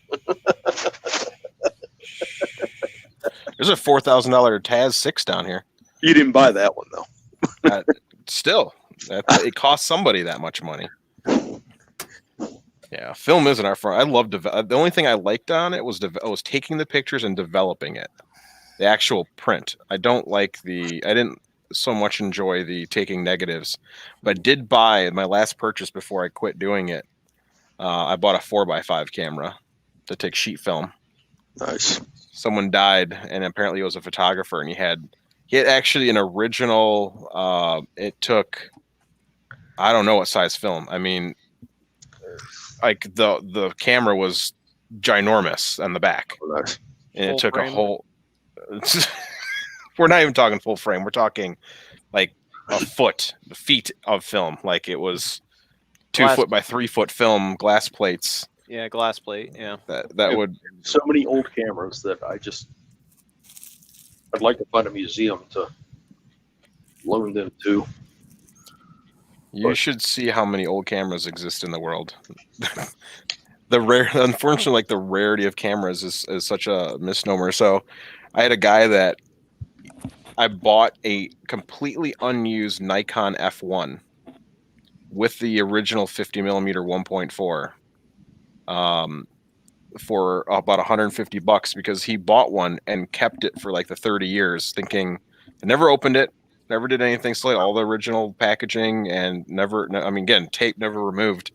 There's a $4,000 Taz 6 down here. You didn't buy that one though. Still, it costs somebody that much money. Yeah, film isn't our front. I love the only thing I liked on it was taking the pictures and developing it. The actual print. I didn't so much enjoy the taking negatives, but I did buy my last purchase before I quit doing it. I bought a 4x5 camera to take sheet film. Nice. Someone died, and apparently he was a photographer, and he had actually an original. It took, I don't know what size film. I mean, like the camera was ginormous on the back, and it took a whole. We're not even talking full frame. We're talking like feet of film. Like it was 2 foot by 3 foot film, glass plates. Yeah, glass plate. Yeah, that would so many old cameras that I'd like to find a museum to loan them to. You should see how many old cameras exist in the world. Unfortunately, like the rarity of cameras is such a misnomer. So I had a guy that I bought a completely unused Nikon F1 with the original 50mm 1.4 for about $150 because he bought one and kept it for like the 30 years, thinking I never opened it, never did anything, still had all the original packaging and again, tape never removed.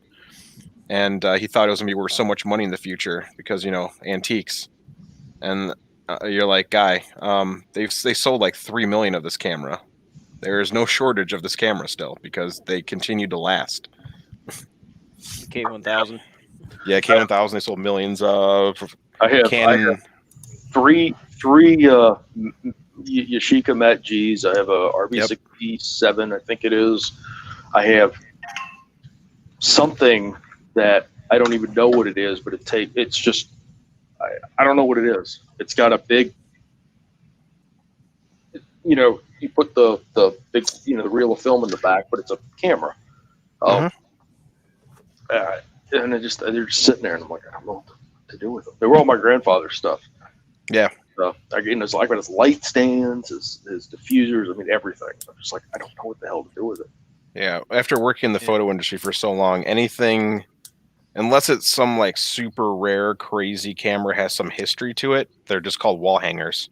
And he thought it was going to be worth so much money in the future because, antiques. And you're like, guy, they sold like 3 million of this camera. There is no shortage of this camera still because they continue to last. K1000. Yeah, K1000. They sold millions of. I have three Yashica Mat Gs. I have a RB67, I think it is. I have something that I don't even know what it is, but it's just I don't know what it is. It's got a big, you put the big, the reel of film in the back, but it's a camera. And they're just sitting there, and I'm like, I don't know what to do with them. They were all my grandfather's stuff. Yeah. It's like his light stands, his diffusers. I mean, everything. I'm just like, I don't know what the hell to do with it. Yeah. After working in the photo industry for so long, anything, unless it's some like super rare, crazy camera has some history to it, they're just called wall hangers.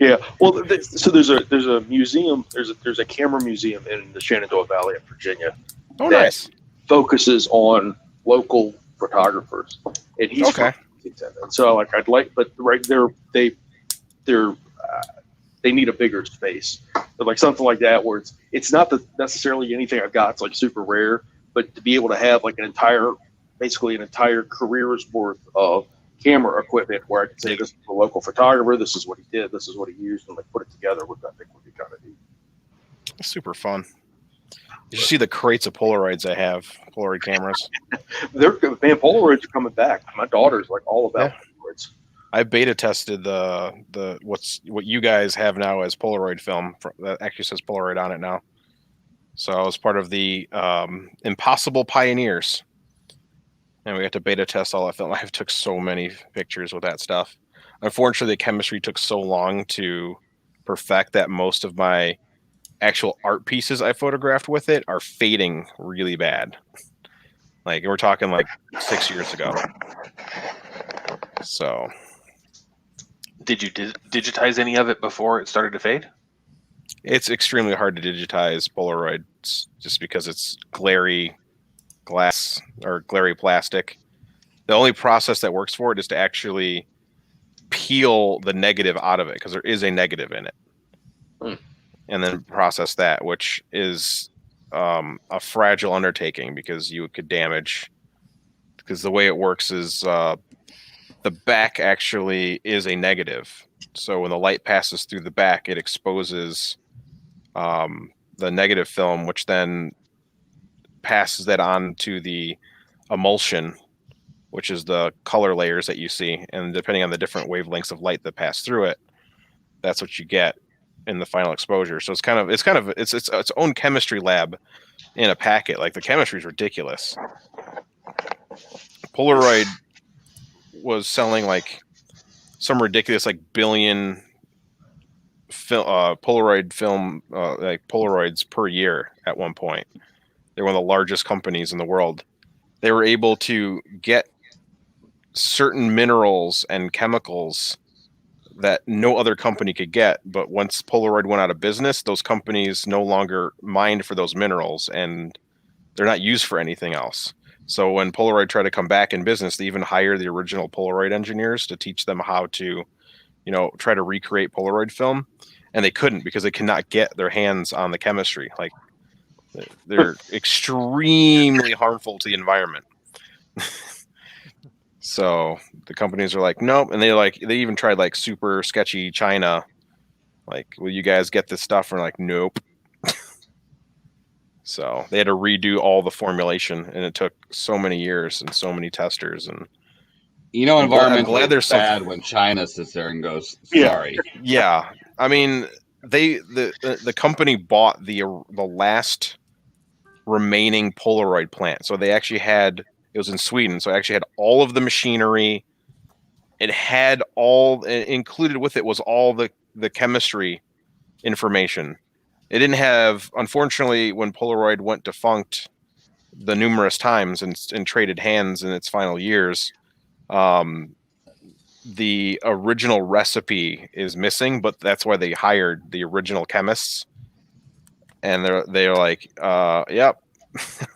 Yeah. Well, so there's a museum. There's a camera museum in the Shenandoah Valley of Virginia. Oh, nice. Focuses on local photographers, and he's from Lexington. And so but right there they need a bigger space, but like something like that where it's not necessarily anything I've got. It's like super rare, but to be able to have like basically an entire career's worth of camera equipment where I can say this is a local photographer, this is what he did, this is what he used, and like put it together, which I think would be kind of neat. Super fun. You should see the crates of Polaroids I have, Polaroid cameras. Polaroids are coming back. My daughter's like all about Polaroids. I beta tested what you guys have now as Polaroid film. That actually says Polaroid on it now. So I was part of the Impossible Pioneers, and we got to beta test all that film. I took so many pictures with that stuff. Unfortunately, the chemistry took so long to perfect that most of my actual art pieces I photographed with it are fading really bad. Like we're talking like 6 years ago. So, did you digitize any of it before it started to fade? It's extremely hard to digitize Polaroids just because it's glary glass or glary plastic. The only process that works for it is to actually peel the negative out of it because there is a negative in it. And then process that, which is a fragile undertaking because you could damage. Because the way it works is the back actually is a negative, So when the light passes through the back, it exposes the negative film, which then passes that on to the emulsion, which is the color layers that you see. And depending on the different wavelengths of light that pass through it, that's what you get in the final exposure. So it's its own chemistry lab in a packet. Like the chemistry is ridiculous. Polaroid was selling like some ridiculous like billion Polaroid film like Polaroids per year at one point. They're one of the largest companies in the world. They were able to get certain minerals and chemicals that no other company could get. But once Polaroid went out of business, those companies no longer mined for those minerals and they're not used for anything else. So when Polaroid tried to come back in business, they even hired the original Polaroid engineers to teach them how to, try to recreate Polaroid film. And they couldn't because they cannot get their hands on the chemistry. Like they're extremely harmful to the environment. So the companies are like, nope. And they even tried like super sketchy China. Like, will you guys get this stuff? And like, nope. So they had to redo all the formulation, and it took so many years and so many testers. And environmentally, I'm glad there's bad when China sits there and goes, Yeah. "Sorry." Yeah, I mean, the company bought the last remaining Polaroid plant, so they actually had it was in Sweden, so it actually had all of the machinery. It had all included with it was all the chemistry information. It didn't have, unfortunately, when Polaroid went defunct the numerous times and traded hands in its final years, the original recipe is missing, but that's why they hired the original chemists. And they're like, yep,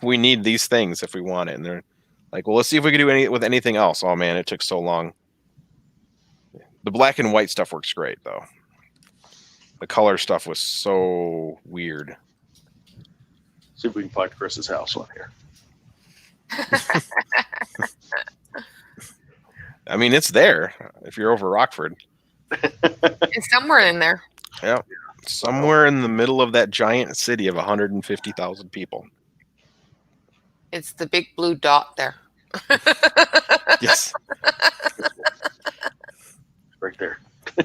we need these things if we want it. And they're like, well, let's see if we can do with anything else. Oh man, it took so long. The black and white stuff works great though. The color stuff was so weird. See if we can find Chris's house on here. I mean, it's there if you're over Rockford. It's somewhere in there. Yeah, somewhere in the middle of that giant city of 150,000 people. It's the big blue dot there. Yes. Right there.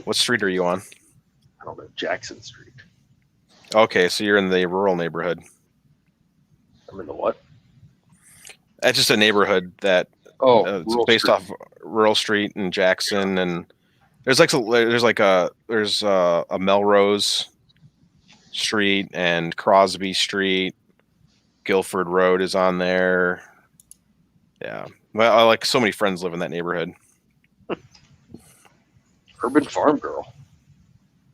What street are you on? I don't know, Jackson Street. Okay, so you're in the rural neighborhood. I'm in the what? That's just a neighborhood that it's based Street. off Rural Street and Jackson, and there's a Melrose Street and Crosby Street. Guilford Road is on there. Yeah, well, I like so many friends live in that neighborhood. Urban Farm Girl.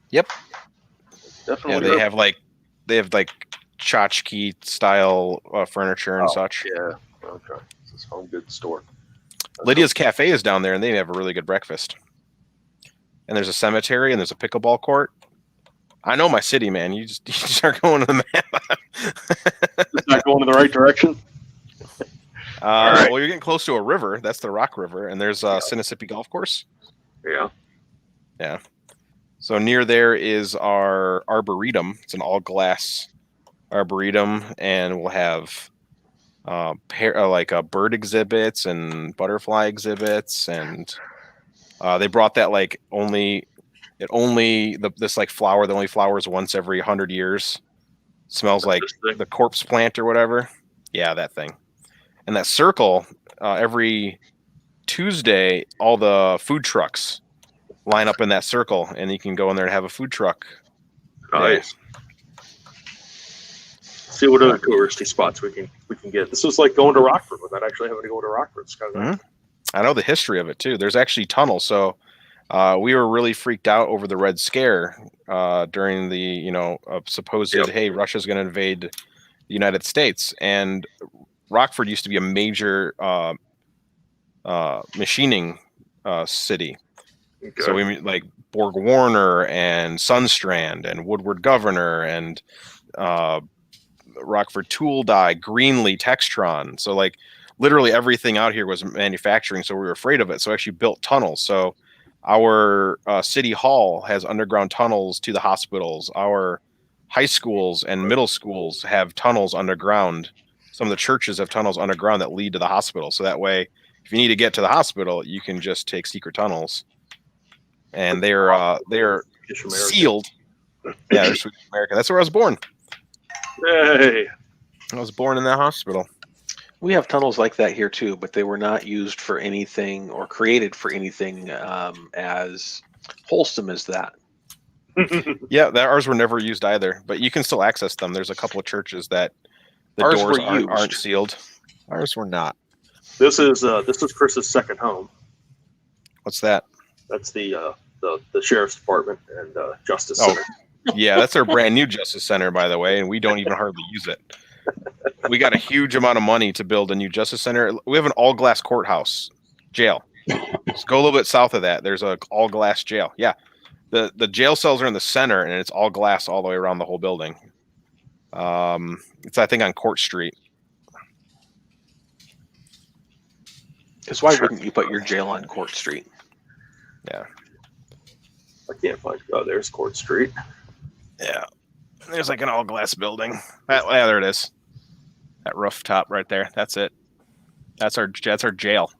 Yep. Definitely. Yeah, they have tchotchke style furniture and such. Yeah. Okay. This is Home Goods store. Lydia's Cafe is down there, and they have a really good breakfast. And there's a cemetery, and there's a pickleball court. I know my city, man. You just start going to the map. It's not going in the right direction. Well, you're getting close to a river. That's the Rock River, and there's Sinisippi Golf Course. Yeah. Yeah. So near there is our arboretum. It's an all glass arboretum, and we'll have bird exhibits and butterfly exhibits, and they brought that this flower that only flowers once every 100 years. Smells like the corpse plant or whatever. Yeah, that thing. And that circle, every Tuesday, all the food trucks line up in that circle, and you can go in there and have a food truck. Nice. See what other touristy spots we can get. This is like going to Rockford without actually having to go to Rockford. It's kind of nice. I know the history of it too. There's actually tunnels. So we were really freaked out over the Red Scare during the supposed hey, Russia's going to invade the United States, and Rockford used to be a major machining city. Okay. So we like Borg Warner and Sunstrand and Woodward Governor and Rockford Tool Dye, Greenlee, Textron. So like literally everything out here was manufacturing. So we were afraid of it. So we actually built tunnels. So Our city hall has underground tunnels to the hospitals. Our high schools and middle schools have tunnels underground. Some of the churches have tunnels underground that lead to the hospital. So that way, if you need to get to the hospital, you can just take secret tunnels. And they're sealed. Yeah, they're Swedish American. That's where I was born. Hey. I was born in that hospital. We have tunnels like that here too, but they were not used for anything or created for anything as wholesome as that. Yeah, ours were never used either, but you can still access them. There's a couple of churches that the Ours doors were aren't used. sealed. Ours were not. This is Chris's second home. What's that? That's the sheriff's department and justice Oh, center. yeah, that's our brand new Justice Center, by the way, and we don't even hardly use it. We got a huge amount of money to build a new Justice Center. We have an all-glass courthouse, jail. Just go a little bit south of that. There's a all-glass jail. Yeah, the jail cells are in the center, and it's all glass all the way around the whole building. It's I think on Court Street. Because why wouldn't you put your jail on Court Street? Yeah. I can't find. Oh, there's Court Street. Yeah. There's like an all glass building. Yeah, there it is. That rooftop right there. That's it. That's our jail.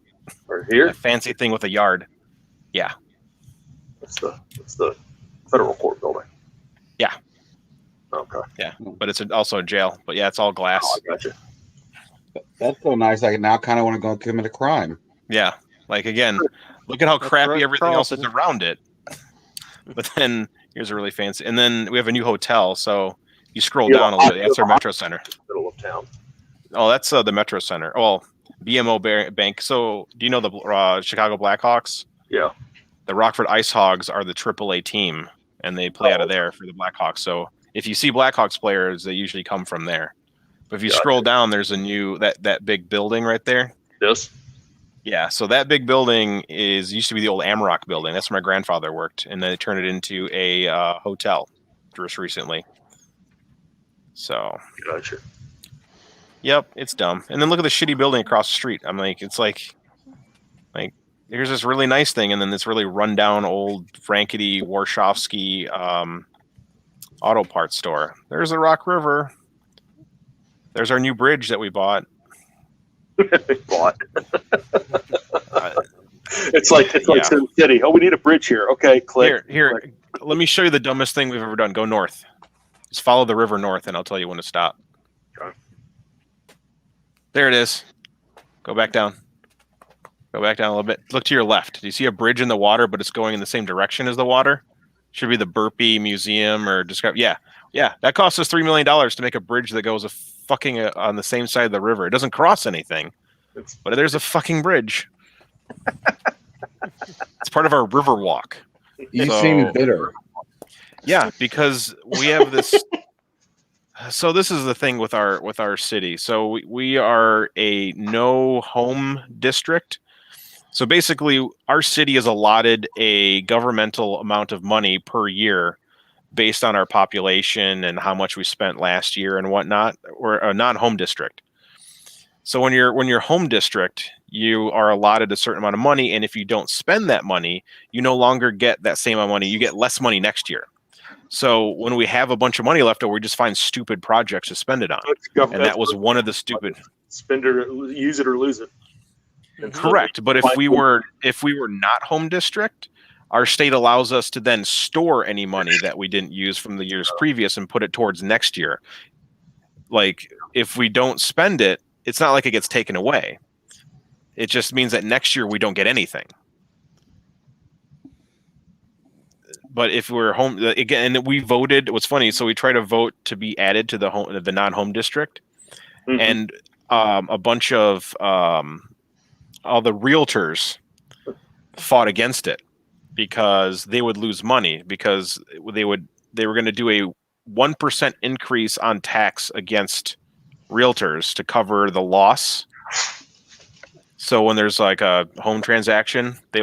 Right here. That fancy thing with a yard. Yeah. That's the federal court building. Yeah. Okay. Yeah, but it's also a jail. But yeah, it's all glass. Oh, I gotcha. That's so nice. I now kind of want to go commit a crime. Yeah. Like again, look at how crappy right, everything else is Carlson. around it. But then here's a really fancy. And then we have a new hotel. So you scroll Yeah, down a little bit. That's our Metro Center. Middle of town. Oh, that's the Metro Center. Well, BMO Bank. So do you know the Chicago Blackhawks? Yeah. The Rockford Ice Hogs are the AAA team, and they play out of there for the Blackhawks. So if you see Blackhawks players, they usually come from there. But if you scroll down, there's a new that big building right there. This? Yeah. So that big building used to be the old Amrock building. That's where my grandfather worked, and then they turned it into a hotel just recently. So. Gotcha. Yep, it's dumb. And then look at the shitty building across the street. I'm like, it's like here's this really nice thing, and then this really rundown old Frankety Warshawski auto parts store. There's the Rock River. There's our new bridge that we bought. It's like Sin City. Oh, we need a bridge here. Okay, click. Here. Let me show you the dumbest thing we've ever done. Go north. Just follow the river north, and I'll tell you when to stop. Okay. There it is. Go back down. Go back down a little bit. Look to your left. Do you see a bridge in the water, but it's going in the same direction as the water? Should be the Burpee Museum or describe. Yeah. That cost us $3 million to make a bridge that goes on the same side of the river. It doesn't cross anything, but there's a fucking bridge. It's part of our river walk. You seem bitter. Yeah, because we have this. So this is the thing with our city. So we are a no home district. So basically, our city is allotted a governmental amount of money per year based on our population and how much we spent last year and whatnot. We're a non-home district. So when you're home district, you are allotted a certain amount of money, and if you don't spend that money, you no longer get that same amount of money. You get less money next year. So when we have a bunch of money left over, we just find stupid projects to spend it on. And that was one of the stupid. Spend it, use it or lose it. Correct. But if we were not home district, our state allows us to then store any money that we didn't use from the years previous and put it towards next year. Like if we don't spend it, it's not like it gets taken away. It just means that next year we don't get anything. But if we're home again, and we voted, what's funny, so we try to vote to be added to the non-home district, and a bunch of all the realtors fought against it because they would lose money because they were going to do a 1% increase on tax against realtors to cover the loss. So when there's like a home transaction, they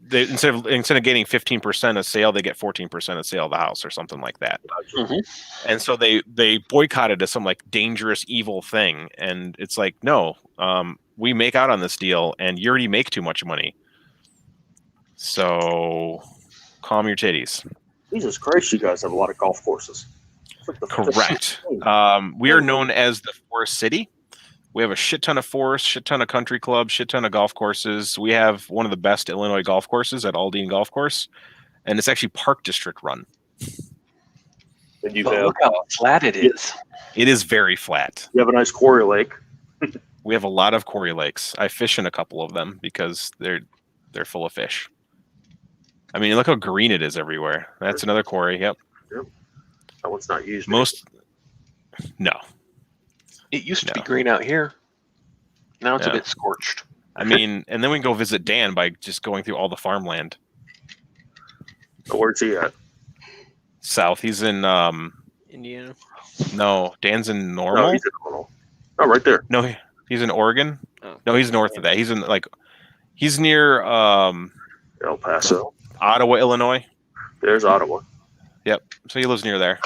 instead of getting 15% of sale, they get 14% of sale of the house or something like that. And so they boycotted as some like dangerous, evil thing. And it's like, no, we make out on this deal and you already make too much money. So calm your titties. Jesus Christ, you guys have a lot of golf courses. It's like the Correct. We are known as the Forest City. We have a shit ton of forests, shit ton of country clubs, shit ton of golf courses. We have one of the best Illinois golf courses at Aldine Golf Course, and it's actually Park District run. And you But have look how flat it is. It is very flat. You have a nice quarry lake. We have a lot of quarry lakes. I fish in a couple of them because they're full of fish. I mean, look how green it is everywhere. That's another quarry. Yep. That one's not used. No. It used to be green out here. Now it's a bit scorched. I mean, and then we can go visit Dan by just going through all the farmland. Where's he at? South. He's in Indiana. No, Dan's in Normal. No, he's in Normal. Oh, right there. No, he's in Oregon. No, he's north of that. He's in he's near El Paso, Ottawa, Illinois. There's Ottawa. Yep. So he lives near there.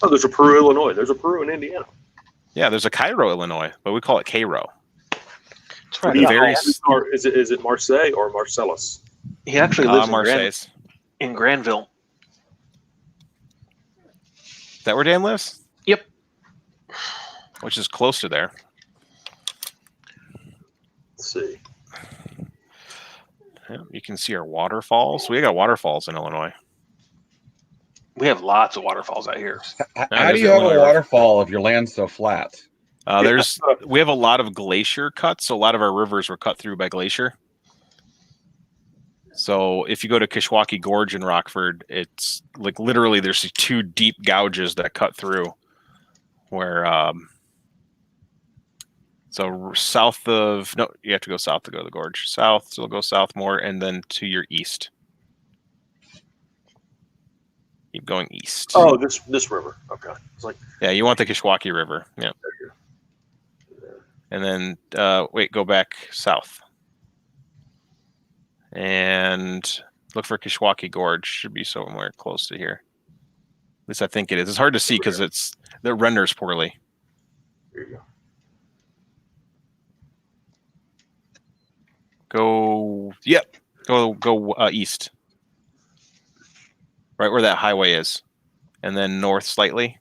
Oh, there's a Peru, Illinois. There's a Peru in Indiana. Yeah, there's a Cairo, Illinois, but we call it Cairo. That's right. Is it Marseille or Marcellus? He actually lives Marseilles. in Granville. Is that where Dan lives? Yep. Which is close to there. Let's see. Yeah, you can see our waterfalls. We got waterfalls in Illinois. We have lots of waterfalls out here. How do you have a waterfall if your land's so flat? We have a lot of glacier cuts, so a lot of our rivers were cut through by glacier. So if you go to Kishwaukee Gorge in Rockford, it's like literally there's these two deep gouges that cut through where so south of you have to go south to go to the gorge. South, so we'll go south more and then to your east. Keep going east. Oh, this river. Okay. It's like you want the Kishwaukee River. Yeah. And then go back south. And look for Kishwaukee Gorge. Should be somewhere close to here. At least I think it is. It's hard to see because it renders poorly. Here you go. Go east. Right where that highway is. And then north slightly.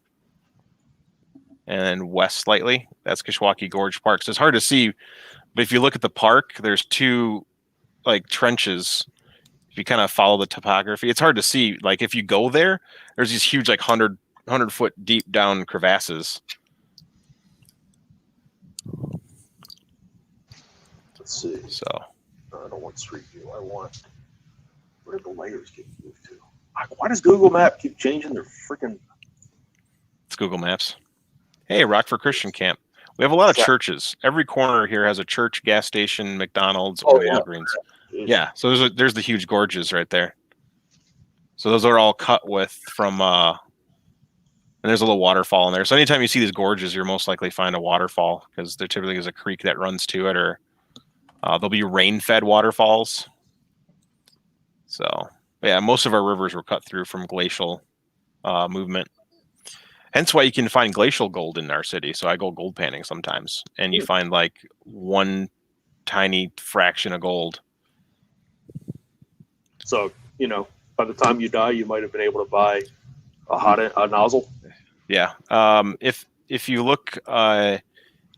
And then west slightly. That's Kishwaukee Gorge Park. So it's hard to see. But if you look at the park, there's two trenches. If you kind of follow the topography, it's hard to see. Like if you go there's these huge 100-foot deep down crevasses. Let's see. So I don't want Street View. I want where the layers get moved to. Why does Google Map keep changing their freaking? It's Google Maps. Hey, Rockford Christian Camp. We have a lot of churches. Every corner here has a church, gas station, McDonald's, or Walgreens. Yeah, so there's the huge gorges right there. So those are all cut from and there's a little waterfall in there. So anytime you see these gorges, you're most likely find a waterfall because there typically is a creek that runs to it, or there'll be rain-fed waterfalls. So yeah, most of our rivers were cut through from glacial movement. Hence why you can find glacial gold in our city. So I go gold panning sometimes, and you find one tiny fraction of gold. So, by the time you die, you might have been able to buy a nozzle. Yeah. If you look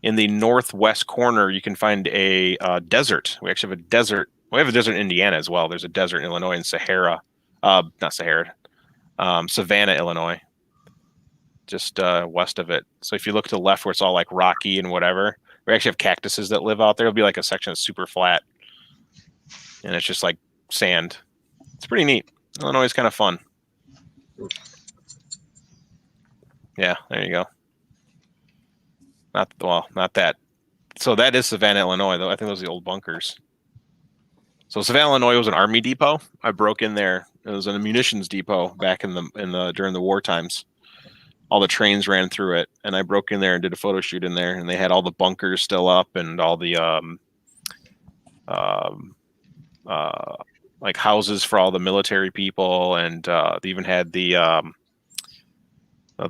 in the northwest corner, you can find a desert. We actually have a desert. We have a desert in Indiana as well. There's a desert in Illinois in Savannah, Illinois, just west of it. So if you look to the left where it's all rocky and whatever, we actually have cactuses that live out there. It'll be a section that's super flat, and it's just sand. It's pretty neat. Illinois is kind of fun. Yeah, there you go. Not that. So that is Savannah, Illinois, though. I think those are the old bunkers. So Savannah, Illinois was an army depot. I broke in there. It was a munitions depot back in the during the war times. All the trains ran through it, and I broke in there and did a photo shoot in there. And they had all the bunkers still up and all the houses for all the military people, and they even had the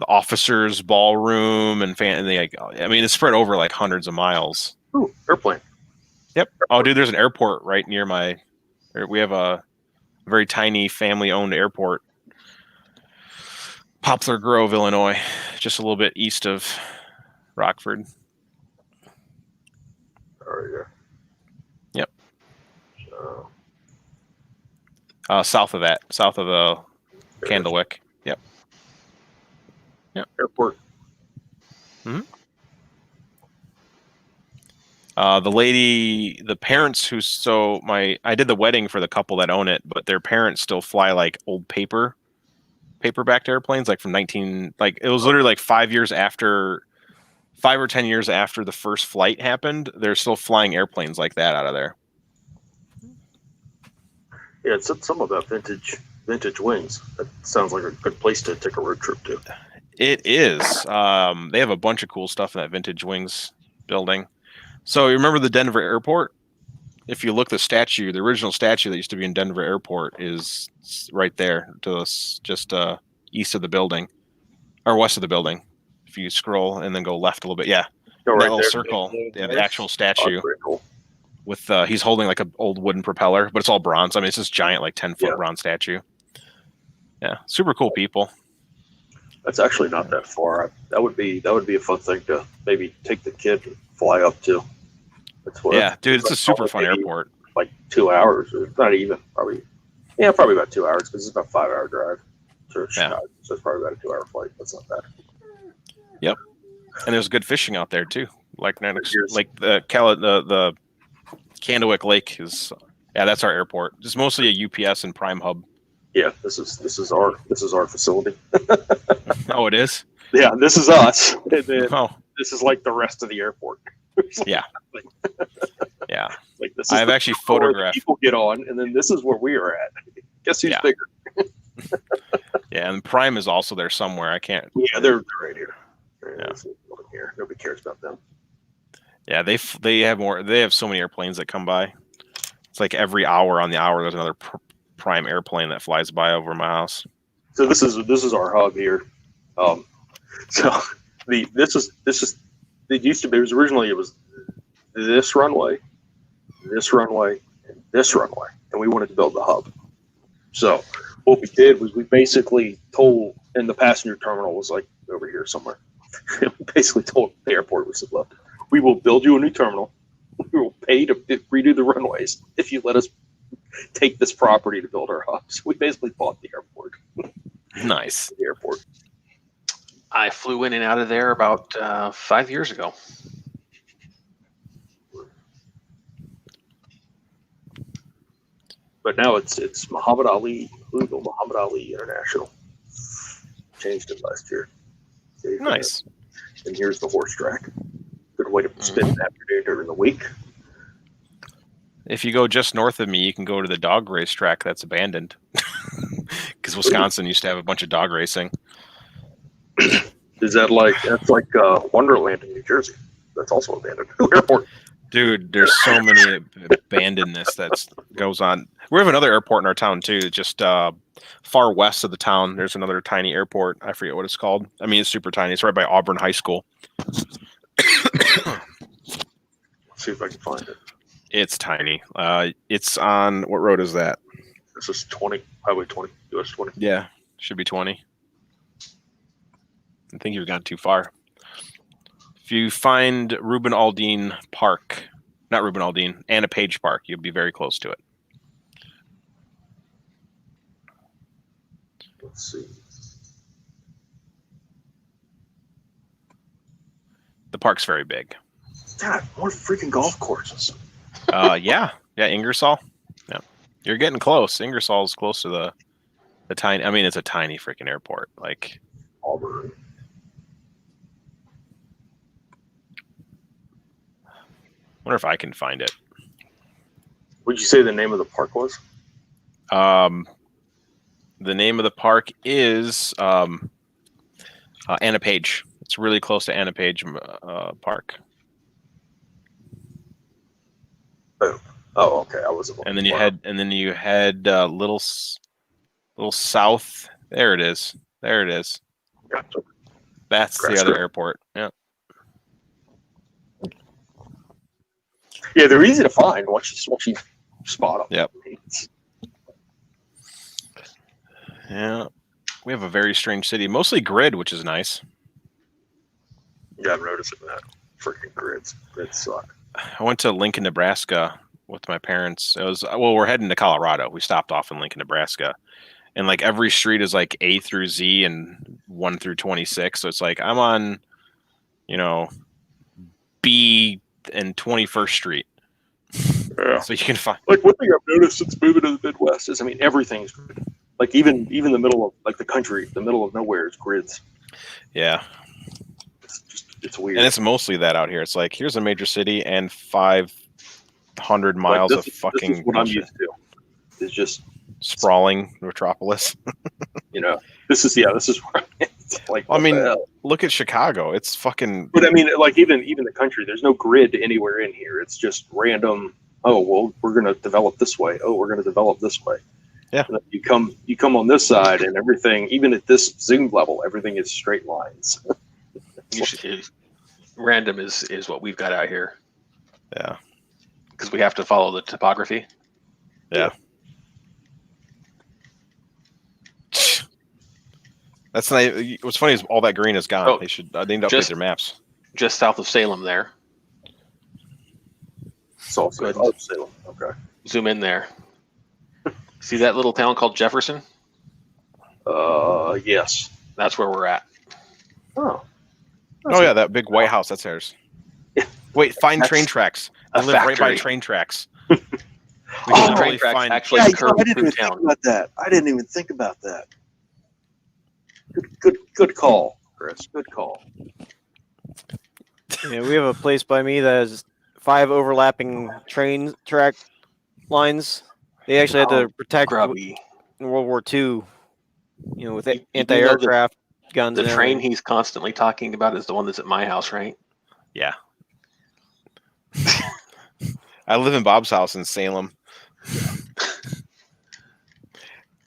officers' ballroom and it's spread over hundreds of miles. Ooh, airplane. Yep. Oh, dude, there's an airport right near my We have a very tiny family-owned airport, Poplar Grove, Illinois, just a little bit east of Rockford. Oh yeah. Yep. So, South of that, south of Candlewick. Yep. Yep. Airport. Mm-hmm. The parents I did the wedding for the couple that own it, but their parents still fly like old paperbacked airplanes, like from it was literally like 5 or 10 years after the first flight happened. They're still flying airplanes like that out of there. Yeah, it's some of that vintage wings. That sounds like a good place to take a road trip to. It is. They have a bunch of cool stuff in that Vintage Wings building. So you remember the Denver Airport? If you look the original statue that used to be in Denver Airport is right there to us, just east of the building or west of the building. If you scroll and then go left a little bit, yeah, Go that right little there. circle, they have the actual statue. Oh, pretty cool. With he's holding like an old wooden propeller, but it's all bronze. I mean, it's this giant, like 10-foot bronze statue. Yeah, super cool people. That's actually not that far. That would be a fun thing to maybe take the kid and fly up to. Yeah, dude, it's a super fun airport. Like 2 hours, or not even probably about 2 hours because it's about a 5-hour drive to Chicago. So it's probably about a 2-hour flight. That's not bad. Yep, and there's good fishing out there too. Like the Candlewick Lake is. Yeah, that's our airport. It's mostly a UPS and Prime hub. Yeah, this is our facility. Oh, it is? Yeah, this is us. And then Oh. This is like the rest of the airport. Yeah. Yeah. Like this is I've actually photographed. People get on, and then this is where we are at. Guess who's bigger? Yeah, and Prime is also there somewhere. I can't. Yeah, they're right here. Yeah. Here. Nobody cares about them. Yeah, they have more. They have so many airplanes that come by. It's like every hour on the hour there's another Prime airplane that flies by over my house. So this is our hub here. So it used to be. It was this runway, and this runway, and we wanted to build the hub. So what we did was we basically told, and the passenger terminal was like over here somewhere. We basically told the airport, we said, look, we will build you a new terminal. We will pay to redo the runways if you let us take this property to build our hub. So we basically bought the airport. Nice. The airport. I flew in and out of there about 5 years ago. But now it's Muhammad Ali, Louisville Muhammad Ali International. Changed it last year. Nice. And here's the horse track. Good way to spend an afternoon during the week. If you go just north of me, you can go to the dog race track that's abandoned. Because Wisconsin used to have a bunch of dog racing. Is that that's like Wonderland in New Jersey? That's also abandoned airport. Dude, there's so many abandonedness that goes on. We have another airport in our town too, just far west of the town. There's another tiny airport. I forget what it's called. I mean, it's super tiny. It's right by Auburn High School. Let's see if I can find it. It's tiny. It's on, what road is that? This is Highway 20, US 20. Yeah, should be 20. I think you've gone too far. If you find Reuben Aldine Park, not Reuben Aldine, Anna Page Park, you'll be very close to it. Let's see. The park's very big. God, more freaking golf courses. Yeah, Ingersoll. Yeah, you're getting close. Ingersoll's close to the tiny. I mean, it's a tiny freaking airport. Like Auburn. Wonder if I can find it. Would you say the name of the park was? The name of the park is Anna Page. It's really close to Anna Page Park. Oh, okay. I wasn't. And then you head little south. There it is. Gotcha. That's the other airport. Yeah. Yeah, they're easy to find once you spot them. Yep. Yeah. We have a very strange city, mostly grid, which is nice. Yeah, I'm noticing that. Freaking grids. Grids suck. I went to Lincoln, Nebraska with my parents. It was we're heading to Colorado. We stopped off in Lincoln, Nebraska. And like every street is like A through Z and 1 through 26. So it's like I'm on, B and 21st Street. Yeah. So you can find like one thing I've noticed since moving to the Midwest is everything's grid. Like even the middle of like the country, the middle of nowhere is grids. Yeah. It's weird. And it's mostly that out here. It's like here's a major city and 500 miles of fucking this is what I'm used to. It's just sprawling metropolis. This is where it's like. I mean, look at Chicago. It's fucking. But I mean, like even the country, there's no grid anywhere in here. It's just random. Oh well, we're gonna develop this way. Oh, we're gonna develop this way. Yeah. And you come on this side, and everything, even at this zoom level, everything is straight lines. Random is what we've got out here. Yeah. Because we have to follow the topography. Yeah. That's not. What's funny is all that green is gone. Oh, They need to update their maps. Just south of Salem there. So good. Oh, Salem. Okay. Zoom in there. See that little town called Jefferson? Yes. That's where we're at. Oh. Oh yeah, that big White House. That's theirs. Wait, find train tracks. I live right by train tracks. We can train tracks actually I curve didn't through even town. think about that. I didn't even think about that. Good call, Chris. Good call. Yeah, we have a place by me that has 5 overlapping train track lines. They actually had to protect in World War II, with anti-aircraft guns. The and train everything. he's constantly talking about is the one that's at my house, right? Yeah. I live in Bob's house in Salem.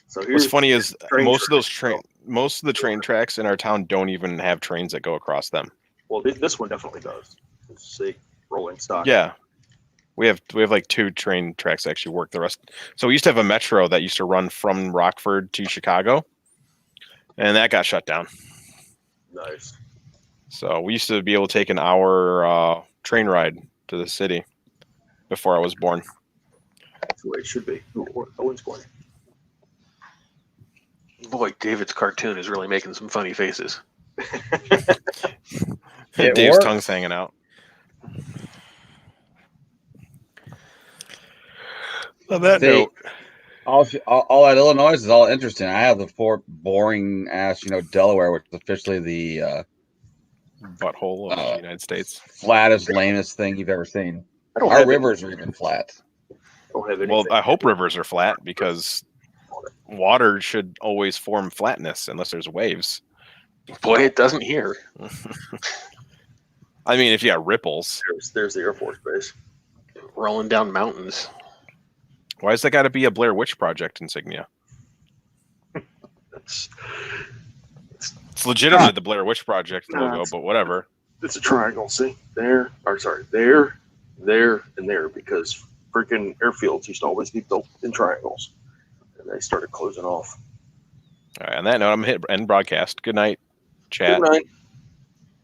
So what's funny is most of the train tracks in our town don't even have trains that go across them. Well, this one definitely does. Let's see, rolling stock. Yeah. We have like 2 train tracks that actually work. The rest. So we used to have a metro that used to run from Rockford to Chicago, and that got shut down. Nice. So we used to be able to take an hour train ride to the city before I was born. That's the way it should be. Owen's going. Boy, David's cartoon is really making some funny faces. Dave's tongue's hanging out. On that note, all that Illinois is all interesting. I have the Fort boring ass, Delaware, which is officially the butthole of the United States, flattest, lamest thing you've ever seen. don't Our have rivers are even flat. Don't have anything. well, I hope rivers are flat because water should always form flatness unless there's waves. Boy, it doesn't here. I mean, if you got ripples. There's the Air Force Base. Rolling down mountains. Why has that got to be a Blair Witch Project insignia? It's legitimately the Blair Witch Project logo, but whatever. It's a triangle. See there, and there, because freaking airfields used to always be built in triangles, and they started closing off. All right, on that note, I'm gonna hit end broadcast. Good night, chat. Good night.